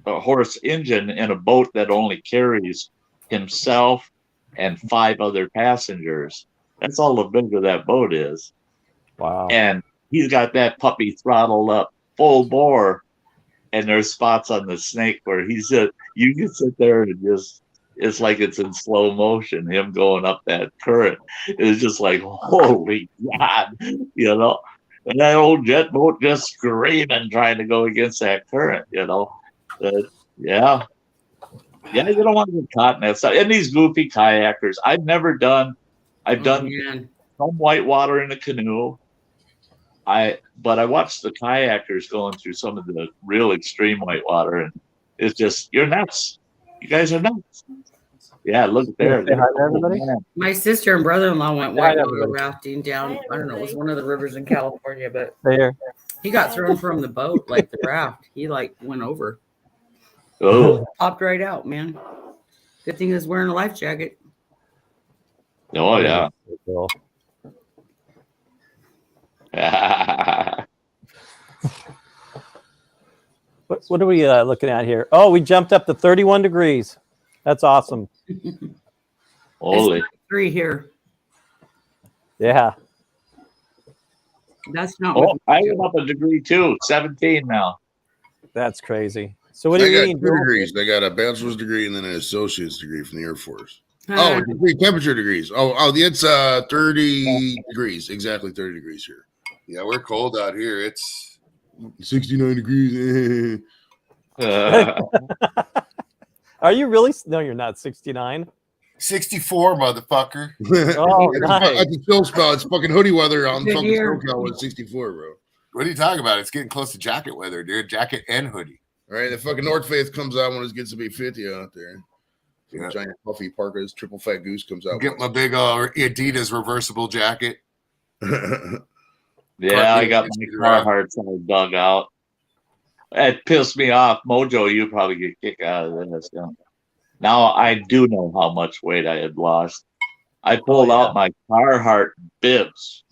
horse engine in a boat that only carries himself and 5 other passengers. That's all the bigger that boat is. Wow. And he's got that puppy throttled up full bore, and there's spots on the Snake where you can sit there and it's like it's in slow motion, him going up that current. It's just like, holy God, and that old jet boat just screaming, trying to go against that current, you don't want to get caught in that stuff. And these goofy kayakers, I've done some whitewater in a canoe. But I watched the kayakers going through some of the real extreme whitewater, and it's just, you're nuts. You guys are nuts. Yeah, look there. Say hi to everybody. My sister and brother-in-law went Hi, whitewater everybody. rafting down. I don't know. It was one of the rivers in California, but There. he got thrown from the boat, like the raft. He went over, Oh, popped right out, man. Good thing he was wearing a life jacket. oh yeah. Cool. What are we looking at here? Oh, we jumped up to 31 degrees. That's awesome. Holy. 3 here. Yeah. That's not. Oh, I went up a degree too. 17 now. That's crazy. So what do I you got mean? 2 degrees. I got a bachelor's degree and then an associate's degree from the Air Force. Uh, Degree temperature degrees. It's 30 degrees. Exactly 30 degrees here. Yeah, we're cold out here. It's 69 degrees. Are you really? No, you're not. 69. 64, motherfucker. Oh, That's nice. a chill spell. It's fucking hoodie weather on Good fucking year. SoCal with 64, bro. What are you talking about? It's getting close to jacket weather, dude. Jacket and hoodie. All right, the fucking North Face comes out when it gets to be 50 out there. Yeah. Giant puffy parkas, triple fat goose comes out. Get my big Adidas reversible jacket. Yeah, I got my Carhartts all dug out. It pissed me off. Mojo, you probably get a kick out of this. Yeah. Now I do know how much weight I had lost. I pulled out my Carhartt bibs.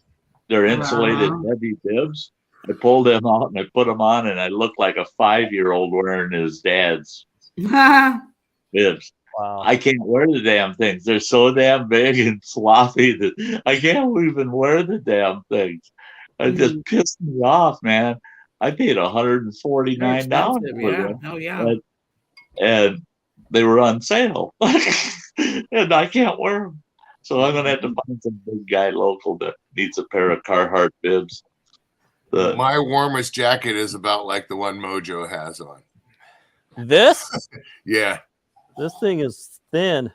They're insulated heavy bibs. I pulled them out and I put them on, and I looked like a 5-year-old wearing his dad's bibs. Wow. I can't wear the damn things. They're so damn big and sloppy that I can't even wear the damn things. It just pissed me off, man. I paid $149 for them. Oh yeah. And they were on sale. And I can't wear them. So I'm going to have to find some big guy local that needs a pair of Carhartt bibs. My warmest jacket is about like the one Mojo has on. This? Yeah. This thing is thin.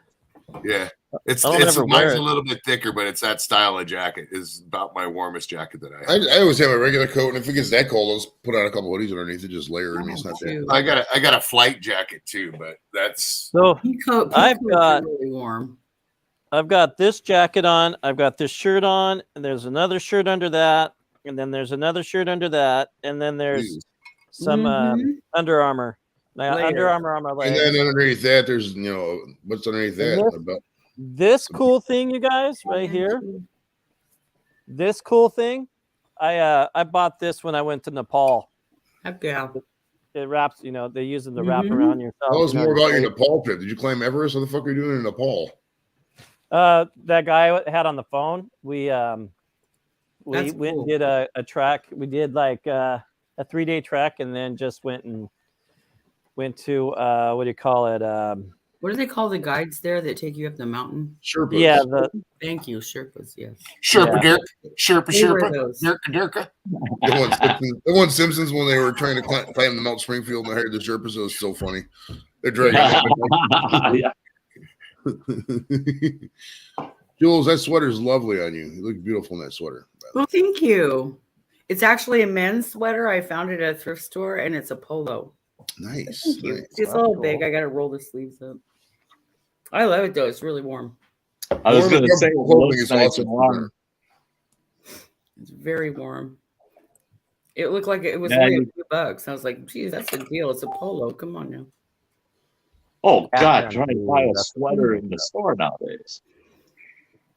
Yeah. It's I don't ever wear mine's it. a little bit thicker, but it's that style of jacket is about my warmest jacket that I have. I always have a regular coat, and if it gets that cold, I'll just put on a couple hoodies underneath it, just layer. I mean, it's not that. I got a flight jacket too, but that's So I've Peacoats got are really warm. I've got this jacket on, I've got this shirt on, and there's another shirt under that, and then there's another shirt under that, and then there's some Under Armour. Now, Layer. Under Armour on my And leg. then underneath that, there's what's underneath that? this- About This cool thing, you guys, right here. This cool thing, I bought this when I went to Nepal. Heck yeah. It wraps, they use them to wrap around yourself. Tell us you know, more about your your Nepal trip. Did you climb Everest? What the fuck are you doing in Nepal? That guy I had on the phone. We That's went cool. and did a trek. We did like a 3-day trek, and then just went to what do you call it? What do they call the guides there that take you up the mountain? Sherpas. Yeah, Thank you, Sherpas. Yes. Sherpa Yeah. Dirk, Sherpa They wear Sherpa, those. Dirka. The one Simpsons when they were trying to climb the Mount Springfield and I heard the Sherpas. It was so funny. They're dragging. Jules, that sweater's lovely on you. You look beautiful in that sweater. Well, thank you. It's actually a men's sweater. I found it at a thrift store, and it's a polo. Nice. Thank you. Nice. It's a little big. I got to roll the sleeves up. I love it though. It's really warm. I was Warm going and to say, it comfortable looks is nice awesome. and warm. It's very warm. It looked like it was Yeah, only you- a few bucks. I was like, geez, that's a deal. It's a polo. Come on now. Oh, Yeah, God, trying to dude, buy a that's- sweater in the store nowadays.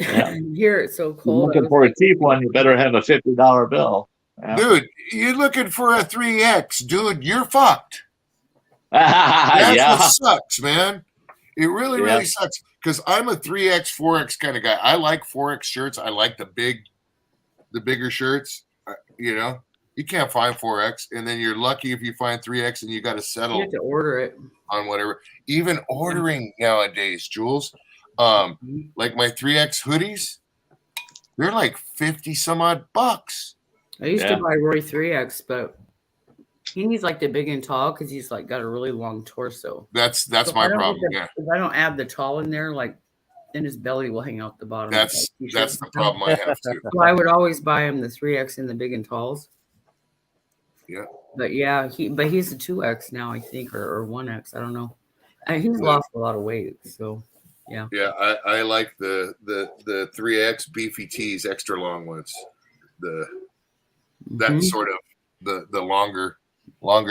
Yeah. Here it's so You're cold. I looking was for a like, cheap one, you better have a $50 bill. Yeah. Dude, you're looking for a 3X, dude. You're fucked. That's Yeah. what sucks, man. It really, Yeah. really sucks. Because I'm a 3X, 4X kind of guy. I like 4X shirts. I like the bigger shirts. You can't find 4X, and then you're lucky if you find 3X, and you got to you settle have to order it. on whatever. Even ordering nowadays, Jules, like my 3X hoodies, they're like 50 some odd bucks. I used Yeah. to buy Roy 3X, but he needs like the big and tall because he's like got a really long torso. That's So if my I don't problem. get the- Yeah, If I don't add the tall in there, like then his belly will hang out the bottom. of, that's like, t-shirts that's the and stuff. problem I have too. So I would always buy him the 3X and the big and talls. Yeah. But yeah, he's a 2X now, I think, or 1X. I don't know. He's lost a lot of weight, so yeah. Yeah, I like the 3X beefy tees, extra long ones. That Mhm. sort of the longer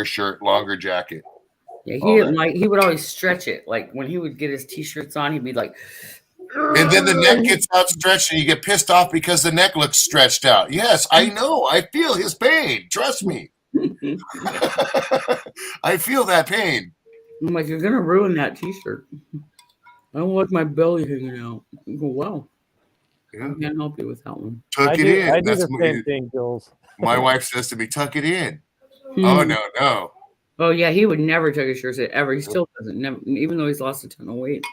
shirt, longer jacket. Yeah, all he that. didn't like. He would always stretch it. Like when he would get his t-shirts on, he'd be like, And then the neck gets outstretched, and you get pissed off because the neck looks stretched out. Yes, I know. I feel his pain. Trust me. I feel that pain. I'm like, you're gonna ruin that t-shirt. I don't like my belly hanging out. I go, wow. Yeah. I can't help you with that one. Tuck I it do, in. I do That's the same thing, Jules. my wife says to me, tuck it in. Hmm. Oh, no. Oh yeah, he would never take his shirts ever. He still doesn't. Never, even though he's lost a ton of weight.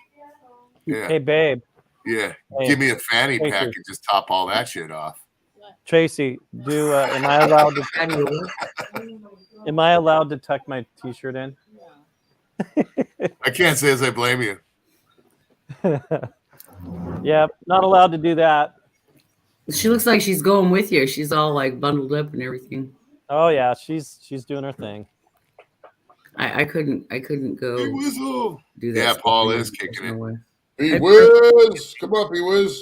Yeah. Hey, babe. Yeah. Hey, Give me a fanny Tracy. pack and just top all that shit off. Tracy, am I allowed to? Am I allowed to tuck my t-shirt in? I can't say as I blame you. Yeah, not allowed to do that. She looks like she's going with you. She's all like bundled up and everything. Oh yeah, she's doing her thing. I couldn't go Big Whistle. do that. Yeah, stuff. Paul There's is kicking no it. way. B-Wiz, come up, B-Wiz.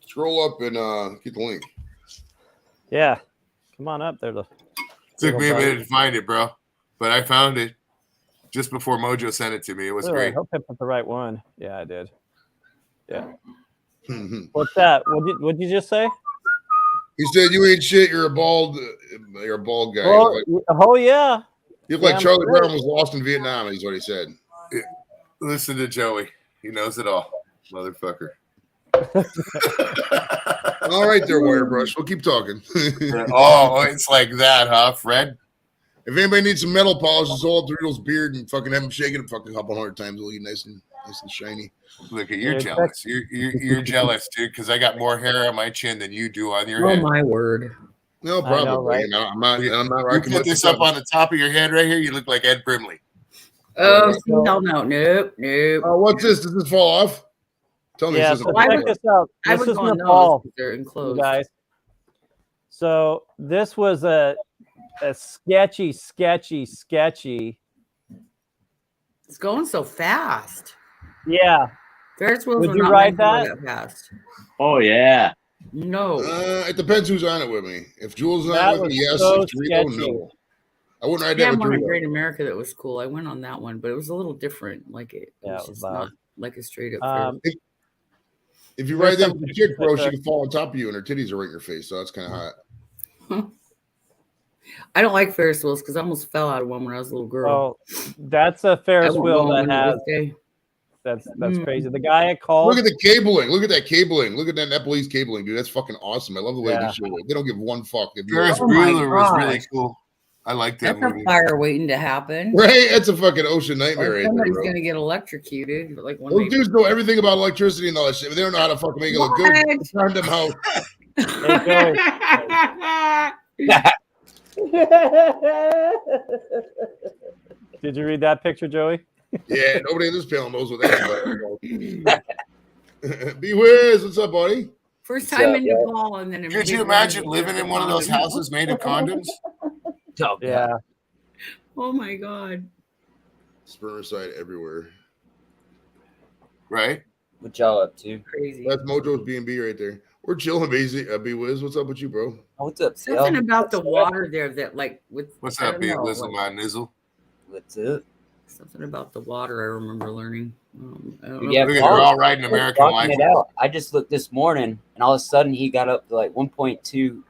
Scroll up and get the link. Yeah, come on up there. Took me a minute to find it, bro, but I found it just before Mojo sent it to me. It was I great. hope I put the right one. Yeah, I did. Yeah. What's that? What'd you just say? He said, "You ain't shit. You're a bald guy. Oh yeah. You look like Damn Charlie straight. Brown was lost in Vietnam." Is what he said. Yeah. Listen to Joey. He knows it all, motherfucker. All right, there, Wirebrush. We'll keep talking. Oh, it's like that, huh, Fred? If anybody needs some metal polish, just hold up Doritos' beard and fucking have him shake it a fucking couple hundred times. It'll get nice and shiny. Look at you're jealous. You're jealous, dude, because I got more hair on my chin than you do on your Oh head. my word! No, probably. know, right? I'm not. You put this up on the top of your head right here. You look like Ed Brimley. Oh, see, hell no, nope. Oh, what's this? Does this fall off? Tell me Yeah, this so doesn't check fall this out. I This would is go on Nepal, those. They're enclosed. you guys. So this was a sketchy. It's going so fast. Yeah. Ferris wheels Would are you not ride meant to go that fast. Oh yeah. No. It depends who's on it with me. If Jules is on That it with me, was yes. so If Dorito, sketchy. no. I wouldn't ride We that had with one in Dorito. Great America that was cool. I went on that one, but it was a little different. Like it Yeah, was it was just loud. not like a straight up. If you There's ride that some with the chick, pictures bro, right she there. can fall on top of you and her titties are right in your face. So that's kind of hot. I don't like Ferris wheels because I almost fell out of one when I was a little girl. Oh, that's a I Ferris won't wheel go on that one has. this day. That's Mm. crazy. The guy I called. Look at the cabling. Look at that cabling. Look at that Nepalese cabling, dude. That's fucking awesome. I love the way Yeah. they show it. They don't give one fuck. If you Ferris Oh my Bueller was really gosh. cool. I like that That's a movie. fire waiting to happen. right? That's a fucking ocean Or nightmare right there, somebody's bro. gonna get electrocuted. Like when Those dudes know everything about electricity and all that shit, but they don't know how to fucking make it look good. What? Find them how. Did you read that picture, Joey? Yeah, nobody in this panel knows what that is. B-Wiz, what's up, buddy? First What's time up, in yo? Nepal, and then Could you imagine living in one of those houses made of condoms? Oh, Yeah. Oh my god! Spermicide everywhere. Right? What y'all up to? Crazy. That's Mojo's B&B right there. We're chilling, B-Wiz. What's up with you, bro? Oh, what's up, Something Sal? about the water there that, like, with What's I up, don't Big know, Whistle, like, my nizzle? What's up? something about the water. I remember learning. I don't know. Yeah, Look at Paul they're all riding was American rocking Life. it out. I just looked this morning, and all of a sudden he got up to like 1.2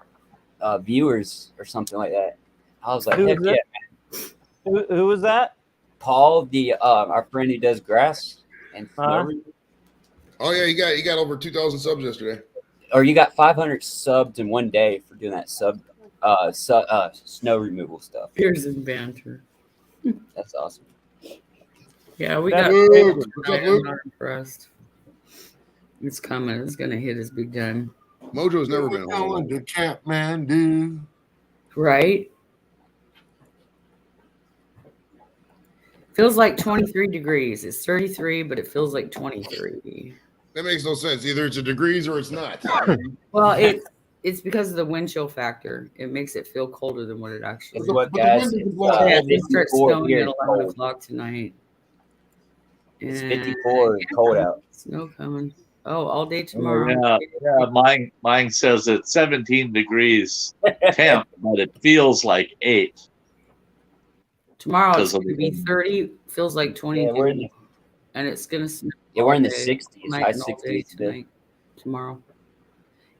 viewers or something like that. I was like, Who heck is yeah, it? Who was that? Paul, the our friend who does grass and Uh-huh. snow, Oh yeah, you got over 2,000 subs yesterday. or you got 500 subs in one day for doing that snow removal stuff. Here's his banter. That's awesome. Yeah, we That's got. Luke. What's up, I'm Luke? not impressed. It's coming. It's gonna hit his big time. Mojo's never been We're home. going to Kathmandu. Right? Feels like 23 degrees. It's 33, but it feels like 23. That makes no sense. Either it's a degrees or it's not. Well, it's because of the wind chill factor. It makes it feel colder than what it actually is. What But the guys? wind is It's, blowing. Yeah, it starts 54 snowing here. at It's 11 cold. o'clock tonight. It's And 54 and cold out. snow coming. Oh, all day Oh, tomorrow. yeah. Mine says it's 17 degrees temp, but it feels like 8. Tomorrow it's Because of going to be the- 30. Feels like 22. Yeah, we're in the, And it's going to snow. yeah, we're in the all day, 60s, tonight high and all day 60s today. tonight, tomorrow.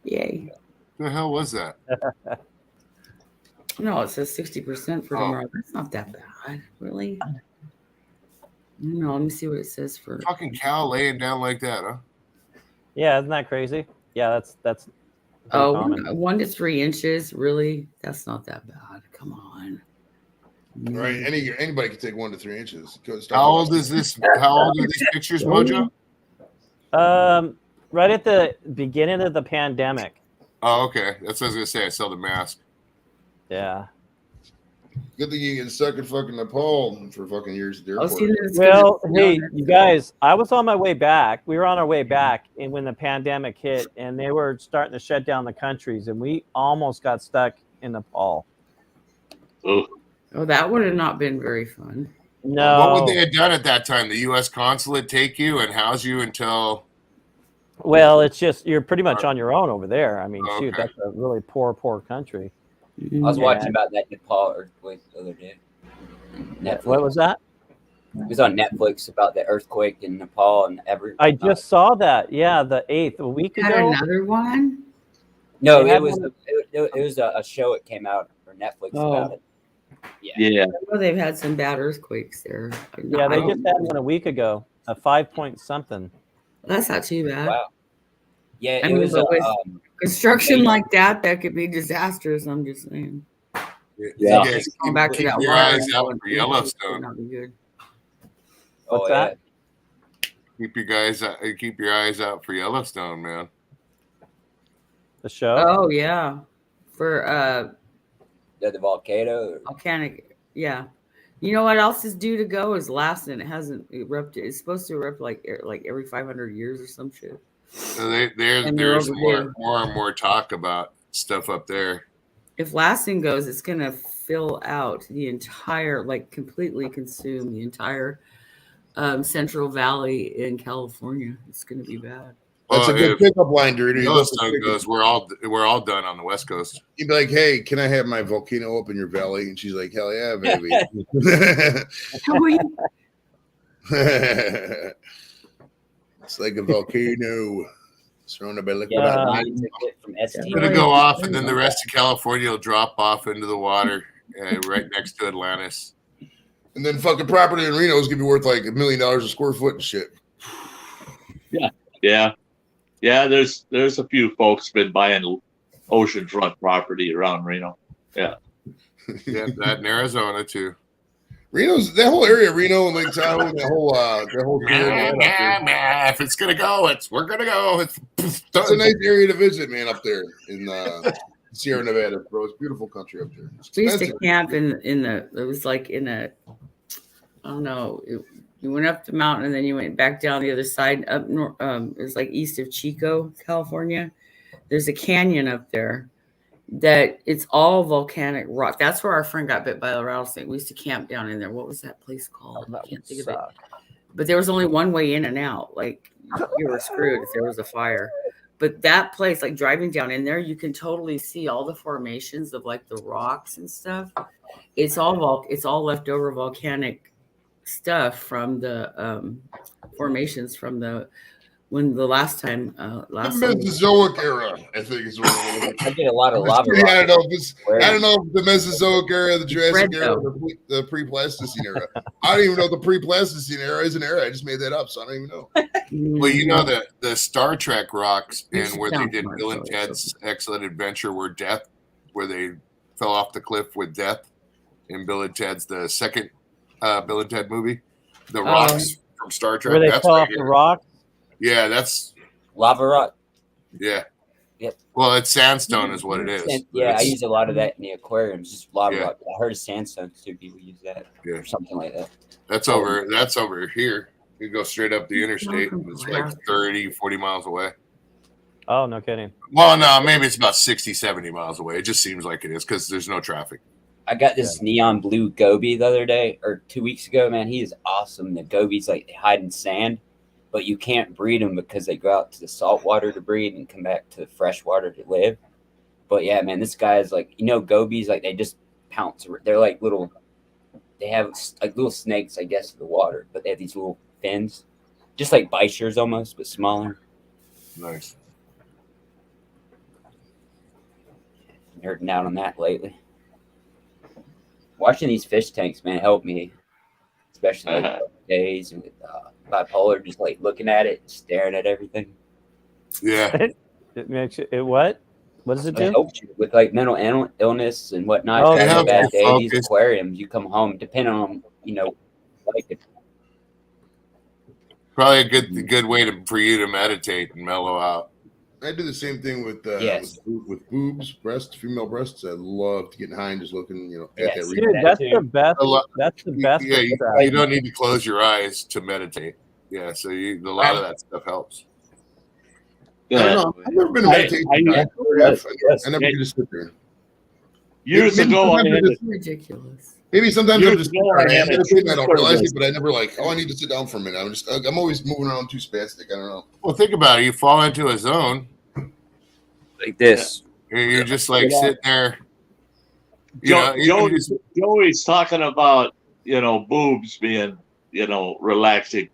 Yay. The hell was that? No, it says 60% for Oh. tomorrow. That's not that bad. Really? No, let me see what it says for. Fucking cow laying down like that, huh? Yeah, isn't that crazy? Yeah, that's Oh, common. 1 to 3 inches. Really? That's not that bad. Come on. Right? Anybody can take 1 to 3 inches. How old is this? How old are these pictures, Mojo? Right at the beginning of the pandemic. Oh, okay. That's what I was gonna say. I sell the mask. Yeah. Good thing you get stuck in fucking Nepal for fucking years at the Oh, airport. see, it's Well, gonna- hey, you guys, I was on my way back. We were on our way back, and when the pandemic hit, and they were starting to shut down the countries, and we almost got stuck in Nepal. Oh, Oh, that would have not been very fun. No. What would they have done at that time? The U.S. consulate take you and house you until? Well, it's just you're pretty much on your own over there. I mean, Oh, shoot, okay. that's a really poor country. Mm-hmm. I was Yeah. watching about that Nepal earthquake the other day. Netflix. What was that? It was on Netflix about the earthquake in Nepal and I just saw that. Yeah, the 8th, a week Had ago. another one? No, They it had was one- it was a show. It came out for Netflix about it. yeah. I know they've had some bad earthquakes there. Yeah, they I just don't- had one a week ago, a 5 point something. That's not too bad. Wow. Yeah, I it mean, was but with construction amazing. like that could be disastrous. I'm just saying. Yeah. You guys Going back to keep that your water eyes out going for through, Yellowstone. would not be good. What's that? Keep your eyes out for Yellowstone, man. The show? Oh yeah, for The volcano. volcanic. Yeah, you know what else is due to go is Lassen. It hasn't erupted. It's supposed to erupt like every 500 years or some shit. So And there's over more there. and more talk about stuff up there. If Lassen goes, it's gonna fill out the entire, like completely consume the entire Central Valley in California. It's gonna be bad. That's a good if pickup line, dude. Yellowstone goes, we're all done on the West Coast. You'd be like, "Hey, can I have my volcano up in your valley?" And she's like, "Hell yeah, baby." It's like a volcano surrounded by liquid. Yeah, Uh, mine ticket from ST. It's gonna go off, and then the rest of California will drop off into the water right next to Atlantis. And then fucking property in Reno is gonna be worth like $1 million a square foot and shit. Yeah. There's a few folks been buying oceanfront property around Reno. Yeah. Yeah, that in Arizona too. Reno's that whole area, Reno and Lake Tahoe, and that whole If it's gonna go, we're gonna go. It's a nice area to visit, man, up there in Sierra Nevada, bro. It's beautiful country up there. It's We used to expensive. camp it was like in a, I don't know, you went up the mountain and then you went back down the other side up north. It was like east of Chico, California. There's a canyon up there that it's all volcanic rock. That's where our friend got bit by a rattlesnake. We used to camp down in there. What was that place called? I can't think of it. But there was only one way in and out. Like you were screwed if there was a fire. But that place, like driving down in there, you can totally see all the formations of like the rocks and stuff. It's all leftover volcanic stuff from the formations from the last time. The Mesozoic era, I think is what it was. I get a lot of lava. I don't know if the Mesozoic era, the Jurassic era, or the pre-Pleistocene era. I don't even know if the pre-Pleistocene era is an era. I just made that up, so I don't even know. Well, you know the Star Trek rocks You and should where they sound did smart, Bill and though, Ted's Excellent Adventure where they fell off the cliff with death in Bill and Ted's the second Bill and Ted movie. The rocks from Star Trek. Where they That's fell right off the here. rock? Yeah, that's Lava rock. yeah. Yep. Well, it's sandstone is what it is. Yeah, I It's- use a lot of that in the aquariums, just lava Yeah. rock. I heard of sandstone too. People use that or something like that. That's over here. You go straight up the interstate and it's like 30, 40 miles away. Oh, no kidding. Well, no, maybe it's about 60, 70 miles away. It just seems like it is because there's no traffic. I got this neon blue goby the other day or 2 weeks ago. Man, he is awesome. The gobies they hide in sand, but you can't breed them because they go out to the salt water to breed and come back to the fresh water to live. But yeah, man, this guy is like, gobies, like they just pounce. They're like they have like little snakes, I guess, in the water, but they have these little fins, just like bichers almost, but smaller. Nice. Nerding out on that lately. Watching these fish tanks, man, helped me, especially like days and with bipolar, just like looking at it, staring at everything. Yeah. It makes it what? What does it It do? helps you with like mental illness and whatnot. Oh, If It you have a helps bad you day, these focus. aquariums, you come home, depending on, like it. Probably a good way for you to meditate and mellow out. I do the same thing with Yes. with boobs, breasts, female breasts. I love to get high and just looking, at that. Yes. Dude, That that's too. the best. A lot- That's the best. Yeah, for that. you don't need to close your eyes to meditate. Yeah, so a lot of that stuff helps. I don't know. I've never been a meditation guy. I never could just sit there. Years Maybe ago, I sometimes had I just- Ridiculous. Maybe sometimes Years I'm just ago, I had a meditating. I don't realize service. it, but I never I need to sit down for a minute. I'm always moving around too spastic. I don't know. Well, think about it. You fall into a zone. Like this. You're just like sitting there. Joey's talking about boobs being relaxing.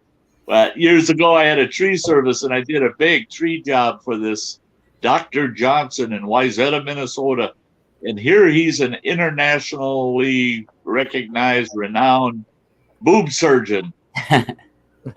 But years ago, I had a tree service and I did a big tree job for this Dr. Johnson in Wayzata, Minnesota. And here he's an internationally recognized, renowned boob surgeon.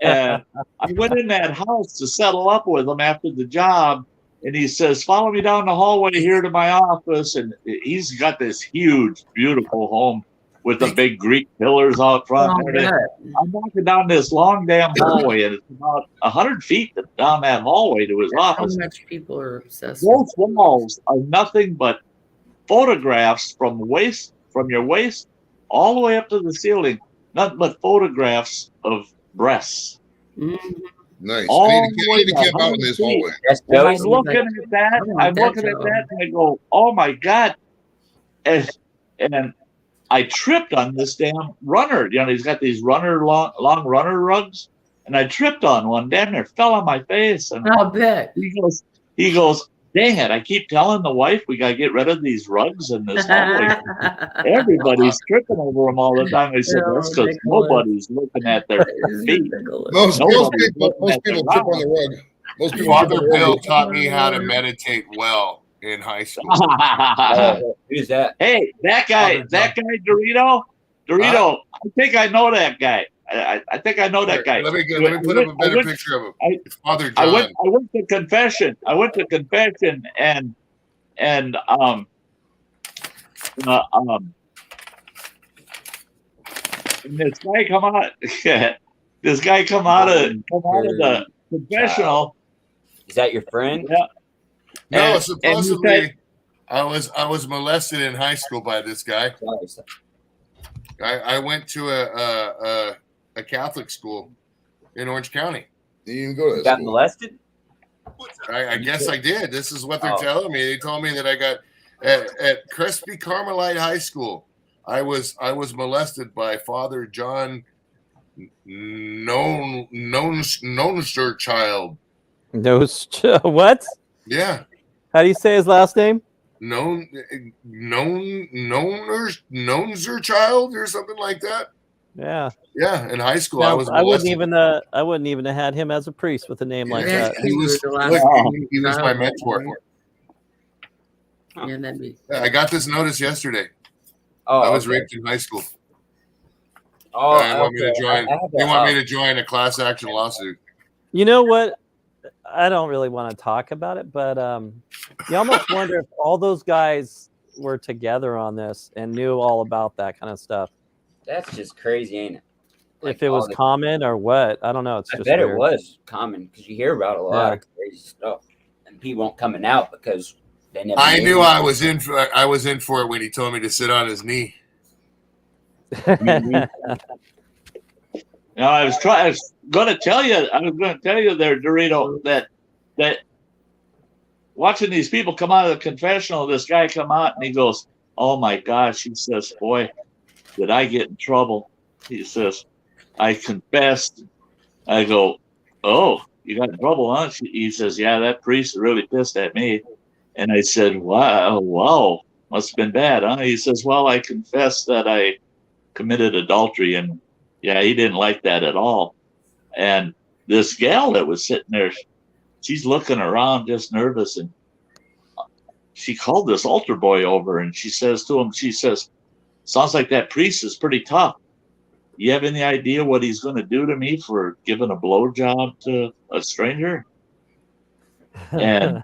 And I went in that house to settle up with him after the job. And he says, follow me down the hallway here to my office. And he's got this huge, beautiful home with the big Greek pillars out front. I'm walking down this long damn hallway, and it's about 100 feet down that hallway to his office. How much people are obsessed Those walls are nothing but photographs from your waist all the way up to the ceiling. Nothing but photographs of breasts. Nice. All I need to the way camp out in this hallway. And I'm looking at that. I'm looking at that, and I go, "Oh my god!" And I tripped on this damn runner. He's got these long runner rugs, and I tripped on one. Damn near fell on my face. And I'll bet. He goes, dang it! I keep telling the wife we gotta get rid of these rugs in this hallway. Everybody's tripping over them all the time. I said, that's because nobody's looking at their feet. Most people trip on Nobody's the rug. Most people Father trip on the Bill rug. taught me how to meditate well in high school. Who's that? Hey, that guy, Dorito. I think I know that guy. I think I know that guy. Let me put up a better picture of him. It's Father John. I went to confession. And this guy come out. This guy come out of the confessional. Is that your friend? Yeah. No, And supposedly I was molested in high school by this guy. I went to a Catholic school in Orange County. You didn't go to You got molested? I guess I did. This is what they're telling me. They told me that I got at Crespi Carmelite High School. I was molested by Father John Nonster child. What? Yeah. How do you say his last name? Nonser child or something like that. Yeah. Yeah, in high school No, I was I wouldn't molested. even have had him as a priest with a name like Yeah, that. he was my mentor. Yeah, that'd be. I got this notice yesterday. Oh, I was okay. raped in high school. Oh, They want me to okay. join. I have They that. want me to join a class action lawsuit. You know what? I don't really want to talk about it, but you almost wonder if all those guys were together on this and knew all about that kind of stuff. That's just crazy, ain't it? Like If it was all the- common or what, I don't know. It's I just bet weird. it was common because you hear about a lot Yeah. of crazy stuff, and people won't coming out because they never. I knew it. I was in for it when he told me to sit on his knee. Now I was going to tell you there, Dorito, that watching these people come out of the confessional, this guy come out and he goes, "Oh my gosh," he says, "boy, did I get in trouble?" He says, "I confessed." I go, "Oh, you got in trouble, huh?" He says, "Yeah, that priest really pissed at me." And I said, wow, must have been bad, huh? He says, "Well, I confessed that I committed adultery," and yeah, he didn't like that at all. And this gal that was sitting there, she's looking around just nervous, and she called this altar boy over and she says to him, "Sounds like that priest is pretty tough. You have any idea what he's going to do to me for giving a blowjob to a stranger?" And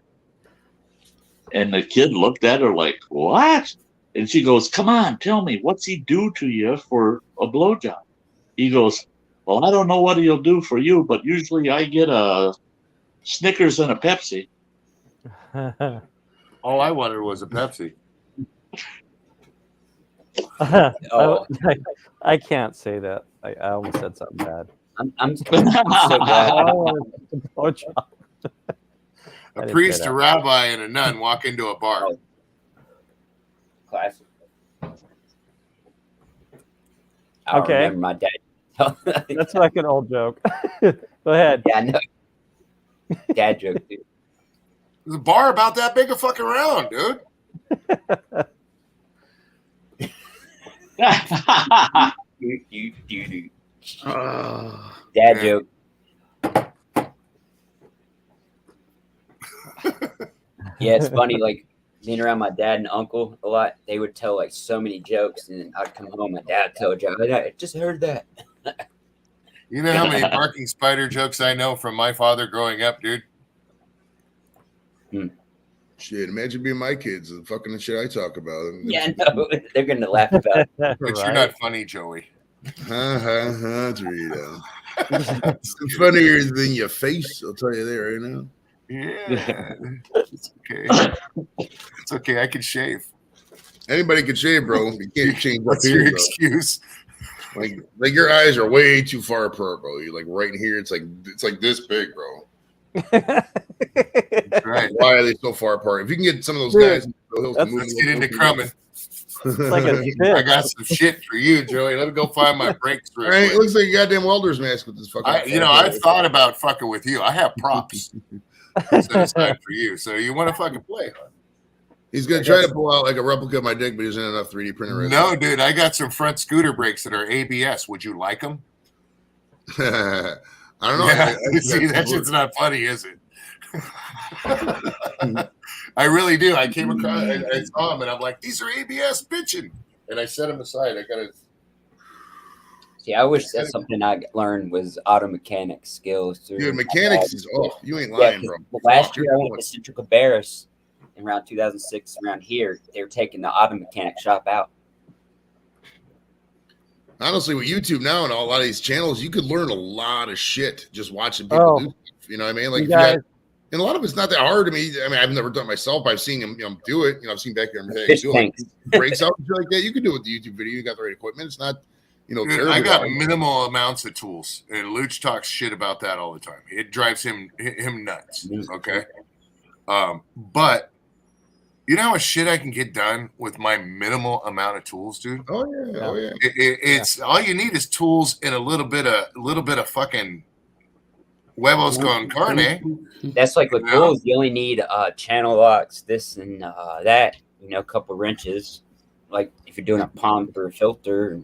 And the kid looked at her like, what? And she goes, come on, tell me, what's he do to you for a blowjob? He goes, well, I don't know what he'll do for you, but usually I get a Snickers and a Pepsi. All I wanted was a Pepsi. Oh. I can't say that. I almost said something bad. I'm so glad. A priest, a rabbi, and a nun walk into a bar. Oh. Classic. I Okay. remember my dad. That's like an old joke. Go ahead. Yeah, I know. Dad joke, dude. There's a bar about that big a fucking round, dude. Dad joke. Yeah, it's funny. Like being around my dad and uncle a lot, they would tell like so many jokes, and I'd come home, my dad would tell a joke. I just heard that. You know how many barking spider jokes I know from my father growing up, dude? Shit, imagine being my kids and fucking the shit I talk about. Yeah, no, they're gonna laugh about it. But you're not funny, Joey. Dorito. It's funnier than your face, I'll tell you that right now. Yeah. It's okay. It's okay. I can shave. Anybody can shave, bro. You can't change up What's here, your though. excuse? Like your eyes are way too far apart, bro. You're like right in here. It's like this big, bro. Right. Why are they so far apart? If you can get some of those Dude, guys, let's get into crumbing. like a I got some shit for you, Joey. Let me go find my brakes. real Right, quick. it looks like a goddamn welder's mask with this fucking. I've thought about fucking with you. I have props set aside for you. So you want to fucking play? Huh? He's gonna try to pull out like a replica of my dick, but he doesn't have enough 3D printer. No, dude. I got some front scooter brakes that are ABS. Would you like them? I don't know. Yeah, see, that shit's not funny, is it? I really do. I came across, I saw them, and I'm like, these are ABS bitching. And I set them aside. I gotta. See, I wish that's something I learned was auto mechanics skills. Dude, mechanics is off. You ain't lying, bro. Last year I went to Central Cabarrus in around 2006. Around here, they were taking the auto mechanic shop out. Honestly, with YouTube now and a lot of these channels, you could learn a lot of shit just watching people do stuff. You know what I mean? Like, and a lot of it's not that hard to me. I mean, I've never done it myself. I've seen him do it. I've seen back there breaks out and shit like that. You can do it with the YouTube video. You got the right equipment. It's not, Dude, terrible. I got minimal amounts of tools, and Luch talks shit about that all the time. It drives him nuts. Okay, but you know how much shit I can get done with my minimal amount of tools, dude. Oh yeah. It's all you need is tools and a little bit of fucking huevos con carne. That's like with tools, you only need channel locks, this and that. A couple wrenches. Like if you're doing a pump or a filter.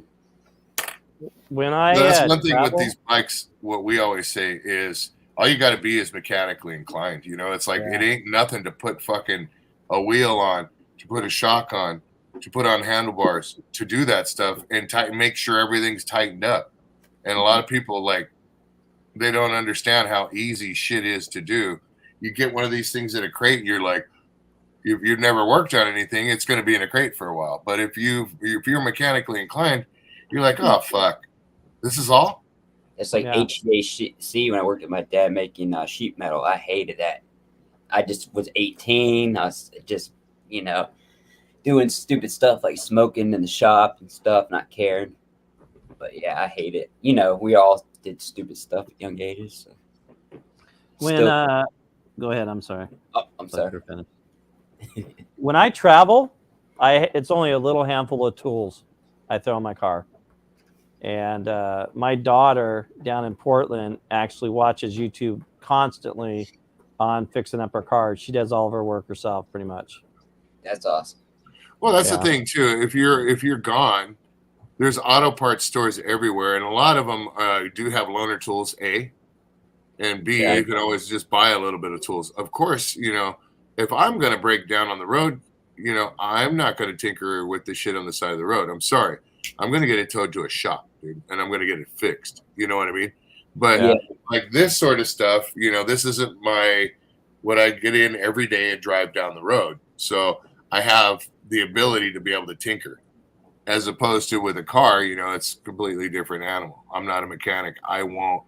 When that's one thing with these bikes. What we always say is all you got to be is mechanically inclined. It's like it ain't nothing to put fucking a wheel on, to put a shock on, to put on handlebars, to do that stuff and make sure everything's tightened up. And a lot of people they don't understand how easy shit is to do. You get one of these things in a crate, and you're like, if you've never worked on anything, it's going to be in a crate for a while. But if you're mechanically inclined, you're like, oh fuck, this is all. It's like HVAC when I worked with my dad making sheet metal. I hated that. I just was 18. I was just, doing stupid stuff like smoking in the shop and stuff, not caring. But yeah, I hate it. We all did stupid stuff at young ages. So. Go ahead. I'm sorry. Oh, I'm sorry. When I travel, it's only a little handful of tools I throw in my car. And my daughter down in Portland actually watches YouTube constantly on fixing up her car. She does all of her work herself, pretty much. That's awesome. Well, that's the thing too. If you're gone, there's auto parts stores everywhere, and a lot of them do have loaner tools. A, and B, you can always just buy a little bit of tools. Of course, if I'm going to break down on the road, I'm not going to tinker with the shit on the side of the road. I'm sorry. I'm going to get it towed to a shop, dude, and I'm going to get it fixed. You know what I mean? But like this sort of stuff, this isn't my would I get in every day and drive down the road. So I have the ability to be able to tinker, as opposed to with a car, it's a completely different animal. I'm not a mechanic. I will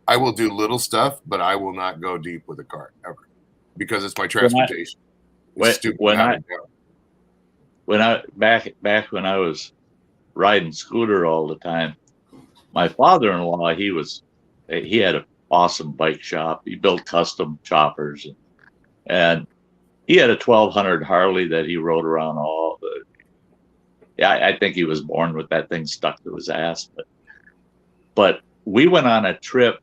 do little stuff, but I will not go deep with a car ever, because it's my transportation. It's stupid to have it down. Back when I was riding scooter all the time, my father-in-law, he had an awesome bike shop. He built custom choppers, and he had a 1200 Harley that he rode around all the. Yeah, I think he was born with that thing stuck to his ass. But we went on a trip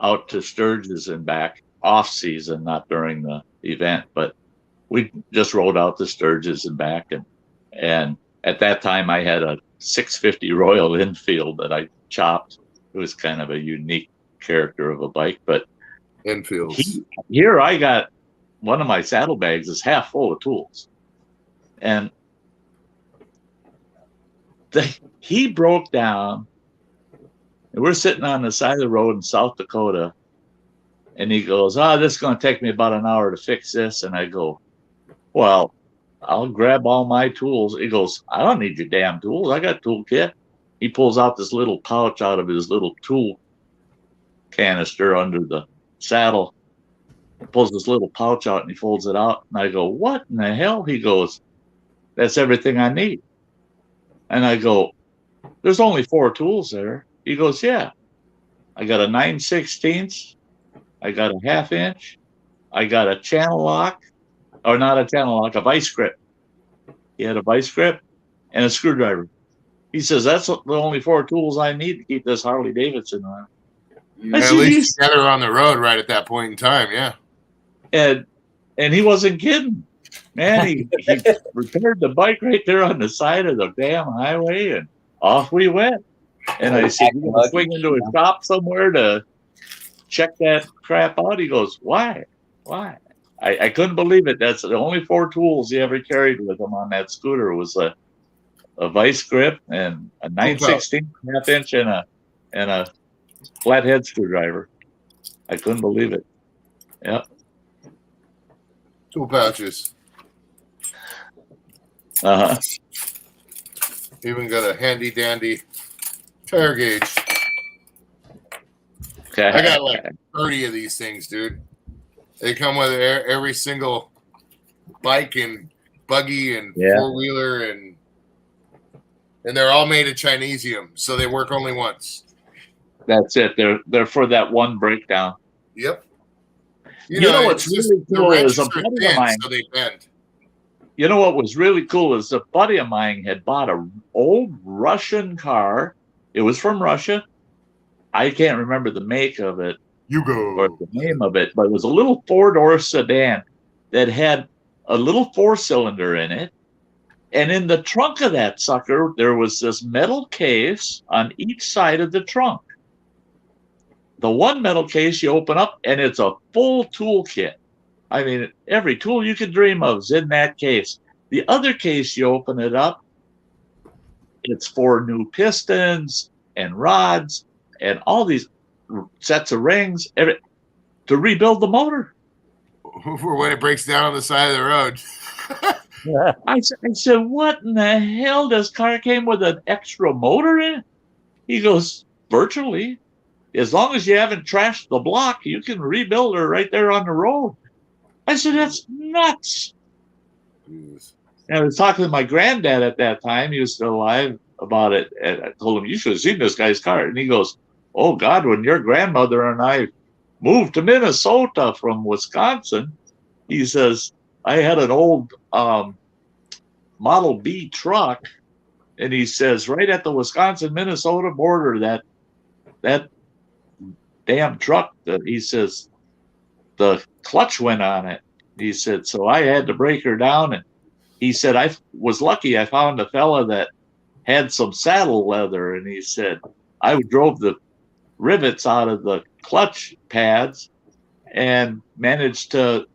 out to Sturgis and back, off season, not during the event, but we just rode out to Sturgis and back, and at that time I had a 650 Royal Enfield that I chopped. It was kind of a unique character of a bike, but Enfields. Here I got one of my saddlebags is half full of tools, and he broke down, and we're sitting on the side of the road in South Dakota, and he goes, this is going to take me about an hour to fix this. And I go, well, I'll grab all my tools. He goes, I don't need your damn tools. I got a toolkit. He pulls out this little pouch out of his little tool canister under the saddle. He pulls this little pouch out and he folds it out. And I go, what in the hell? He goes, that's everything I need. And I go, there's only 4 tools there. He goes, yeah. I got a 9/16. I got a 1/2 inch. I got a channel lock, or not a channel lock, a vice grip. He had a vice grip and a screwdriver. He says, that's the only 4 tools I need to keep this Harley Davidson on. At least together on the road right at that point in time, yeah. And he wasn't kidding. Man, he repaired the bike right there on the side of the damn highway, and off we went. And I said, you going to swing into a shop somewhere to check that crap out? He goes, why? I couldn't believe it. That's the only 4 tools he ever carried with him on that scooter was a vice grip and a 9/16 1/2 inch and a flathead screwdriver. I couldn't believe it. Yep. Tool pouches. Even got a handy dandy tire gauge. Okay. I got like 30 of these things, dude. They come with every single bike and buggy and 4-wheeler, and they're all made of Chinesium, so they work only once. That's it. They're for that one breakdown. Yep. You know what's really cool is a buddy of mine. So they bend. You know what was really cool is a buddy of mine had bought an old Russian car. It was from Russia. I can't remember the make of it or the name of it, but it was a little 4-door sedan that had a little 4-cylinder in it. And in the trunk of that sucker, there was this metal case on each side of the trunk. The one metal case you open up, and it's a full toolkit. I mean, every tool you could dream of is in that case. The other case, you open it up, it's 4 new pistons and rods and all these sets of rings to rebuild the motor. For when it breaks down on the side of the road. I said, what in the hell? This car came with an extra motor in it? He goes, virtually. As long as you haven't trashed the block, you can rebuild her right there on the road. I said, that's nuts. And I was talking to my granddad at that time. He was still alive about it. And I told him, you should have seen this guy's car. And he goes, oh, God, when your grandmother and I moved to Minnesota from Wisconsin, he says, I had an old Model B truck. And he says, right at the Wisconsin-Minnesota border, that damn truck, he says, the clutch went on it. He said, so I had to break her down. And he said, I was lucky I found a fella that had some saddle leather. And he said, I drove the rivets out of the clutch pads and managed to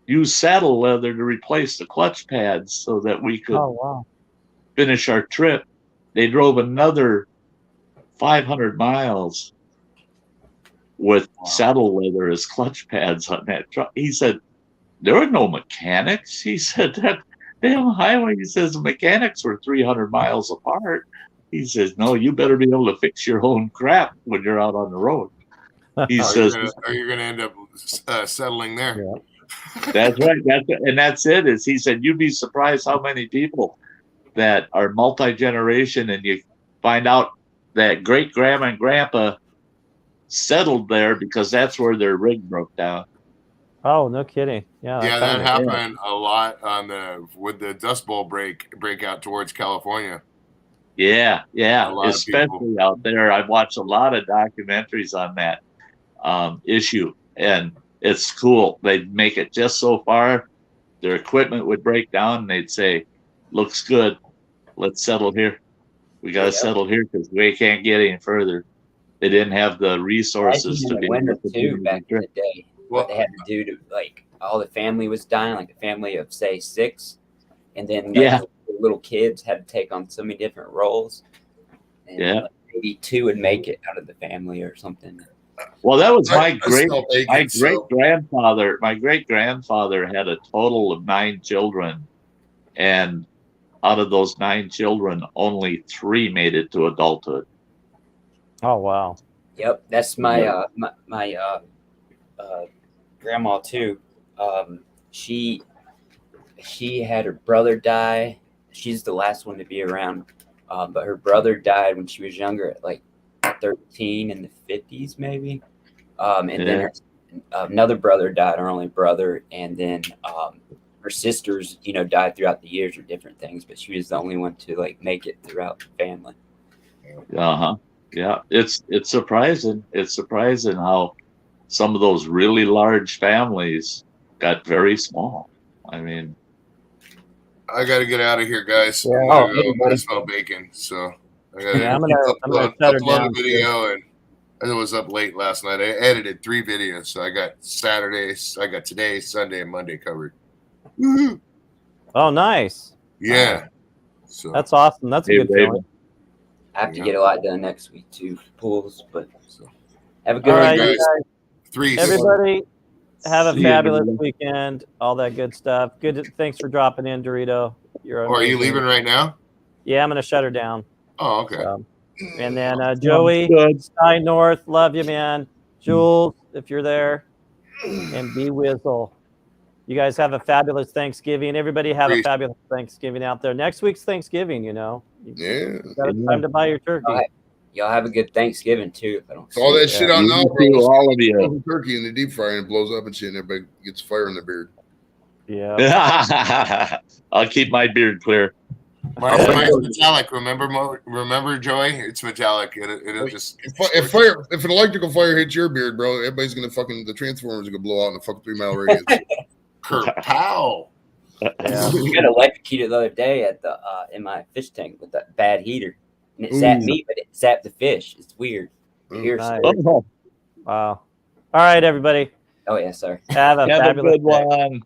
use saddle leather to replace the clutch pads so that we could finish our trip. They drove another 500 miles with saddle leather as clutch pads on that truck. He said, there were no mechanics. He said, that damn highway, he says, the mechanics were 300 miles apart. He says, no, you better be able to fix your own crap when you're out on the road. He says, are you going to end up settling there? Yeah. That's right. That's it. Is he said, you'd be surprised how many people that are multi-generation, and you find out that great grandma and grandpa settled there because that's where their rig broke down. Oh, no kidding. Yeah, Yeah, that happened a lot with the Dust Bowl breakout towards California. Yeah, A especially out there. I've watched a lot of documentaries on that issue, and it's cool. They'd make it just so far, their equipment would break down, and they'd say, looks good, let's settle here. We got to settle here because we can't get any further. They didn't have the resources to be winter able to too do back in the day. Well, What they had to do to, like, all the family was dying, like a family of say 6, and then like, the little kids had to take on so many different roles. And like, maybe 2 would make it out of the family or something. Well, that was my great grandfather. My great grandfather had a total of 9 children, and out of those 9 children, only 3 made it to adulthood. Oh wow. Yep, that's my my grandma too. She had her brother die. She's the last one to be around, but her brother died when she was younger, at like 13 in the 50s maybe. And then another brother died, her only brother, and then her sisters, died throughout the years or different things, but she was the only one to like make it throughout the family. Yeah, it's surprising. It's surprising how some of those really large families got very small. I mean, I got to get out of here, guys. Yeah. I'm going to go smell bacon. So I got to I'm gonna shut her down. a video, and it was up late last night. I edited 3 videos, so I got today, Sunday, and Monday covered. Woo-hoo. Oh, nice. Yeah. So That's awesome. That's a good feeling. I have to get a lot done next week too, pools. But have a good All one, right, guys. you Three. Everybody, have a See you, fabulous everybody. weekend. All that good stuff. Good. Thanks for dropping in, Dorito. You're Oh, are you amazing. leaving right now? Yeah, I'm gonna shut her down. Oh, okay. So, and then Joey, good. Sky North, love you, man. Jules, if you're there, and B Wizzle. You guys have a fabulous Thanksgiving. Everybody have a Peace. fabulous Thanksgiving out there. Next week's Thanksgiving, You Yeah. got time to buy your turkey. All right. Y'all have a good Thanksgiving too. If I don't see All you. that shit out now, You bro. too, all of you. Turkey in the deep fryer and it blows up and shit, and everybody gets fire in their beard. Yeah. I'll keep my beard clear. Mine's metallic. Remember, Joey? It's metallic. It'll just. If an electrical fire hits your beard, bro, everybody's gonna the transformers are gonna blow out in a fucking 3-mile radius. Kerpow. Yeah. We got electrocuted the other day at the in my fish tank with that bad heater, and it zapped me, but it zapped the fish. It's weird. Nice. Oh, Wow. All right, everybody. Oh yeah, sorry. Have a have a fabulous good day. one.